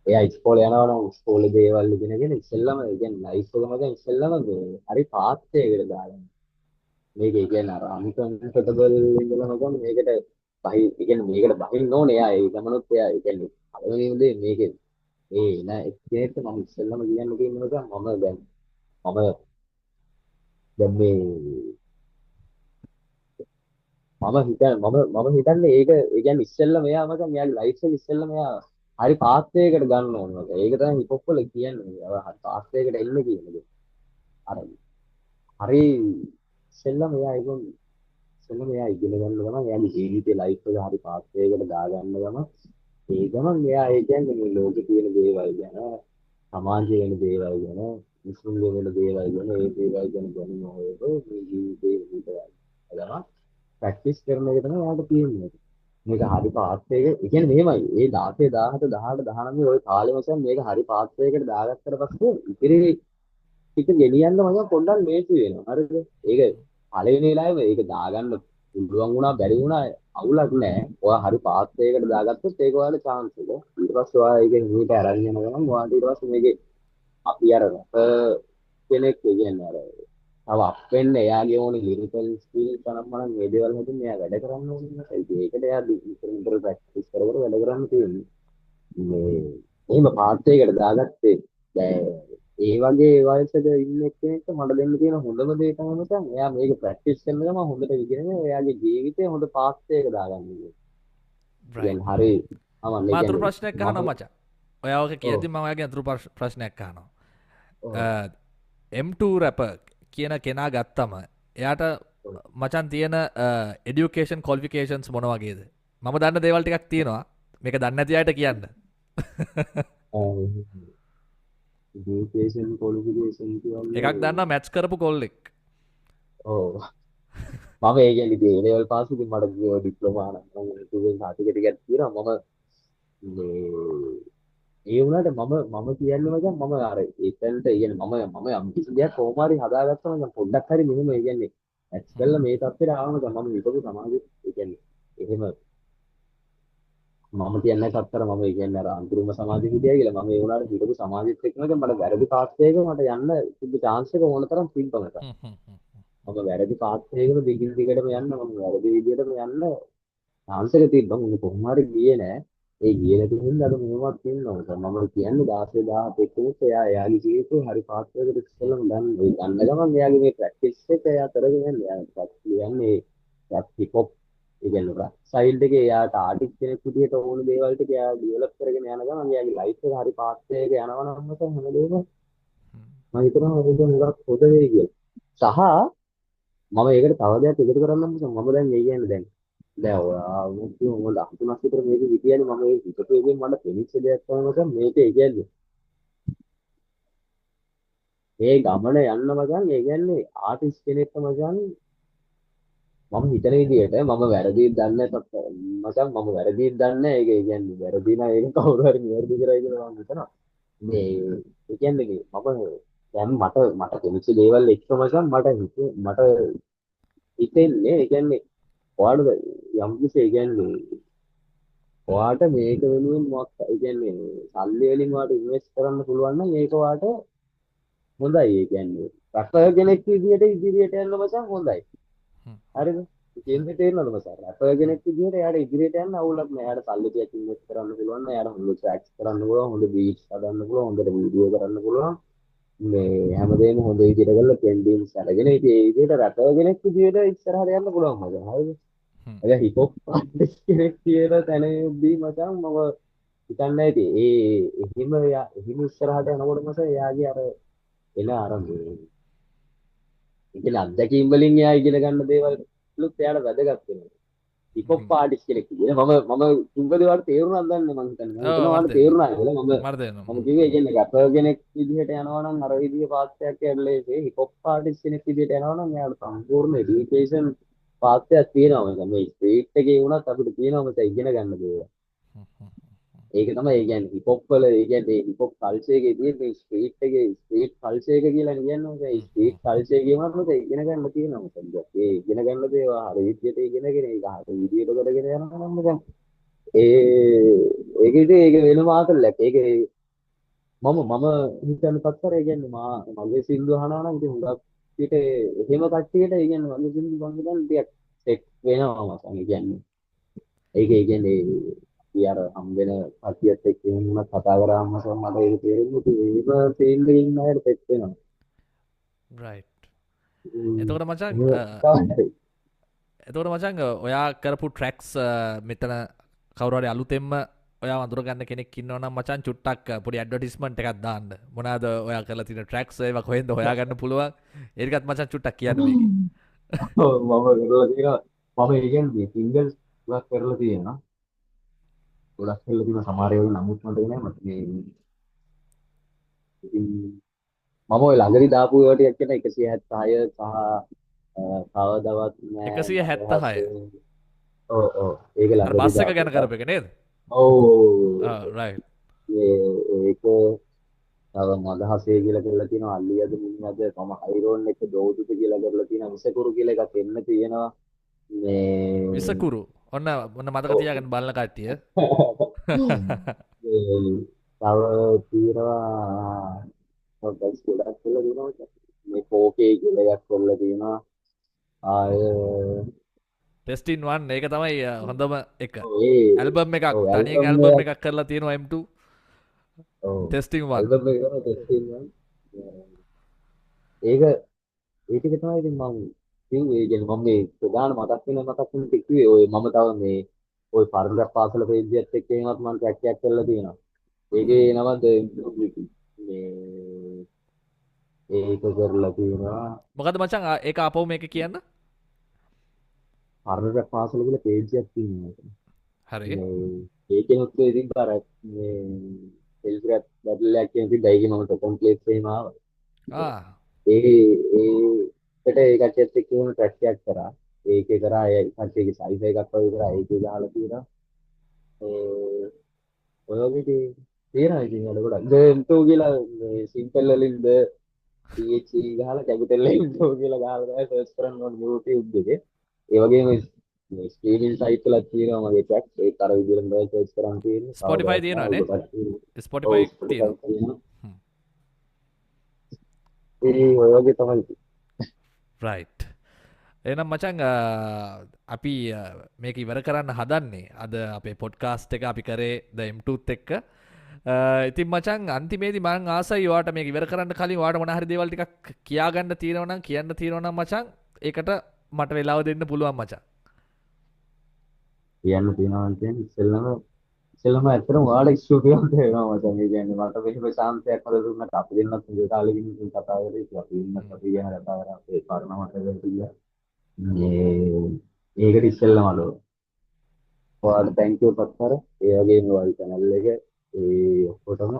එයා ඉස්කෝලේ යනවා නම් ඉස්කෝලේ දේවල් ඉගෙනගෙන ඉස්සෙල්ලම ඒ කියන්නේ ලයිෆ් එක මචං ඉස්සෙල්ලම මේ හරි පාත් එකකට දාගන්න. මේක ඒ කියන්නේ අර අන්කම්ෆර්ටබල් ඉඳලා මචං මේකට බහි ඒ කියන්නේ මේකට බහින්න ඕනේ එයා ඒ ගමනොත් එයා ඒ කියන්නේ පළවෙනිම දේ මේකේ ඒ නෑ එක්කෙනෙක්ට මම ඉස්සෙල්ලම කියන්න තියෙන එක මම දැන් මේ මම හිතන්නේ ඒක ඒ කියන්නේ ඉස්සෙල්ලම එයා මචං එයාගේ ලයිෆ් එක ඉස්සෙල්ලම එයා හරි පාත් එකකට ගන්න ඕන මචං. ඒක තමයි හිප් හොප් වල කියන්නේ. හරි පාත් එකකට එන්න කියන්නේ. අර හරි ඉස්සෙල්ලම එයා ඒක ඉස්සෙල්ලම එයා ඉගෙන ගන්න ගමන් එයාගේ ජීවිතේ ලයිෆ් එක හරි පාත් එකකට දාගන්න ගමන් ඒ ගමන් එයා ඒ කියන්නේ මේ ලෝකේ තියෙන දේවල් ගැන සමාජයේ වෙන දේවල් ගැන විශ්වයේ වෙන දේවල් ගැන ඒ දේවල් ගැන දැනුම හොයලා මේ ජීවිතේ විතරයි. එදම ප්‍රැක්ටිස් කරන එක තමයි යාට තියෙන්නේ. මේක හරි පාත් එක. ඒ කියන්නේ මෙහෙමයි. ඒ 16 17 18 19 ওই කාලෙම තමයි මේක හරි පාත් එකකට දාගත්තට පස්සේ ඉතිරි ටික ගෙනියන්න මම පොඩ්ඩක් මේසි වෙනවා. හරිද? ඒක පළවෙනි වෙලාවේ මේක දාගන්න පුළුවන් වුණා බැරි වුණා අවුලක් නැහැ. ඔයා හරි පාත් එකකට දාගත්තොත් ඒක ඔයාලට chance එක. ඊට පස්සේ ඔයා ඒක හිමීට අරන් යන ගමන් ඔයාට ඊට පස්සේ මේකේ අපි අර කෙනෙක් කියන්නේ අර තව අප් වෙන්න එයාගේ ඕනේ ලිරිකල් ස්කිල් තමයි මේ දේවල් හදින් එයා වැඩ කරන්න ඕනේ නිසා ඒකට එයා ඉන්ටර් ප්‍රැක්ටිස් කර කර වැඩ කරන්න තියෙන්නේ මේ එහෙම පාත් එකකට දාගත්තේ දැන් ඒ වගේ වයසක ඉන්න කෙනෙක්ට මට දෙන්න තියෙන හොඳම දේ තමයි මචං එයා මේක ප්‍රැක්ටිස් කරන ගමන් හොඳට ඉගෙනගෙන එයාගේ ජීවිතේ හොඳ පාත් එකක දාගන්න ඕනේ. right දැන් හරි අමන්න ඒ මාතුරු කියන්නේ ප්‍රශ්නයක් මම අහනවා මචං. ඔයා ඔක ඔව් කියද්දි මම ඔයාගෙන් අතුරු ප්‍රශ්නයක් අහනවා. ඔව් M2 රැප කියන කෙනා ගත්තම එයාට මචන් තියෙන එඩියුකේෂන් කොල්ෆිකේෂන්ස් මොන වගේද? මම දන්න දේවල් ටිකක් තියෙනවා. මේක දන්නේ නැති අයට කියන්න. එඩියුකේෂන් ක්වොලිෆිකේෂන් එකක් කියන්නේ දන්නා මැච් කරපු කොල්ලෙක්. ඔව් මම ඒ කියන්නේ ඉතින් ඒ ලෙවල් පාස් ඉතින් මට ඩිප්ලෝමා නම් මම ඉතින් සාර්ටිෆිකේට් එකක් තියෙනවා මම මේ ඒ වුණාට මම කියන්නේ මචං මම අර එතනට කියන්නේ මම යම් කිසි දෙයක් කොහොම හරි හදාගත්තම මචං පොඩ්ඩක් හරි මෙහෙම ඒ කියන්නේ ඇච් කළා මේ තත්ත්වයට ආවම මම හිතපු සමාජෙ ඒ කියන්නේ එහෙම මම කියන්නේ සත්තර මම ඒ කියන්නේ අර අන්තිම සමාජෙ හිටියා කියලා මම ඒ වුණාට හිතපු සමාජෙත් එක්ක මට වැරදි පාත් එකක මට යන්න තිබ්බ chance එක ඕන තරම් තිබ්බා මට මම වැරදි පාත් එකකම දිගින් දිගටම යන්න මම වැරදි විදියටම යන්න chance එක තිබ්බා මම කොහොම හරි ගියේ නෑ ඒ ගියේ නැති හින්දා අද මෙහෙමත් තියෙනවා මම කියන්නේ 16 17 එයා එයාගේ ජීවිතේ හරි පාත් එකකට ඉස්සෙල්ලම දන්න ඒ ගන්න ගමන් එයාගේ මේ ප්‍රැක්ටිස් එක එයා කරගෙන යන්නේ එයා කියන්නේ හිප් හොප් ඒ කියන්නේ රක් සයිඩ් එකේ එයාට ආටිස්ට් කෙනෙක් විදිහට ඕන දේවල් ටික එයා ඩෙවලොප් කරගෙන යන ගමන් එයාගේ ලයිෆ් එක හරි පාත් එකක යනවා නම් මම හැමදේම මම හිතනවා මේක හුඟක් හොඳ වෙයි කියලා සහ මම ඒකට තව දෙයක් එකතු කරන්නම් මම දැන් ඒ කියන්නේ දැන් ඔයා මුතු මොකද අහතුනක් විතර මේක හිතියනේ මම ඒ හිතපු එකෙන් මට පෙනිච්ච දෙයක් තමයි මචං මේක ඒ කියන්නේ මේ ගමන යන්න මචං ඒ කියන්නේ ආටිස්ට් කෙනෙක්ට මචං මම හිතන විදිහට මම වැරදි දන්නේ මචං මම වැරදි දන්නේ ඒක ඒ කියන්නේ වැරදි නම් ඒක කවුරු හරි නිවැරදි කරයි කියලා මම හිතනවා මේ ඒ කියන්නේ මම දැන් මට පෙනිච්ච දේවල් එක්ක මචං මට හිතෙන්නේ ඒ කියන්නේ ඔයාලද යම් කිසි ඒ කියන්නේ ඔයාට මේක වෙනුවෙන් මොකක් ඒ කියන්නේ සල්ලි වලින් ඔයාට ඉන්වෙස්ට් කරන්න පුළුවන් නම් ඒක ඔයාට හොඳයි ඒ කියන්නේ රටක කෙනෙක් විදියට ඉදිරියට යන්න මචං හොඳයි හරිද කියන්නේ තේරෙනවද මචං රටක කෙනෙක් විදියට එයාට ඉදිරියට යන්න අවුලක් නෑ එයාට සල්ලි ටිකක් ඉන්වෙස්ට් කරන්න පුළුවන් නම් එයාට හොඳ ට්‍රැක්ස් කරන්න පුළුවන් හොඳ බීච් හදන්න පුළුවන් හොඳට වීඩියෝ කරන්න පුළුවන් මේ හැමදේම හොඳ විදියට කරලා ට්‍රෙන්ඩින්ග්ස් අරගෙන ඉතින් ඒ විදියට රටක කෙනෙක් විදියට ඉස්සරහට යන්න පුළුවන් මචං හරිද අර හිප් හොප් ආටිස්ට් කෙනෙක් කියලා තැනදී මචං මම හිතන්නේ ඇති එහෙම ඉස්සරහට යනකොට මචං එයාගේ අර එන අර මේ ඉතින් අත්දැකීම් වලින් එයා ඉගෙන ගන්න දේවල්ුත් එයාට වැදගත් වෙනවා හිප් හොප් ආටිස්ට් කෙනෙක් කියලා මම තුන්වෙනි වාර තේරුණාද දන්නේ මම හිතන්නේ මම හිතනවා මට වාට තේරුණා කියලා මට තේරෙනවා. මම කිව්වේ ඒ කියන්නේ රැපර් කෙනෙක් විදිහට යනවා නම් අර විදිහේ පාත්යක් ඇල්ලේ හිප් හොප් ආටිස්ට් කෙනෙක් විදිහට යනවා නම් එයාට සම්පූර්ණ එඩියුකේෂන් පාත්‍යක් තියෙනවා මේ ස්ට්‍රීට් එකේ වුණත් අපිට තියෙනවා මත ඉගෙන ගන්න දේවල්. ඒක තමයි ඒ කියන්නේ හිප් හොප් වල ඒ කියන්නේ හිප් හොප් කල්චර් එකේ තියෙන මේ ස්ට්‍රීට් එකේ ස්ට්‍රීට් කල්චර් එක කියලා කියන්නේ ඒ ස්ට්‍රීට් කල්චර් එකේ වුණත් ඉගෙන ගන්න තියෙනවා මොකද ඒ ඉගෙන ගන්න දේවල් හරි විදියට ඉගෙනගෙන ඒක හරි විදියට කරගෙන යනවා නම් දැන් ඒක ඉතින් ඒක වෙන මාතලයක් ඒක මම හිතන පත්තර ඒ කියන්නේ මගේ සින්දු අහනවා නම් ඉතින් හුඟක් පිට එහෙම කට්ටියට ඒ කියන්නේ මගේ සින්දු මම හිතන්නේ ටිකක් සෙට් වෙනවා මචං ඒ කියන්නේ ඒ කියන්නේ අපි අර හම්බෙන කට්ටියත් එක්ක එහෙම වුණත් කතා කරාම මට ඒක තේරෙන්නේ ඒව ෆීල්ඩ් එකේ ඉන්න අයට සෙට් වෙනවා රයිට්. හ්ම්. එතකොට මචං තමයි. එතකොට මචං ඔයා කරපු ට්‍රැක්ස් මෙතන කවුරු හරි අලුතෙන්ම ඔයා අඳුරගන්න කෙනෙක් ඉන්නවා නම් මචං චුට්ටක් පොඩි ඇඩ්වර්ටයිස්මන්ට් එකක් දාන්න. මොනවාද ඔයා කරලා තියෙන ට්‍රැක්ස් ඒවා කොහෙන්ද හොයාගන්න පුළුවන්? ඒකත් මචං චුට්ටක් කියන්න මේකේ. ඔව් මම කරලා තියෙනවා මම ඒ කියන්නේ සිංගල්ස් ගොඩක් කරලා තියෙනවා ගොඩක් කරලා තියෙනවා සමහර ඒවා නමුත් මට නෑ මට මේ ඉතින් මම ඔය ළඟදි දාපු ඒවා ටිකක් කියන 176 සහ කවදාවත් නෑ එකසිය හැත්තහය මදහසේ ඔව් ඔව් ඒක අර ළඟදි බස් එක දාපු ගැන එක කරප එක නේද? ඔව් රයිට්. ඒක තව මදහසේ කියලා කරලා තියෙනවා අල්ලියද මිනිහද මම හයිරෝන් එක දෝදුද කියලා කරලා තියෙනවා විසකුරු කියලා එකක් එන්න තියෙනවා මේ විසකුරු ඔන්න ඔන්න මතක ඔව් තියාගන්න බලන කට්ටිය. තව තියෙනවා පොඩ්ඩක් ගොඩක් කරලා තියෙනවා මේ 4K කියලා එකක් කරලා තියෙනවා ආය ටෙස්ටින් 1 ඒක තමයි හොඳම එක. ඔව් ඒ ඇල්බම් එකක් ඔව් තනියෙන් ඇල්බම් ඇල්බම් එකක් එකක් කරලා තියෙනවා M2 ඔව් ටෙස්ටින් 1. ඇල්බම් එක කරලා ටෙස්ටිං ඒක ඒ ටික තමයි ඉතින් මම කිව්වේ ඒ කියන්නේ මම මේ ප්‍රධාන මතක් වෙන ටික කිව්වේ ඔය මම තව මේ ওই පරණ පාසල පේජ් එකත් එක්ක එහෙමත් මම ට්‍රැක් එකක් කරලා තියෙනවා. ඒකේ නම මේ ඒක කරලා තියෙනවා මොකද මචං ඒක අපව මේක කියන්න. පරණ පාසල කියලා පේජ් එකක් තියෙනවා. හරි. මේ ඒකෙනුත් ඉතින් අර මේ සෙල්ෆ් රැප් බැටල් එකක් කියන ඉතින් ඒකේ මම ටොපන් ප්ලේස් එහෙම ආවා. ඒකට ඒ කට්ටියත් එක්ක වුණ ට්‍රැක් එකක් කරා. ඒකේ කරා ඒ කට්ටියගේ සයිෆ් එකක් වගේ කරා ඒකේ ගහලා තියෙනවා. ඒ ඔය වගේ තියෙනවා ඉතින් වල ගොඩක්. දෙන්තෝ කියලා මේ සිම්පල් වලින් ද PHE ගහලා කැපිටල් වලින් තෝ කියලා ගහලා තමයි සර්ච් කරන්න ඕනේ YouTube එකේ. ඒ වගේම මේ ස්ට්‍රීමින් සයිට් වල තියෙනවා මගේ ට්‍රැක් ඒක අර විදිහට තමයි සර්ච් කරන් තියෙන්නේ. Spotify තියෙනවානේ. Spotify තියෙනවා. ඒ ඔය වගේ තමයි. රයිට්. එනම් මචං අපි මේක ඉවර කරන්න හදන්නේ අද අපේ පොඩ්කාස්ට් එක අපි කරේ ද M2ත් එක්ක. ඉතින් මචං අන්තිමේදී මං ආසයි ඔයාට මේක ඉවර කරන්න කලින් ඔයාට මොන හරි දේවල් ටිකක් කියාගන්න තියෙනවා නම් කියන්න තියෙනවා නම් මචං ඒකට මට වෙලාව දෙන්න පුළුවන් මචං. කියන්න තියෙනවා කියන්නේ ඉස්සෙල්ලම ඇත්තටම ඔයාලා ස්ටුඩියෝ එකට එනවා මචං. ඒ කියන්නේ මට මෙහෙම ශාන්තියක් හොද දුන්නට අපි දෙන්නත් මේ කාලෙකින් ඉතින් කතා කරේ ඉතින් අපි ඉන්නත් අපි ගැන කතා කරා ඒ කාරණා මට දෙන්න. ඒකට ඉස්සෙල්ලම අලෝ ඔයාලට thank you පත්තර. ඒ වගේම ඔයාලගේ channel එක ඒ ඔක්කොටම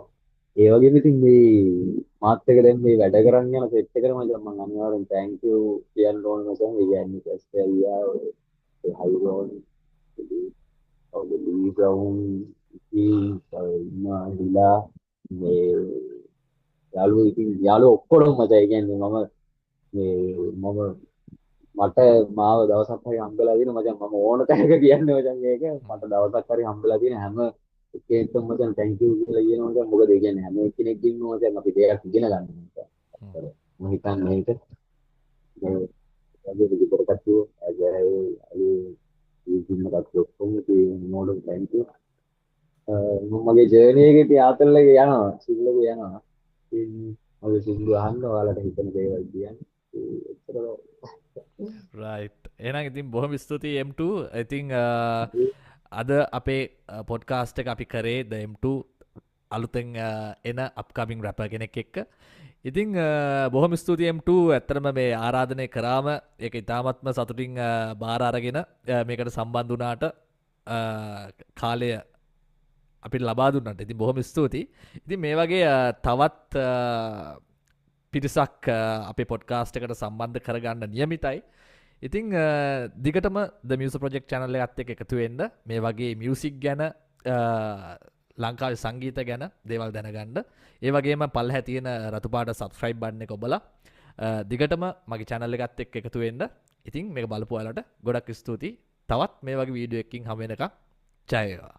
ඒ වගේම ඉතින් මේ මාත් එක දැන් මේ වැඩ කරන් යන සෙට් එකට මම අනිවාර්යෙන් thank you කියන්න ඕන මචං. ඒ කියන්නේ කස්ටර්ියා ඒ හයිරෝන් ඔව් ලී බ්‍රවුන් ඉතින් ඉන්නවා මේ යාළුවෝ ඉතින් යාළුවෝ ඔක්කොම මචං. ඒ කියන්නේ මම මට මාව දවසක් හරි හම්බෙලා දින මචං. මම ඕන තැනක කියන්නේ මචං ඒක. මට දවසක් හරි හම්බෙලා දින හැම එකේටම මචං thank you කියලා කියනවා මචං. මොකද ඒ කියන්නේ හැම කෙනෙක්ගෙම මචං අපි දෙයක් ඉගෙන ගන්න මචං. මම හිතන්නේ ඒක මේ වගේ විදිහට කට්ටිය අය ඉතින් මට ඔක්කොම නෝඩ් thank you. මම මගේ ජර්නි එකේ තියාතල් එකේ යනවා සිල් එකේ යනවා. ඉතින් මගේ සිල් අහන්න ඔයාලට හිතන දේවල් කියන්නේ රයිට්. එහෙනම් ඉතින් බොහොම ස්තුතියි M2. ඉතින් අද අපේ පොඩ්කාස්ට් එක අපි කරේ ද M2 අලුතෙන් එන අප්කමින් රැපර් කෙනෙක් එක්ක. ඉතින් බොහොම ස්තුතියි M2 ඇත්තටම මේ ආරාධනය කරාම ඒක ඉතාමත්ම සතුටින් බාර අරගෙන මේකට සම්බන්ධ වුණාට කාලය අපිට ලබා දුන්නට ඉතින් බොහොම ස්තුතියි. ඉතින් මේ වගේ තවත් පිරිසක් අපේ පොඩ්කාස්ට් එකට සම්බන්ධ කරගන්න නියමිතයි. ඉතින් දිගටම ද මියුසික් ප්‍රොජෙක්ට් channel එකත් එක්ක එකතු වෙන්න මේ වගේ මියුසික් ගැන ලංකාවේ සංගීත ගැන දේවල් දැනගන්න. ඒ වගේම පල්ලෙහා තියෙන රතු පාට subscribe button එක ඔබලා දිගටම මගේ channel එකත් එක්ක එකතු වෙන්න. ඉතින් මේක බලපු ඔයාලට ගොඩක් ස්තුතියි. තවත් මේ වගේ වීඩියෝ එකකින් හමු වෙනකම් ජය වේවා.